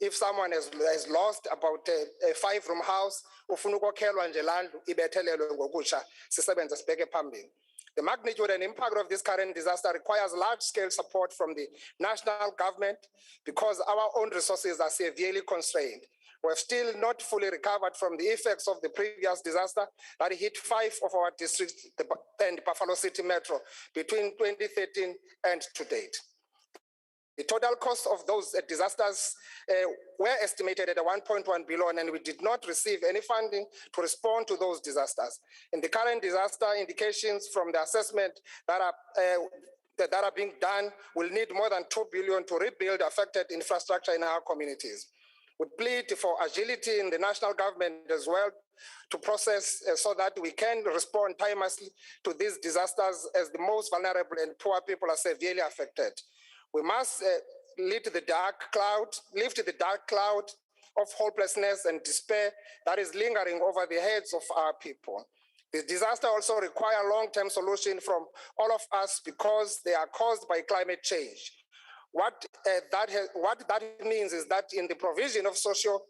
Speaker 10: If someone has lost about a 5-room house, ufuna ukokhelwa nje landlu ibethelelwe ngokutsha sisebenze sibheke phambili. The magnitude and impact of this current disaster requires large-scale support from the national government because our own resources are severely constrained. We have still not fully recovered from the effects of the previous disaster that hit 5 of our districts and Buffalo City Metro between 2013 and to date. The total cost of those disasters were estimated at 1.1 billion, and we did not receive any funding to respond to those disasters. In the current disaster, indications from the assessment that are being done will need more than 2 billion to rebuild affected infrastructure in our communities. We plead for agility in the national government as well to process so that we can respond timelessly to these disasters as the most vulnerable and poor people are severely affected. We must lift the dark cloud of hopelessness and despair that is lingering over the heads of our people. The disaster also requires long-term solution from all of us because they are caused by climate change. What that means is that in the provision of social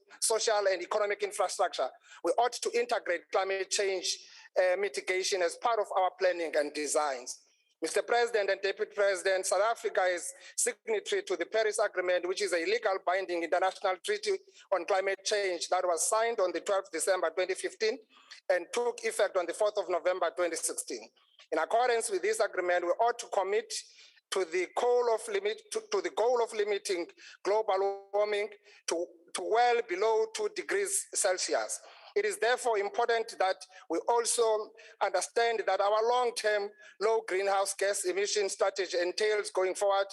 Speaker 10: and economic infrastructure, we ought to integrate climate change mitigation as part of our planning and designs. Mr. President and Deputy President, South Africa is signatory to the Paris Agreement, which is a legal binding international treaty on climate change that was signed on the 12th December 2015 and took effect on the 4th of November 2016. In accordance with this agreement, we ought to commit to the goal of limiting global warming to well below 2 degrees Celsius. It is therefore important that we also understand that our long-term low greenhouse gas emission strategy entails going forward.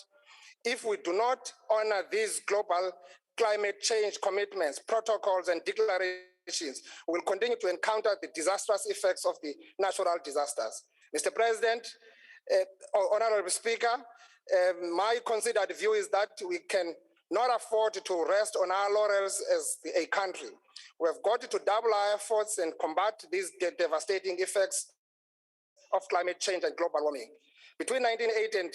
Speaker 10: If we do not honor these global climate change commitments, protocols, and declarations, we will continue to encounter the disastrous effects of the natural disasters. Mr. President, Honorable Speaker, my considered view is that we can not afford to rest on our laurels as a country. We have got to double our efforts and combat these devastating effects of climate change and global warming. Between 1980 and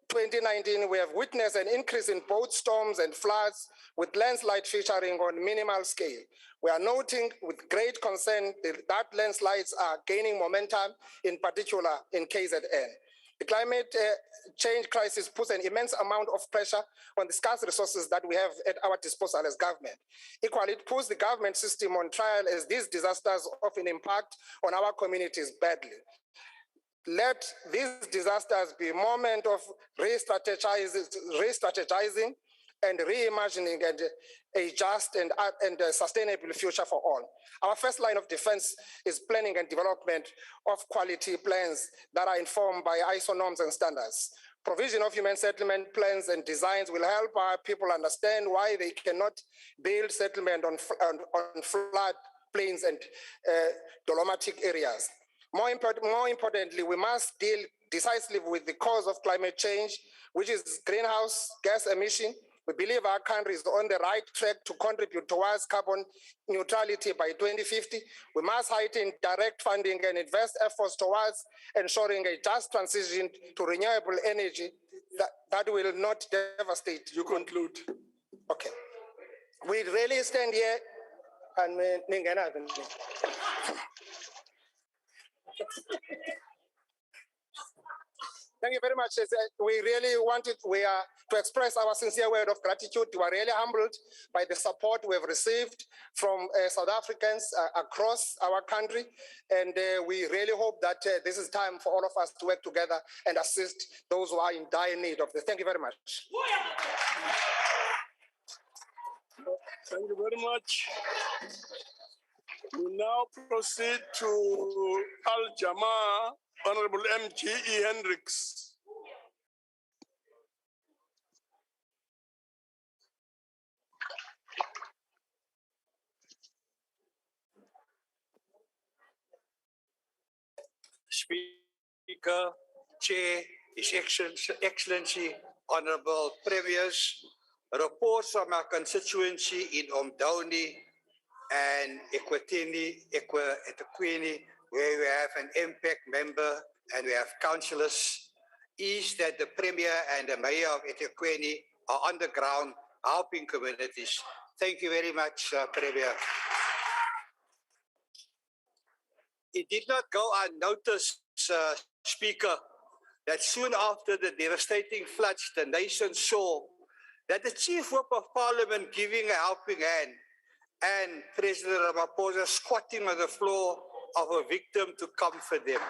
Speaker 10: 2019, we have witnessed an increase in both storms and floods, with landslide featuring on minimal scale. We are noting with great concern that landslides are gaining momentum, in particular in KZN. The climate change crisis puts an immense amount of pressure on the scarce resources that we have at our disposal as government. Equally, it puts the government system on trial, as these disasters often impact on our communities badly. Let these disasters be a moment of re-strategizing and reimagining and a just and a sustainable future for all. Our first line of defense is planning and development of quality plans that are informed by ISO norms and standards. Provision of human settlement plans and designs will help our people understand why they cannot build settlement on flood plains and dolomitic areas. More importantly, we must deal decisively with the cause of climate change, which is greenhouse gas emission. We believe our country is on the right track to contribute towards carbon neutrality by 2050. We must heighten direct funding and invest efforts towards ensuring a just transition to renewable energy that will not devastate.
Speaker 18: You conclude.
Speaker 10: Okay. We really stand here and thank you very much. We really wanted to express our sincere word of gratitude. We are really humbled by the support we have received from South Africans across our country. And we really hope that this is time for all of us to work together and assist those who are in dire need of this. Thank you very much.
Speaker 18: Thank you very much. We now proceed to Al Jamaa, Honorable M.G.E. Hendricks.
Speaker 12: Speaker, Chair, His Excellency, Honorable Premiers, reports from our constituency in Omdowni and eThekwini, where we have an impact member and we have councillors, is that the Premier and the Mayor of eThekwini are on the ground helping communities. Thank you very much, Premier. It did not go unnoticed, Speaker, that soon after the devastating floods, the nation saw that the Chief Whip of Parliament giving a helping hand and President Ramaphosa squatting on the floor of a victim to comfort them.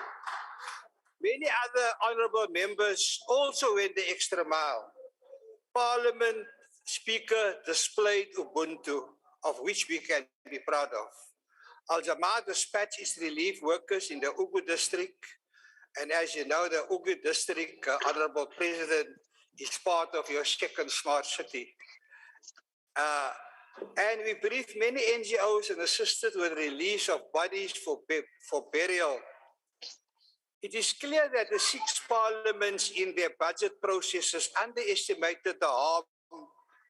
Speaker 12: Many other honourable members also went the extra mile. Parliament Speaker displayed Ubuntu, of which we can be proud of. Al Jamaa dispatched its relief workers in the Ugu district. And as you know, the Ugu district, Honourable President, is part of your second smart city. And we briefed many NGOs and assisted with release of bodies for burial. It is clear that the 6 parliaments in their budget processes underestimated the harm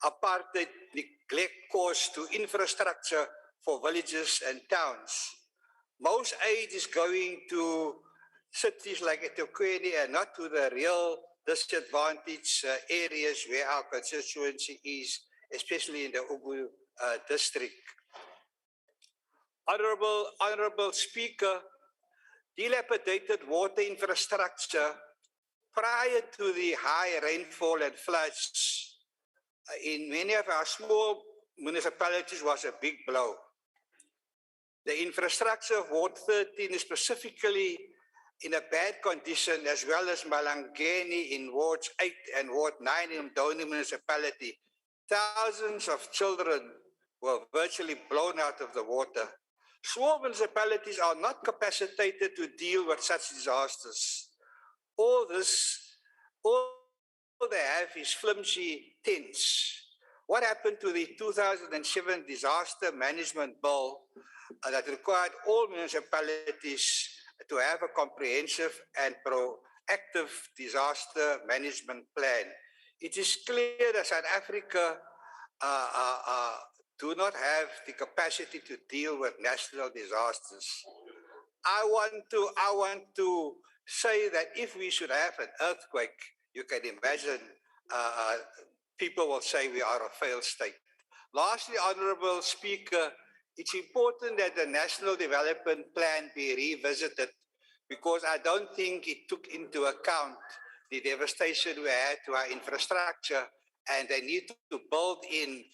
Speaker 12: apartheid neglect caused to infrastructure for villages and towns. Most aid is going to cities like eThekwini and not to the real disadvantaged areas where our constituency is, especially in the Ugu district. Honourable Speaker, dilapidated water infrastructure prior to the high rainfall and floods in many of our small municipalities was a big blow. The infrastructure of Ward 13 is specifically in a bad condition, as well as Malangeni in Wards 8 and Ward 9 in Umdowini municipality. Thousands of children were virtually blown out of the water. Small municipalities are not capacitated to deal with such disasters. All they have is flimsy tents. What happened to the 2007 disaster management bill that required all municipalities to have a comprehensive and proactive disaster management plan? It is clear that South Africa do not have the capacity to deal with national disasters. I want to say that if we should have an earthquake, you can imagine people will say we are a failed state. Lastly, Honorable Speaker, it's important that the National Development Plan be revisited because I don't think it took into account the devastation we had to our infrastructure, and they need to build in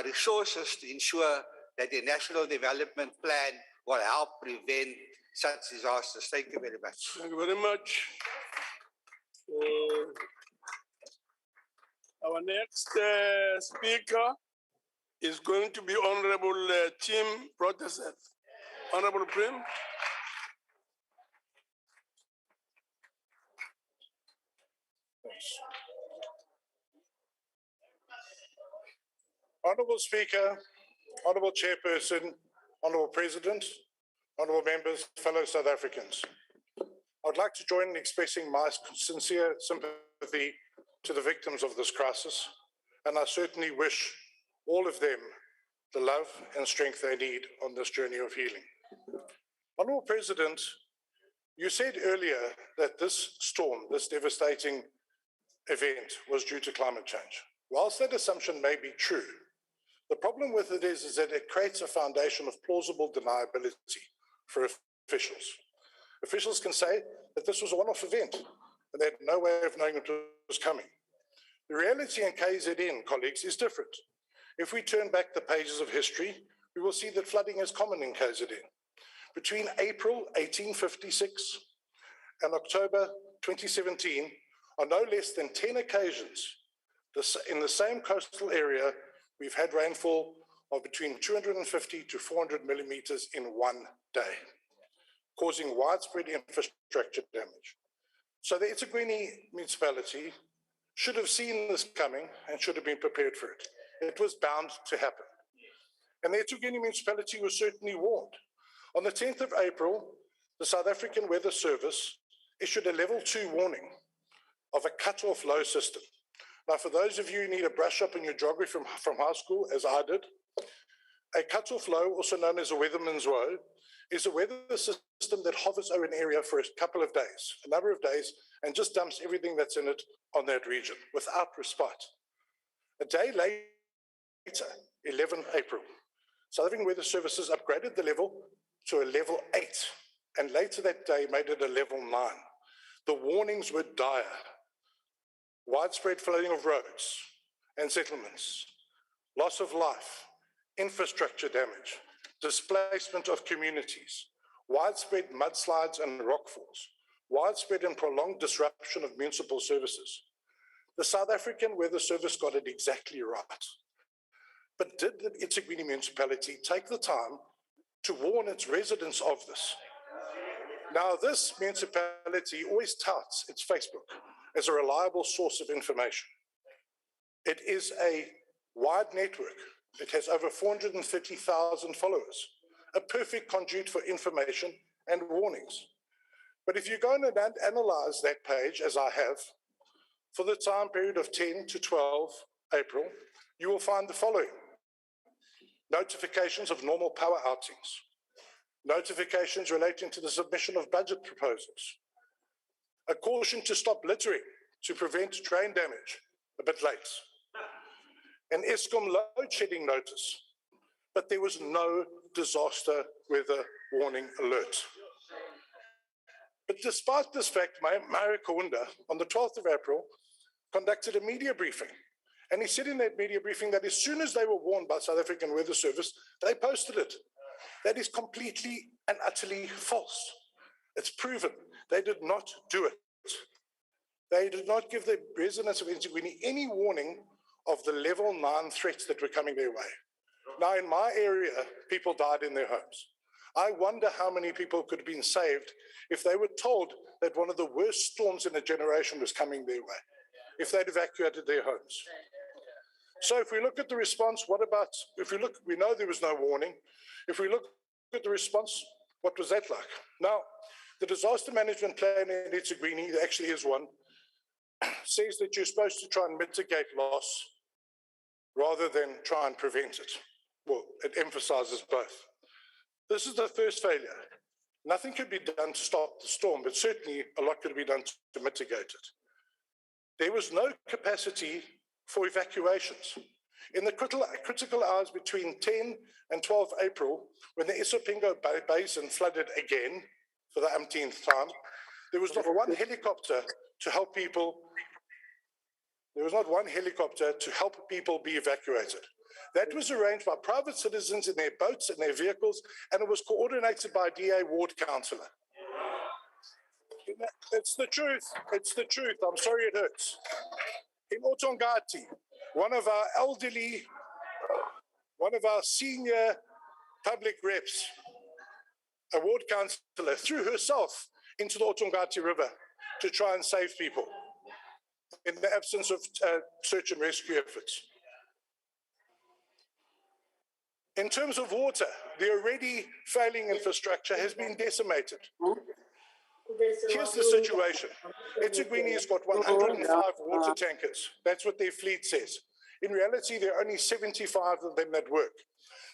Speaker 12: resources to ensure that the National Development Plan will help prevent such disasters. Thank you very much.
Speaker 18: Thank you very much. Our next speaker is going to be Honorable Tim Protestant. Honorable Prim.
Speaker 14: Honourable Speaker, Honourable Chairperson, Honourable President, Honourable Members, fellow South Africans. I'd like to join in expressing my sincere sympathy to the victims of this crisis, and I certainly wish all of them the love and strength they need on this journey of healing. Honourable President, you said earlier that this storm, this devastating event, was due to climate change. Whilst that assumption may be true, the problem with it is that it creates a foundation of plausible deniability for officials. Officials can say that this was a one-off event and they had no way of knowing it was coming. The reality in KZN, colleagues, is different. If we turn back the pages of history, we will see that flooding is common in KZN. Between April 1856 and October 2017, on no less than 10 occasions in the same coastal area, we've had rainfall of between 250 to 400 millimeters in one day, causing widespread infrastructure damage. So the eThekwini municipality should have seen this coming and should have been prepared for it. It was bound to happen. And the eThekwini municipality was certainly warned. On the 10th of April, the South African Weather Service issued a level 2 warning of a cut-off low system. Now, for those of you who need a brush up in your geography from high school, as I did, a cut-off low, also known as a weatherman's woe, is a weather system that hovers over an area for a couple of days, a number of days, and just dumps everything that's in it on that region without respite. A day later, 11 April, South African Weather Services upgraded the level to a level 8, and later that day made it a level 9. The warnings were dire. Widespread flooding of roads and settlements, loss of life, infrastructure damage, displacement of communities, widespread mudslides and rockfalls, widespread and prolonged disruption of municipal services. The South African Weather Service got it exactly right. But did the eThekwini municipality take the time to warn its residents of this? Now, this municipality always touts its Facebook as a reliable source of information. It is a wide network. It has over 430,000 followers, a perfect conduit for information and warnings. But if you go and analyze that page, as I have, for the time period of 10 to 12 April, you will find the following: notifications of normal power outings, notifications relating to the submission of budget proposals, a caution to stop littering to prevent drain damage, a bit late, an Eskom load shedding notice, but there was no disaster weather warning alert. But despite this fact, Mayor Kaunda, on the 12th of April, conducted a media briefing. And he said in that media briefing that as soon as they were warned by South African Weather Service, they posted it. That is completely and utterly false. It's proven. They did not do it. They did not give the residents of eThekwini any warning of the level 9 threats that were coming their way. Now, in my area, people died in their homes. I wonder how many people could have been saved if they were told that one of the worst storms in a generation was coming their way, if they'd evacuated their homes. So if we look at the response, what about, we know there was no warning. If we look at the response, what was that like? Now, the disaster management plan in eThekwini, there actually is one, says that you're supposed to try and mitigate loss rather than try and prevent it. Well, it emphasizes both. This is the first failure. Nothing could be done to stop the storm, but certainly a lot could be done to mitigate it. There was no capacity for evacuations. In the critical hours between 10 and 12 April, when the Isopingo Basin flooded again for the umpteenth time, there was not one helicopter to help people. There was not one helicopter to help people be evacuated. That was arranged by private citizens in their boats and their vehicles, and it was coordinated by a DA ward councillor. It's the truth. It's the truth. I'm sorry it hurts. In Otongati, one of our senior public reps, a ward councillor, threw herself into the Otongati River to try and save people in the absence of search and rescue efforts. In terms of water, the already failing infrastructure has been decimated. Here's the situation. eThekwini's got 105 water tankers. That's what their fleet says. In reality, there are only 75 of them that work.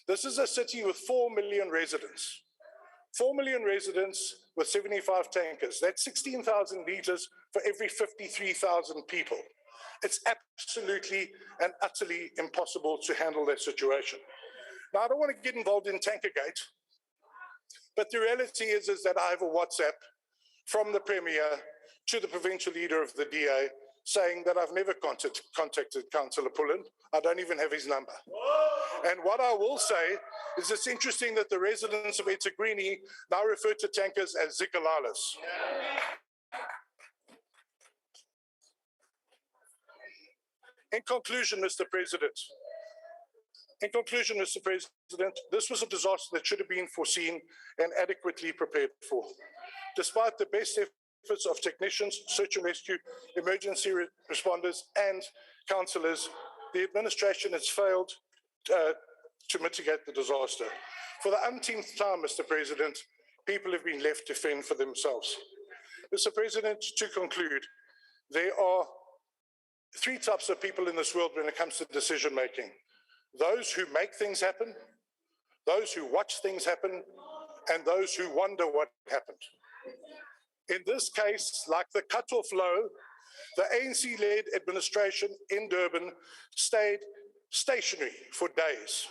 Speaker 14: This is a city with 4 million residents. 4 million residents with 75 tankers. That's 16,000 liters for every 53,000 people. It's absolutely and utterly impossible to handle that situation. Now, I don't want to get involved in Tankergate, but the reality is that I have a WhatsApp from the Premier to the provincial leader of the DA saying that I've never contacted Councillor Pullen. I don't even have his number. And what I will say is it's interesting that the residents of eThekwini now refer to tankers as zikalalas. In conclusion, Mr. President, this was a disaster that should have been foreseen and adequately prepared for. Despite the best efforts of technicians, search and rescue, emergency responders, and councillors, the administration has failed to mitigate the disaster. For the umpteenth time, Mr. President, people have been left to fend for themselves. Mr. President, to conclude, there are three types of people in this world when it comes to decision making. Those who make things happen, those who watch things happen, and those who wonder what happened. In this case, like the cut-off low, the ANC-led administration in Durban stayed stationary for days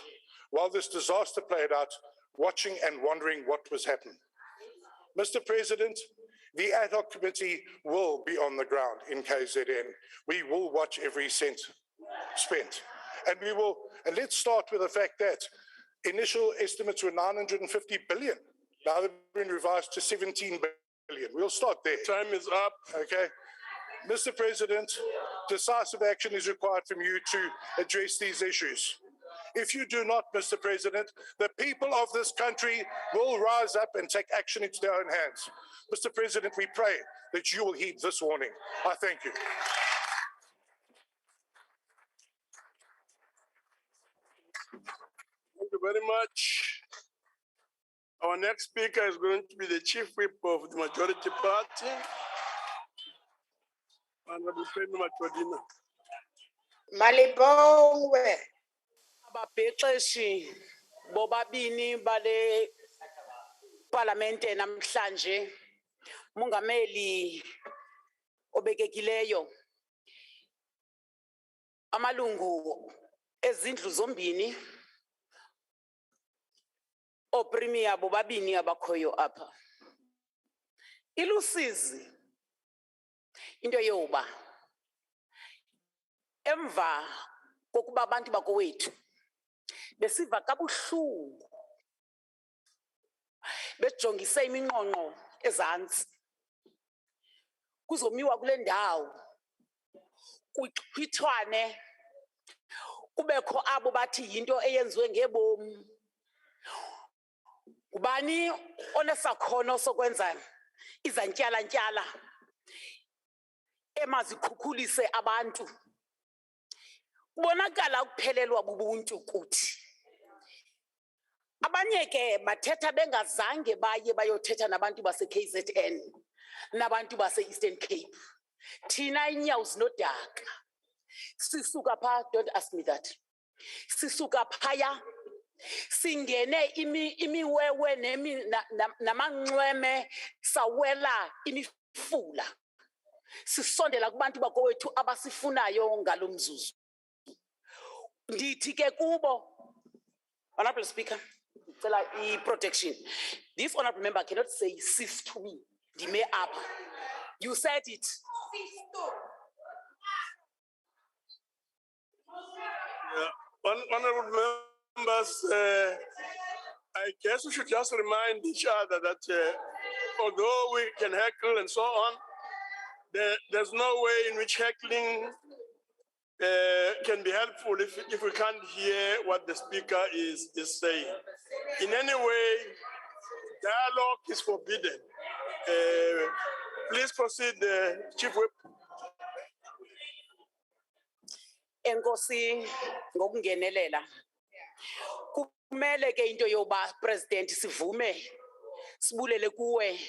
Speaker 14: while this disaster played out, watching and wondering what was happening. Mr. President, the ad hoc committee will be on the ground in KZN. We will watch every cent spent. And let's start with the fact that initial estimates were 950 billion. Now they've been revised to 17 billion. We'll start there.
Speaker 18: Time is up.
Speaker 14: Okay. Mr. President, decisive action is required from you to address these issues. If you do not, Mr. President, the people of this country will rise up and take action into their own hands. Mr. President, we pray that you will heed this warning. I thank you.
Speaker 18: Thank you very much. Our next speaker is going to be the Chief Whip of the Majority Party, Honorable Femi Matodina.
Speaker 13: Malibongwe. Ababhexeshi bobabini bale parlamente namhlanje, Mungameli obekekileyo, amalungu ezindlu zombini, opremier bobabini abakhoyo apha. Ilusizi into yoba emva kokuba abantu bakowethu besiva kabuhlungu bejongise iminqonqo ezantsi kuzomiwa kule ndawo kuchithwane kubekho abo bathi yinto eyenziwe ngebomu. Ubani onesakhono sokwenza izantyalantyala emazikhukhulise abantu. Kubonakala ukuphelelwa bubuntu kuthi. Abanye ke bathetha bengazange baye bayothetha nabantu base KZN nabantu base Eastern Cape. Thina inyawo zinodaka. Sisuka pha, don't ask me that. Sisuka phaya Singene imiwewe namanxweme sawela imifula. Sisondela kubantu bakowethu abasifunayo ngalomzuzu. Ndithi ke kubo, Honorable Speaker, protection. This honorable member cannot say cease to me. Dime up. You said it.
Speaker 18: Yeah. Honorable members, I guess we should just remind each other that although we can heckle and so on, there's no way in which heckling can be helpful if we can't hear what the speaker is saying. In any way, dialogue is forbidden. Please proceed, Chief Whip.
Speaker 13: Enkosi ngokungenelela. Kumele ke into yoba President sivume sibulele kuwe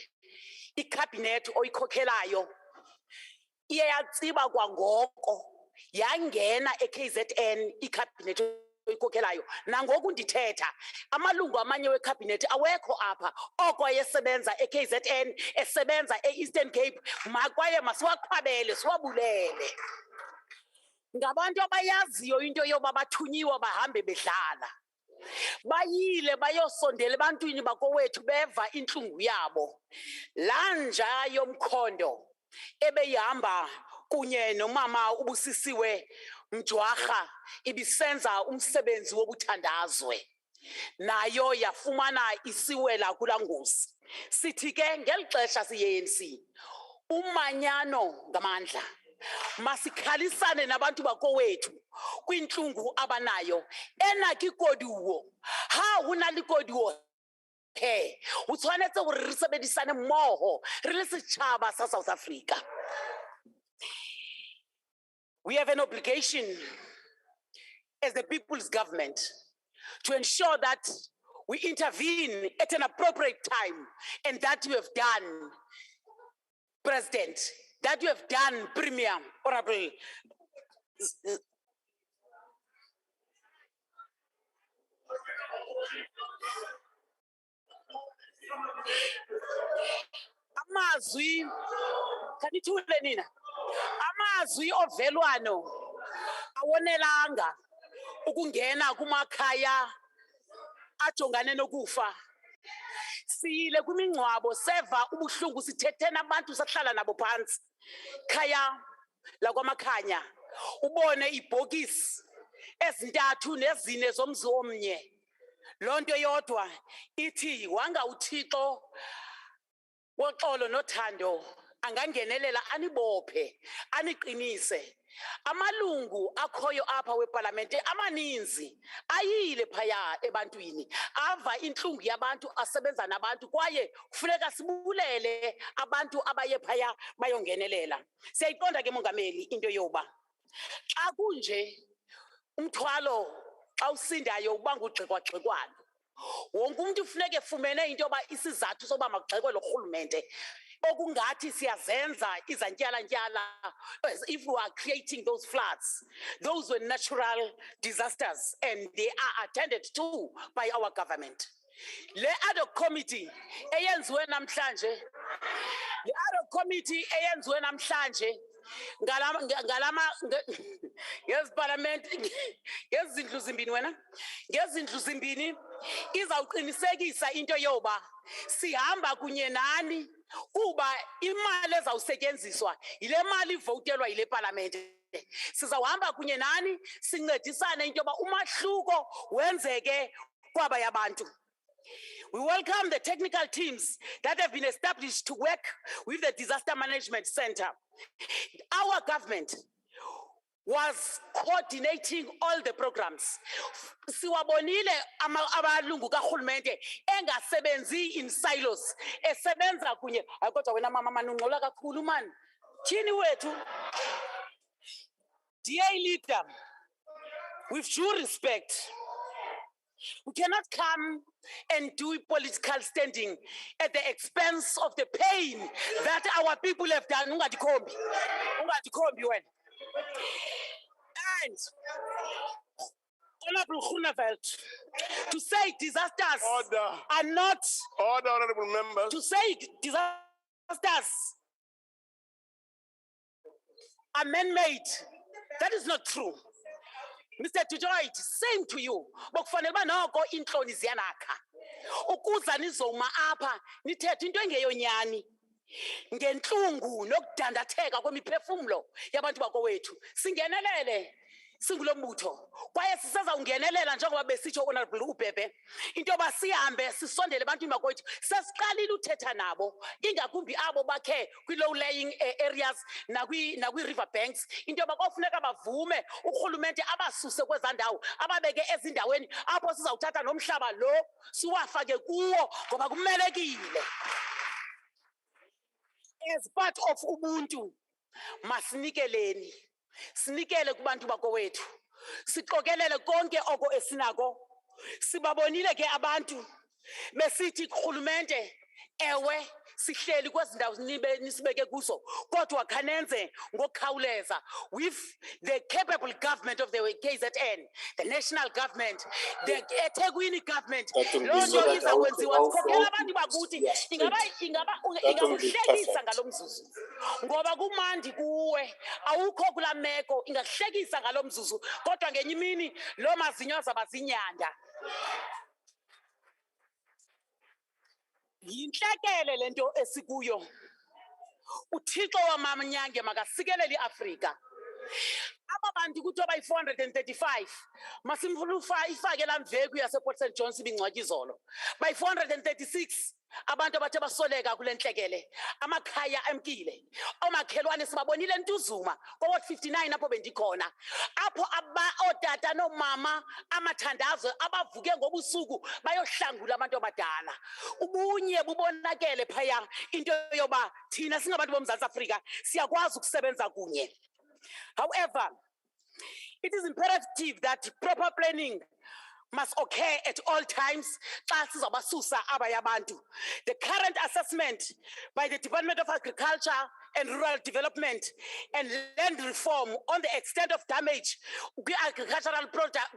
Speaker 13: icabinet oyikhokhelayo iye yatsiba kwangoko yangena eKZN icabinet oyikhokhelayo nangoku ndithetha amalungu amanye wecabinet awekho apha oko ayesebenza eKZN esebenza eEastern Cape makwaye masiwaqhabele siwabulele. Ngabantu abayaziyo into yoba bathunyiwe bahambe bedlala. Bayile bayosondela ebantwini bakowethu beva inhlungu yabo. Lanja yomkhondo ebeyihamba kunye nomama ubusisiwe Mjwarha ibisenza umsebenzi wobuthandazwe. Nayo yafumana isiwela kula ngozi. Sithi ke ngelixesha siye-ANC umanyano ngamandla. Masikhalisane nabantu bakowethu kwinhlungu abanayo enakikoduwo ha hona likoduwo he o tshwanetse gore re sebedisane mmoho re le setšhaba sa South Africa. We have an obligation as the people's government to ensure that we intervene at an appropriate time, and that you have done, President. That you have done, Premier, Honorable. Amazwi, kanithule nina. Amazwi ovelwano awonelanga ukungena kumakhaya ajongane nokufa. Siyile kwimingcwabo seva ubuhlungu sithethe nabantu sahlala nabo phansi. Khaya lakwamakhanya ubone ibhokisi ezintathu nezine zomzi omnye. Lonto yodwa ithi wanga uThixo woxolo nothando angangenelela anibophe aniqinise. Amalungu akhoyo apha weParlamente amaninzi ayile phaya ebantwini ava inhlungu yabantu asebenza nabantu kwaye kufuneka sibulele abantu abaye phaya bayongenelela. Siyayiqonda ke mongameli into yoba xa kunje umthwalo xa usindayo ubanga ugxekwa-gxekwana. Wonke umuntu ufuneka efumene into yoba isizathu soba makugxekwe lo rhulumente okungathi siyazenza izantyalantyala. If we are creating those floods, those were natural disasters and they are attended to by our government. Le ad hoc committee eyenziwe namhlanje, the ad hoc committee eyenziwe namhlanje Parliament, ngezindlu zimbini wena, ngezindlu zimbini izawuqinisekisa into yoba sihamba kunye nani kuba imali ezawusetyenziswa yile mali ivotelwa yile Parliamente. Sizawuhamba kunye nani sincedisane into yoba umahluko wenzeke kwaba yabantu. We welcome the technical teams that have been established to work with the Disaster Management Center. Our government was coordinating all the programs. Siwabonile abalungu karhulumente engasebenzi in silos, esebenza kunye. Kodwa wena mama manungxola kakhulu man. Tyhini wethu. Dear leader, with due respect, we cannot come and do political standing at the expense of the pain that our people have done. Ungadikhombi wena. And Honorable Groeneveld, to say disasters
Speaker 18: Order.
Speaker 13: are not,
Speaker 18: Order, honorable members.
Speaker 13: to say disasters are man-made, that is not true. Mr. Tujoit, same to you. Bokufanele ba noko inhloni ziyanakha. Ukuza nizoma apha nithethe into engeyonyani. Ngenhlungu nokudandatheka kwemiphefumulo yabantu bakowethu. Singenelele singulo mbutho. Kwaye sisazawungenelela njengoba besitsho honorable uBhebhe. Into yoba sihambe sisondele ebantwini bakowethu. Sesiqalile uthetha nabo. Ingakumbi abo bakhe kwi-low lying areas nakwi-river banks. Into yoba kofuneka bavume urhulumente abasuse kwezaa ndawo ababeke ezindaweni apho sizawuthatha nomhlaba lo siwafake kuwo ngoba kumelekile. As part of Ubuntu, masinikeleni, sinikele kubantu bakowethu, siqokelele konke oko esinako, sibabonile ke abantu, besithi kurhulumente, ewe, sihleli kwezi ndawo nisibeke kuso, kodwa khanenze ngokukhawuleza with the capable government of the KZN, the national government, the eThekwini government. Loo nto izakwenziwa sikhokela abantu bakuthi ingakuhlekisa ngalo mzuzu ngoba kumandi kuwe awukho kula meko ingakuhlekisa ngalo mzuzu kodwa ngenye imini loo mazinyo azaba zinyanda. Yintlekele lento esikuyo. uThixo wamamanyange makasikelele iAfrika. Aba bantu kuthiwa bayi-435 masimfuna ifake laa mveku yasePort St John ibingcwatyi izolo. Bayi-436 abantu abathe basoleka kule ntlekele amakhaya emkile omakhelwane sibabonile ntuzuma koward 59 apho bendikhona apho ootata noomama amathandazo abavuke ngobusuku bayohlangula abantu abadala ubunye bubonakele phaya into yoba thina singabantu boMzantsi Afrika siyakwazi ukusebenza kunye. However, it is imperative that proper planning must occur at all times. The current assessment by the Department of Agriculture and Rural Development and Land Reform on the extent of damage agricultural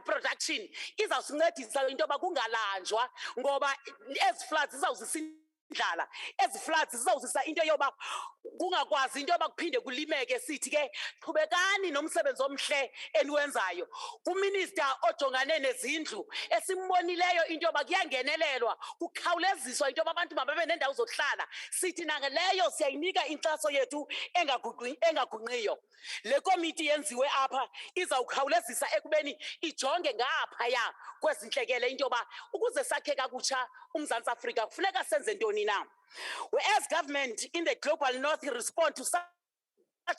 Speaker 13: production is awusincedisa into yoba kungalanjwa ngoba ezi floods izawuzisindlala ezi floods zizawuzisa into yoba kungakwazi into yoba kuphinde kulimeke sithi ke qhubekani nomsebenzi omhle eniwenzayo kuminister ojongane nezindlu esimbonileyo into yoba kuyangenelelwa kukhawuleziswa into yoba abantu mababe nendawo zokuhlala sithi nangaleyo siyayinika inkxaso yethu engagungqiyo. Le komiti yenziwe apha izawukhawulezisa ekubeni ijonge ngaphaya kwezintlekele into yoba ukuze sakhe kakutsha uMzantsi Afrika kufuneka senze ntoni na. Whereas government in the global north respond to such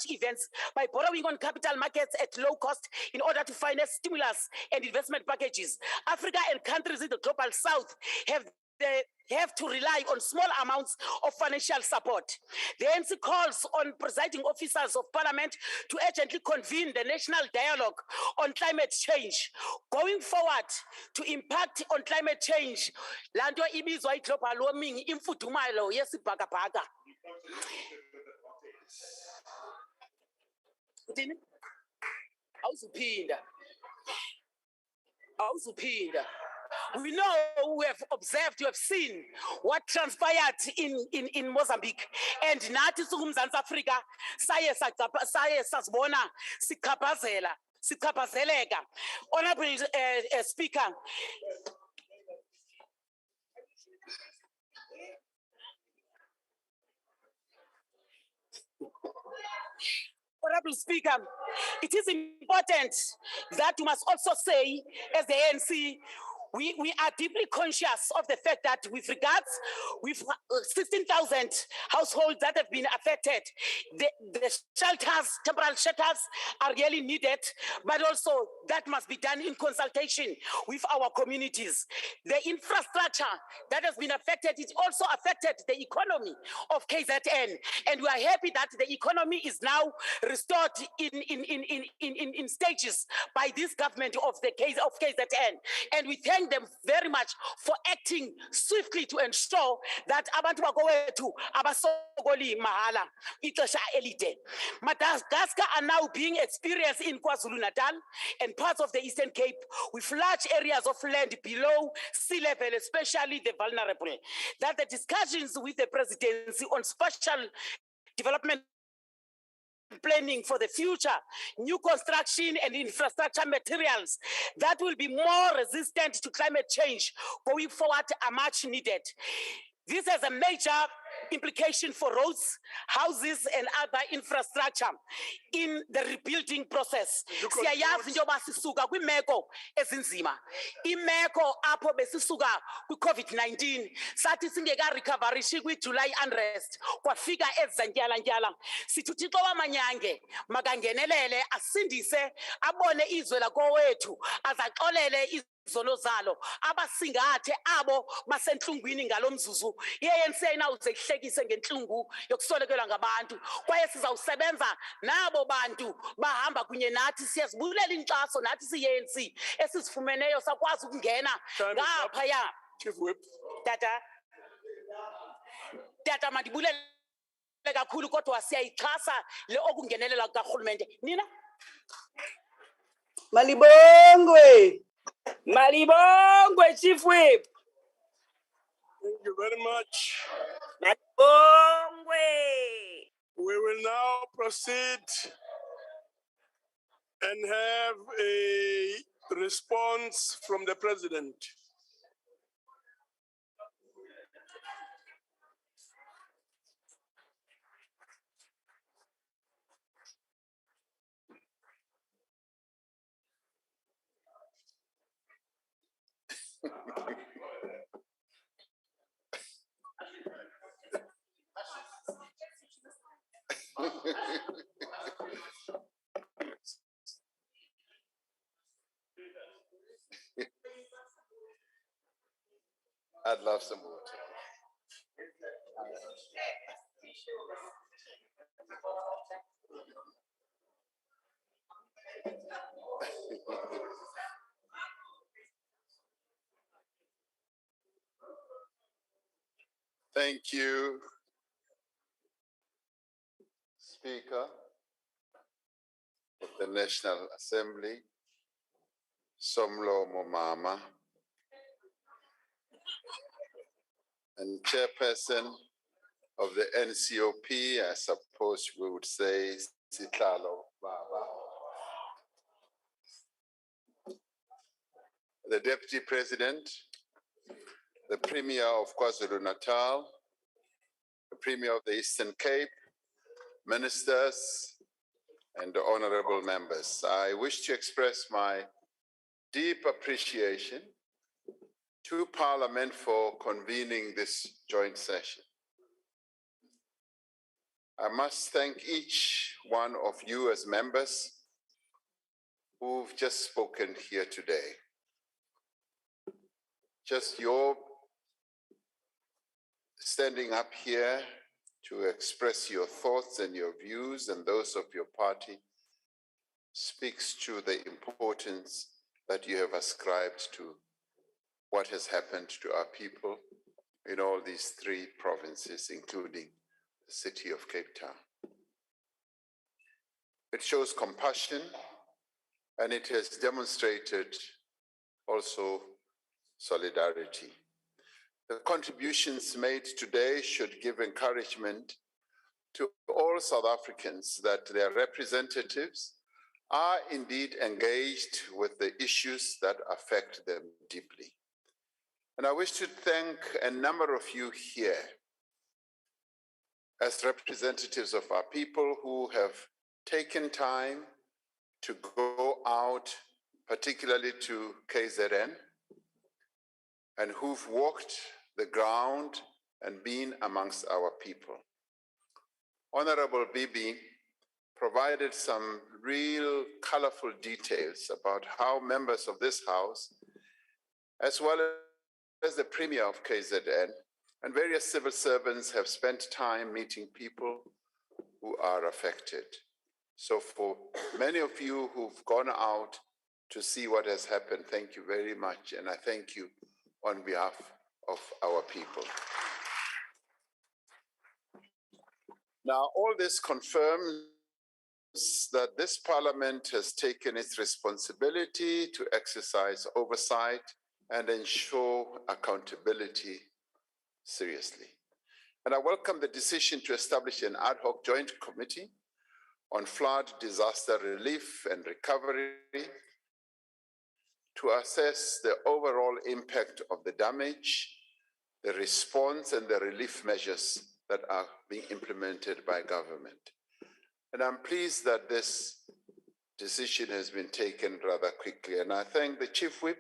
Speaker 13: events by borrowing on capital markets at low cost in order to finance stimulus and investment packages, Africa and countries in the global south have to rely on small amounts of financial support. The ANC calls on presiding officers of parliament to urgently convene the national dialogue on climate change. Going forward, to impact on climate change, lanto ibizwa global warming imfudumalo yesibhakabhaka. Awuzuphinda. We know, we have observed, you have seen what transpired in Mozambique. And nathi singumZantsi Afrika saye sazibona sichaphazeleka. Honorable Speaker, Honorable Speaker, it is important that you must also say, as the ANC, we are deeply conscious of the fact that with 16,000 households that have been affected, the shelters, temporary shelters are really needed, but also that must be done in consultation with our communities. The infrastructure that has been affected, it also affected the economy of KZN, and we are happy that the economy is now restored in stages by this government of KZN, and we thank thank them very much for acting swiftly to ensure that abantu bakowethu abasokoli mahala ixesha elide. Madagascar are now being experienced in KwaZulu-Natal and parts of the Eastern Cape with large areas of land below sea level, especially the vulnerable. That the discussions with the presidency on spatial development planning for the future, new construction and infrastructure materials that will be more resistant to climate change going forward are much needed. This has a major implication for roads, houses, and other infrastructure in the rebuilding process. Siyayazi into yoba sisuka kwimeko ezinzima. Imeko apho besisuka kwi-COVID-19 sathi singeka-recoverishi kwi-July unrest kwafika ezantyala-ntyala. Sithi uThixo wamanyange makangenelele asindise abone izwe lakowethu azaxolele izono zalo abasingathe abo basentlungwini ngalo mzuzu i-ANC inawuze ihlekise ngentlungu yokuswelekelwa ngabantu kwaye sizawusebenza nabo bantu bahamba kunye nathi siyazibulela inkxaso nathi siyi-ANC esizifumeneyo sakwazi ukungena ngaphaya.
Speaker 18: Chief Whip.
Speaker 13: Tata mandibulele kakhulu kodwa siyayixhasa le okungenelela kukarhulumente. Nina?
Speaker 4: Malibongwe.
Speaker 22: Malibongwe, Chief Whip.
Speaker 18: Thank you very much.
Speaker 22: Malibongwe.
Speaker 18: We will now proceed and have a response from the President.
Speaker 15: I'd love some water. Thank you, Speaker of the National Assembly, Somlo Momama, and Chairperson of the NCOP, I suppose we would say Sitlalo Baba, the Deputy President, the Premier of KwaZulu-Natal, the Premier of the Eastern Cape, ministers, and the honorable members. I wish to express my deep appreciation to Parliament for convening this joint session. I must thank each one of you as members who've just spoken here today. Just your standing up here to express your thoughts and your views and those of your party speaks to the importance that you have ascribed to what has happened to our people in all these three provinces, including the city of Cape Town. It shows compassion, and it has demonstrated also solidarity. The contributions made today should give encouragement to all South Africans that their representatives are indeed engaged with the issues that affect them deeply. And I wish to thank a number of you here as representatives of our people who have taken time to go out, particularly to KZN, and who've walked the ground and been amongst our people. Honorable Bibi provided some real colorful details about how members of this House, as well as the Premier of KZN and various civil servants, have spent time meeting people who are affected. So for many of you who've gone out to see what has happened. Thank you very much, and I thank you on behalf of our people. Now, all this confirms that this parliament has taken its responsibility to exercise oversight and ensure accountability seriously. And I welcome the decision to establish an ad hoc joint committee on flood disaster relief and recovery to assess the overall impact of the damage, the response, and the relief measures that are being implemented by government. And I'm pleased that this decision has been taken rather quickly. And I thank the Chief Whip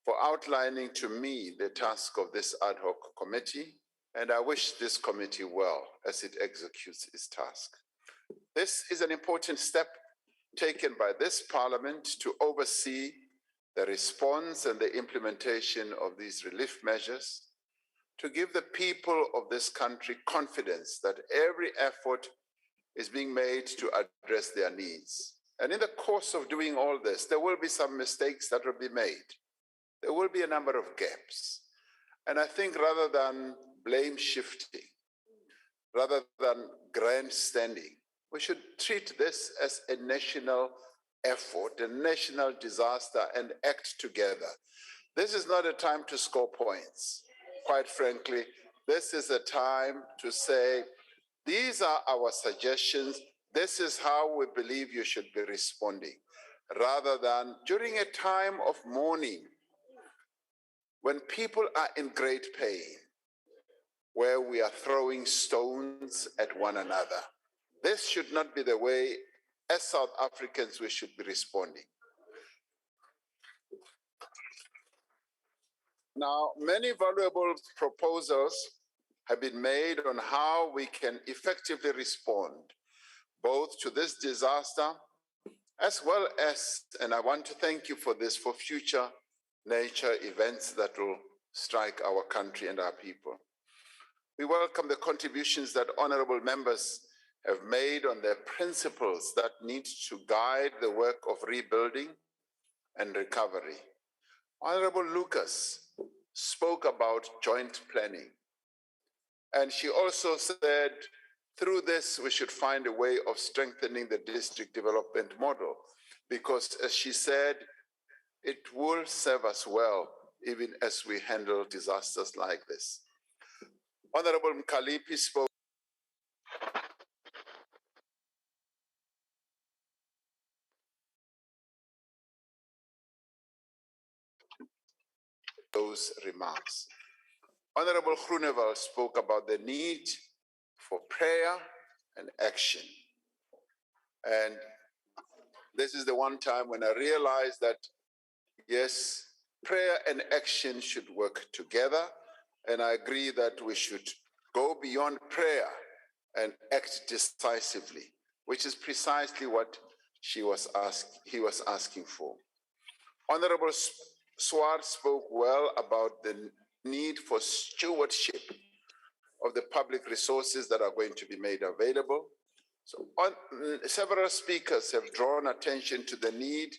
Speaker 15: for outlining to me the task of this ad hoc committee, and I wish this committee well as it executes its task. This is an important step taken by this parliament to oversee the response and the implementation of these relief measures, to give the people of this country confidence that every effort is being made to address their needs. And in the course of doing all this, there will be some mistakes that will be made. There will be a number of gaps. And I think rather than blame shifting, rather than grandstanding, we should treat this as a national effort, a national disaster, and act together. This is not a time to score points. Quite frankly, this is a time to say, these are our suggestions. This is how we believe you should be responding, rather than during a time of mourning, when people are in great pain, where we are throwing stones at one another. This should not be the way, as South Africans, we should be responding. Now, many valuable proposals have been made on how we can effectively respond both to this disaster as well as, and I want to thank you for this, for future nature events that will strike our country and our people. We welcome the contributions that honorable members have made on the principles that need to guide the work of rebuilding and recovery. Honorable Lucas spoke about joint planning. And she also said, through this, we should find a way of strengthening the district development model, because as she said, it will serve us well, even as we handle disasters like this. Honorable Mkalipi spoke those remarks. Honorable Groenewald spoke about the need for prayer and action. And this is the one time when I realized that, yes, prayer and action should work together. And I agree that we should go beyond prayer and act decisively, which is precisely what he was asking for. Honorable Swart spoke well about the need for stewardship of the public resources that are going to be made available. So several speakers have drawn attention to the need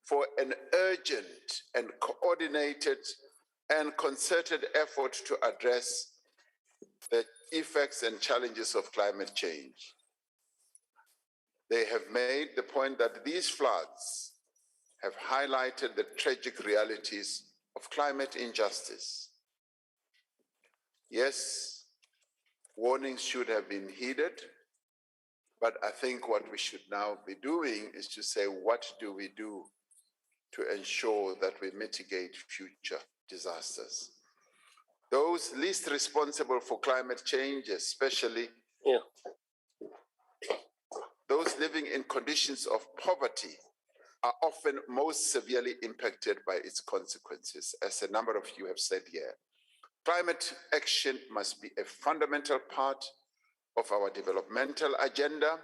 Speaker 15: for an urgent and coordinated and concerted effort to address the effects and challenges of climate change. They have made the point that these floods have highlighted the tragic realities of climate injustice. Yes, warnings should have been heeded, but I think what we should now be doing is to say, what do we do to ensure that we mitigate future disasters? Those least responsible for climate change, especially those living in conditions of poverty, are often most severely impacted by its consequences, as a number of you have said here. Climate action must be a fundamental part of our developmental agenda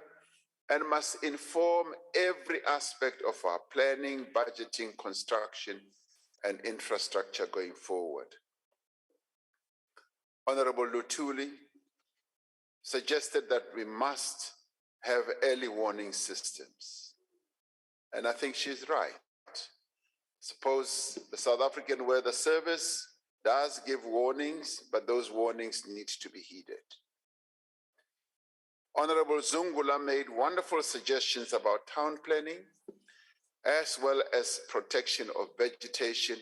Speaker 15: and must inform every aspect of our planning, budgeting, construction, and infrastructure going forward. Honorable Luthuli suggested that we must have early warning systems. And I think she's right. Suppose the South African Weather Service does give warnings, but those warnings need to be heeded. Honorable Zungula made wonderful suggestions about town planning, as well as protection of vegetation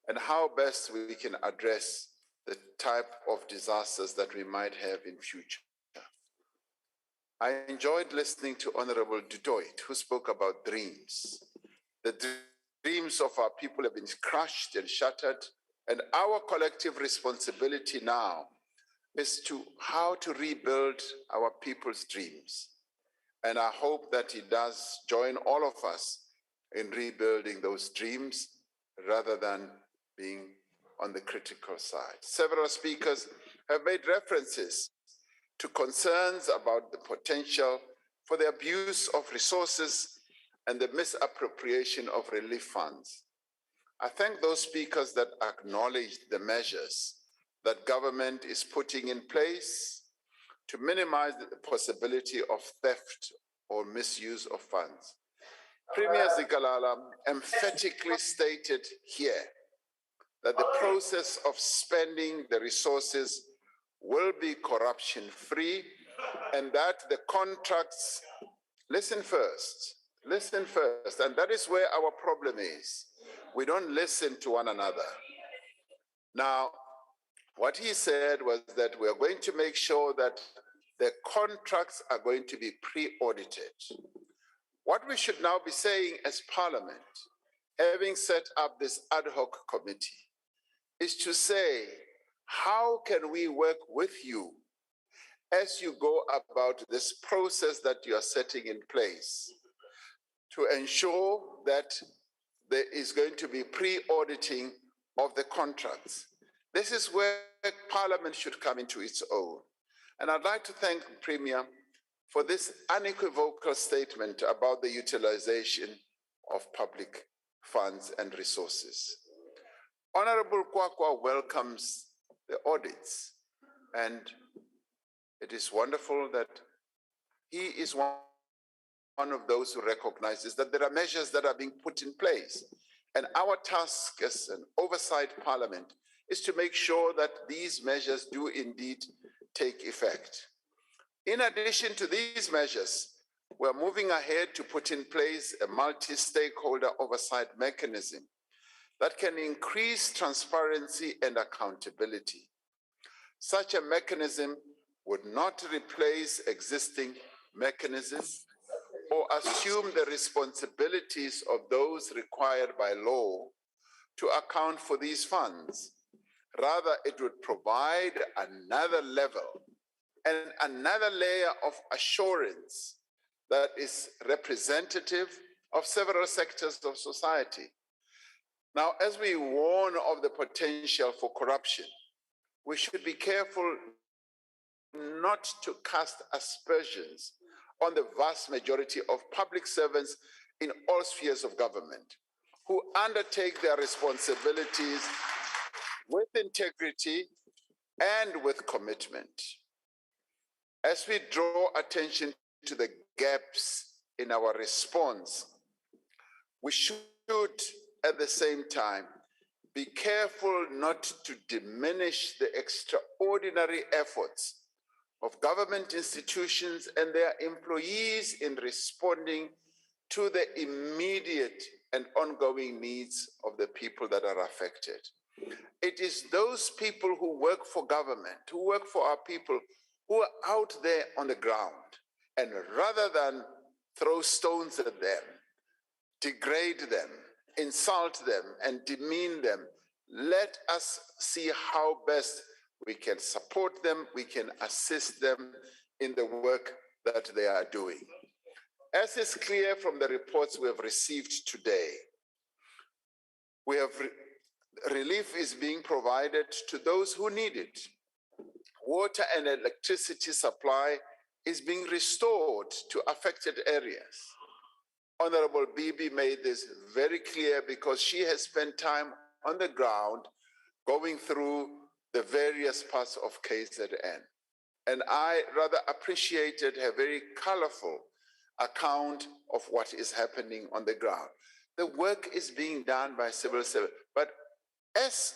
Speaker 15: and how best we can address the type of disasters that we might have in future. I enjoyed listening to Honorable Dutoit, who spoke about dreams. The dreams of our people have been crushed and shattered, and our collective responsibility now is to how to rebuild our people's dreams. And I hope that he does join all of us in rebuilding those dreams rather than being on the critical side. Several speakers have made references to concerns about the potential for the abuse of resources and the misappropriation of relief funds. I thank those speakers that acknowledged the measures that government is putting in place to minimize the possibility of theft or misuse of funds. Premier Zikalala emphatically stated here that the process of spending the resources will be corruption-free and that the contracts, listen first, and that is where our problem is. We don't listen to one another. Now, what he said was that we are going to make sure that the contracts are going to be pre-audited. What we should now be saying as Parliament, having set up this ad hoc committee, is to say, how can we work with you as you go about this process that you are setting in place to ensure that there is going to be pre-auditing of the contracts? This is where Parliament should come into its own. And I'd like to thank the Premier for this unequivocal statement about the utilization of public funds and resources. Honorable Kwakwa welcomes the audits, and it is wonderful that he is one of those who recognizes that there are measures that are being put in place. And our task as an oversight Parliament is to make sure that these measures do indeed take effect. In addition to these measures, we're moving ahead to put in place a multi-stakeholder oversight mechanism that can increase transparency and accountability. Such a mechanism would not replace existing mechanisms or assume the responsibilities of those required by law to account for these funds. Rather, it would provide another level and another layer of assurance that is representative of several sectors of society. Now, as we warn of the potential for corruption, we should be careful not to cast aspersions on the vast majority of public servants in all spheres of government who undertake their responsibilities with integrity and with commitment. As we draw attention to the gaps in our response, we should at the same time be careful not to diminish the extraordinary efforts of government institutions and their employees in responding to the immediate and ongoing needs of the people that are affected. It is those people who work for government, who work for our people, who are out there on the ground. And rather than throw stones at them, degrade them, insult them, and demean them, let us see how best we can support them, we can assist them in the work that they are doing. As is clear from the reports we have received today, relief is being provided to those who need it. Water and electricity supply is being restored to affected areas. Honorable Bibi made this very clear because she has spent time on the ground going through the various parts of KZN. And I rather appreciated her very colorful account of what is happening on the ground. the work is being done by civil servants. But as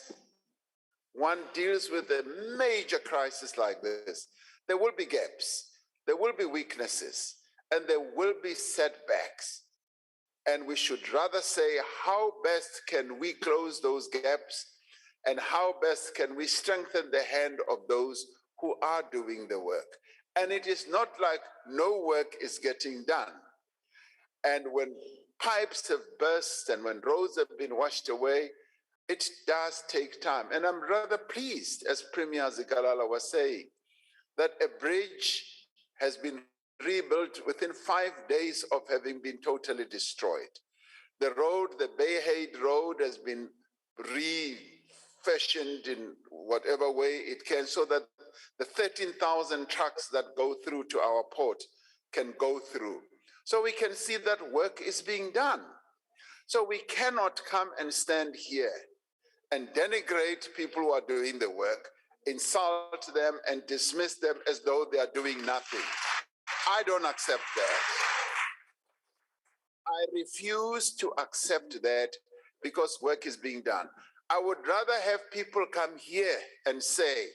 Speaker 15: one deals with a major crisis like this, there will be gaps, there will be weaknesses, and there will be setbacks. And we should rather say, how best can we close those gaps, and how best can we strengthen the hand of those who are doing the work? And it is not like no work is getting done. And when pipes have burst and when roads have been washed away, it does take time. And I'm rather pleased, as Premier Zikalala was saying, that a bridge has been rebuilt within 5 days of having been totally destroyed. The road, the Bayhead Road, has been refashioned in whatever way it can so that the 13,000 trucks that go through to our port can go through. So we can see that work is being done. So we cannot come and stand here and denigrate people who are doing the work, insult them and dismiss them as though they are doing nothing. I don't accept that. I refuse to accept that because work is being done. I would rather have people come here and say,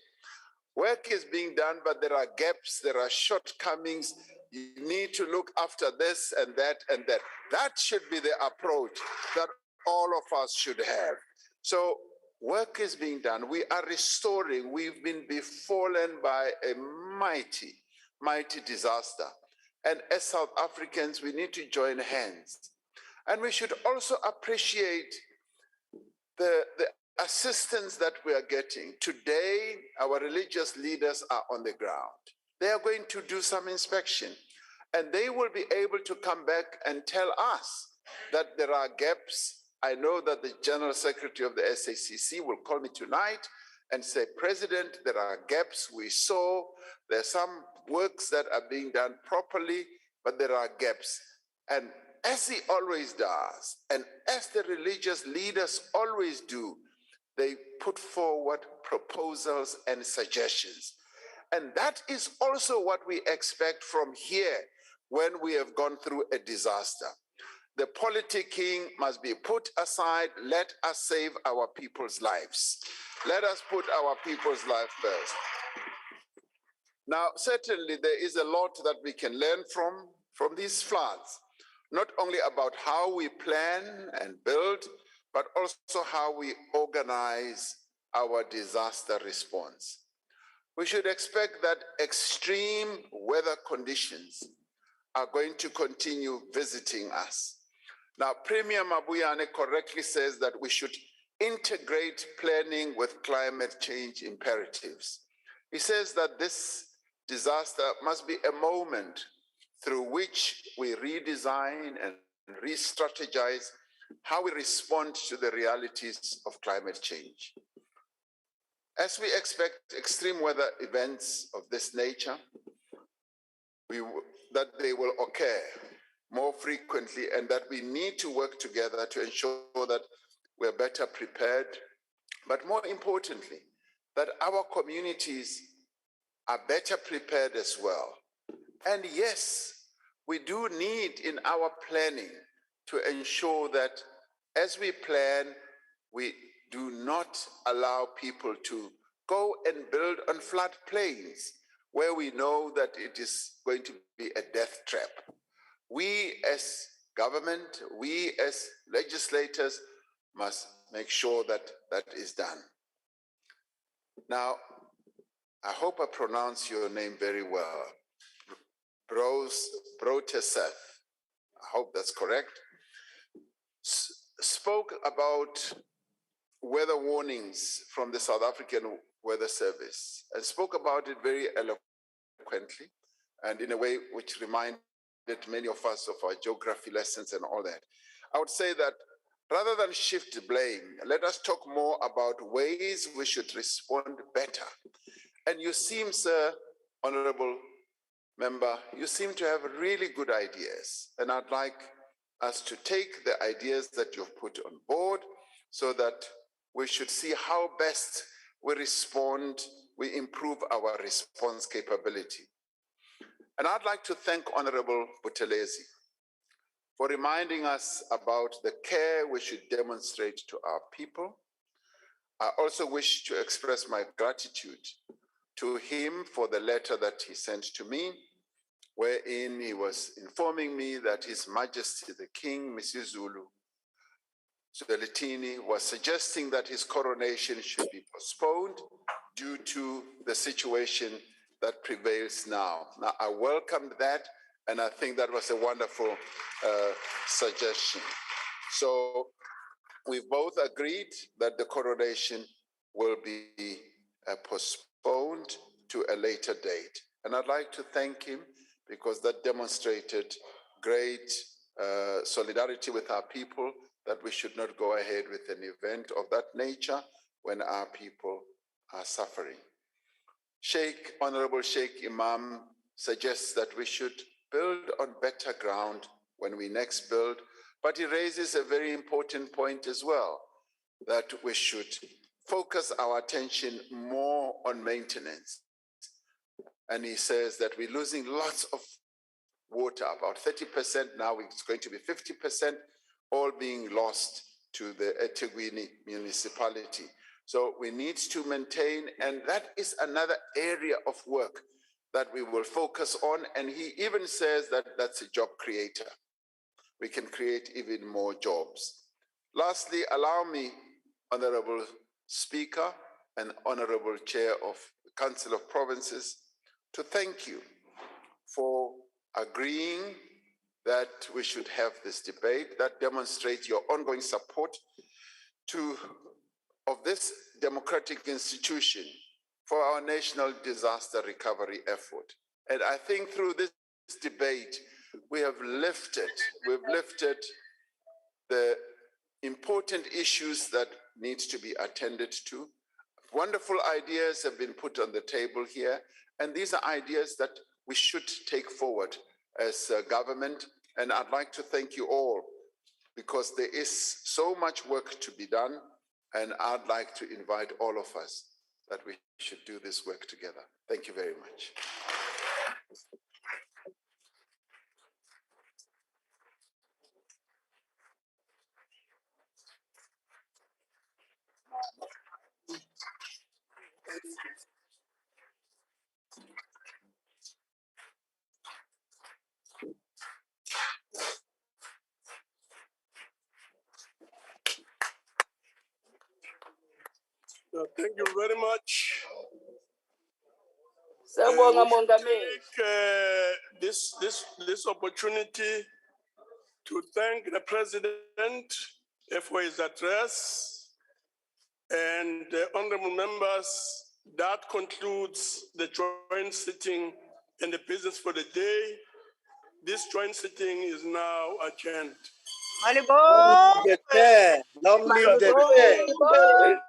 Speaker 15: work is being done, but there are gaps, there are shortcomings. You need to look after this and that and that. That should be the approach that all of us should have. So work is being done. We are restoring. We've been befallen by a mighty, mighty disaster. And as South Africans, we need to join hands. And we should also appreciate the assistance that we are getting. Today, our religious leaders are on the ground. They are going to do some inspection, and they will be able to come back and tell us that there are gaps. I know that the General Secretary of the SACC will call me tonight and say, President, there are gaps we saw. There are some works that are being done properly, but there are gaps. And as he always does, and as the religious leaders always do, they put forward proposals and suggestions. And that is also what we expect from here when we have gone through a disaster. The politicking must be put aside. Let us save our people's lives. Let us put our people's lives first. Now, certainly there is a lot that we can learn from these floods, not only about how we plan and build, but also how we organize our disaster response. We should expect that extreme weather conditions are going to continue visiting us. Now, Premier Mabuyane correctly says that we should integrate planning with climate change imperatives. He says that this disaster must be a moment through which we redesign and re-strategize how we respond to the realities of climate change. As we expect extreme weather events of this nature, that they will occur more frequently, and that we need to work together to ensure that we're better prepared, but more importantly, that our communities are better prepared as well. And yes, we do need in our planning to ensure that as we plan, we do not allow people to go and build on floodplains where we know that it is going to be a death trap. We as government, we as legislators must make sure that that is done. Now, I hope I pronounce your name very well. Broteseth, I hope that's correct, spoke about weather warnings from the South African Weather Service and spoke about it very eloquently and in a way which reminded many of us of our geography lessons and all that. I would say that rather than shift blame, let us talk more about ways we should respond better. And you seem, sir, Honorable Member, you seem to have really good ideas. And I'd like us to take the ideas that you've put on board so that we should see how best we respond, we improve our response capability. And I'd like to thank Honorable Buthelezi for reminding us about the care we should demonstrate to our people. I also wish to express my gratitude to him for the letter that he sent to me, wherein he was informing me that His Majesty the King, Misizulu Zwelithini, was suggesting that his coronation should be postponed due to the situation that prevails now. Now, I welcomed that, and I think that was a wonderful suggestion. So we both agreed that the coronation will be postponed to a later date. And I'd like to thank him because that demonstrated great solidarity with our people, that we should not go ahead with an event of that nature when our people are suffering. Honorable Sheikh Imam suggests that we should build on better ground when we next build, but he raises a very important point as well, that we should focus our attention more on maintenance. And he says that we're losing lots of water, about 30% now, it's going to be 50%, all being lost to the eThekwini municipality. So we need to maintain, and that is another area of work that we will focus on. And he even says that that's a job creator. We can create even more jobs. Lastly, allow me, Honorable Speaker and Honorable Chair of the Council of Provinces, to thank you for agreeing that we should have this debate. That demonstrates your ongoing support of this democratic institution for our national disaster recovery effort. And I think through this debate, we've lifted the important issues that need to be attended to. Wonderful ideas have been put on the table here, and these are ideas that we should take forward as a government. And I'd like to thank you all, because there is so much work to be done, and I'd like to invite all of us that we should do this work together. Thank you very much.
Speaker 18: Thank you very much.
Speaker 22: Sawubona
Speaker 18: We should
Speaker 22: Mongameli.
Speaker 18: take this opportunity to thank the President for his address, and honorable members. That concludes the joint sitting and the business for the day. This joint sitting is now adjourned.
Speaker 22: Malibongwe.
Speaker 4: Long live the chair.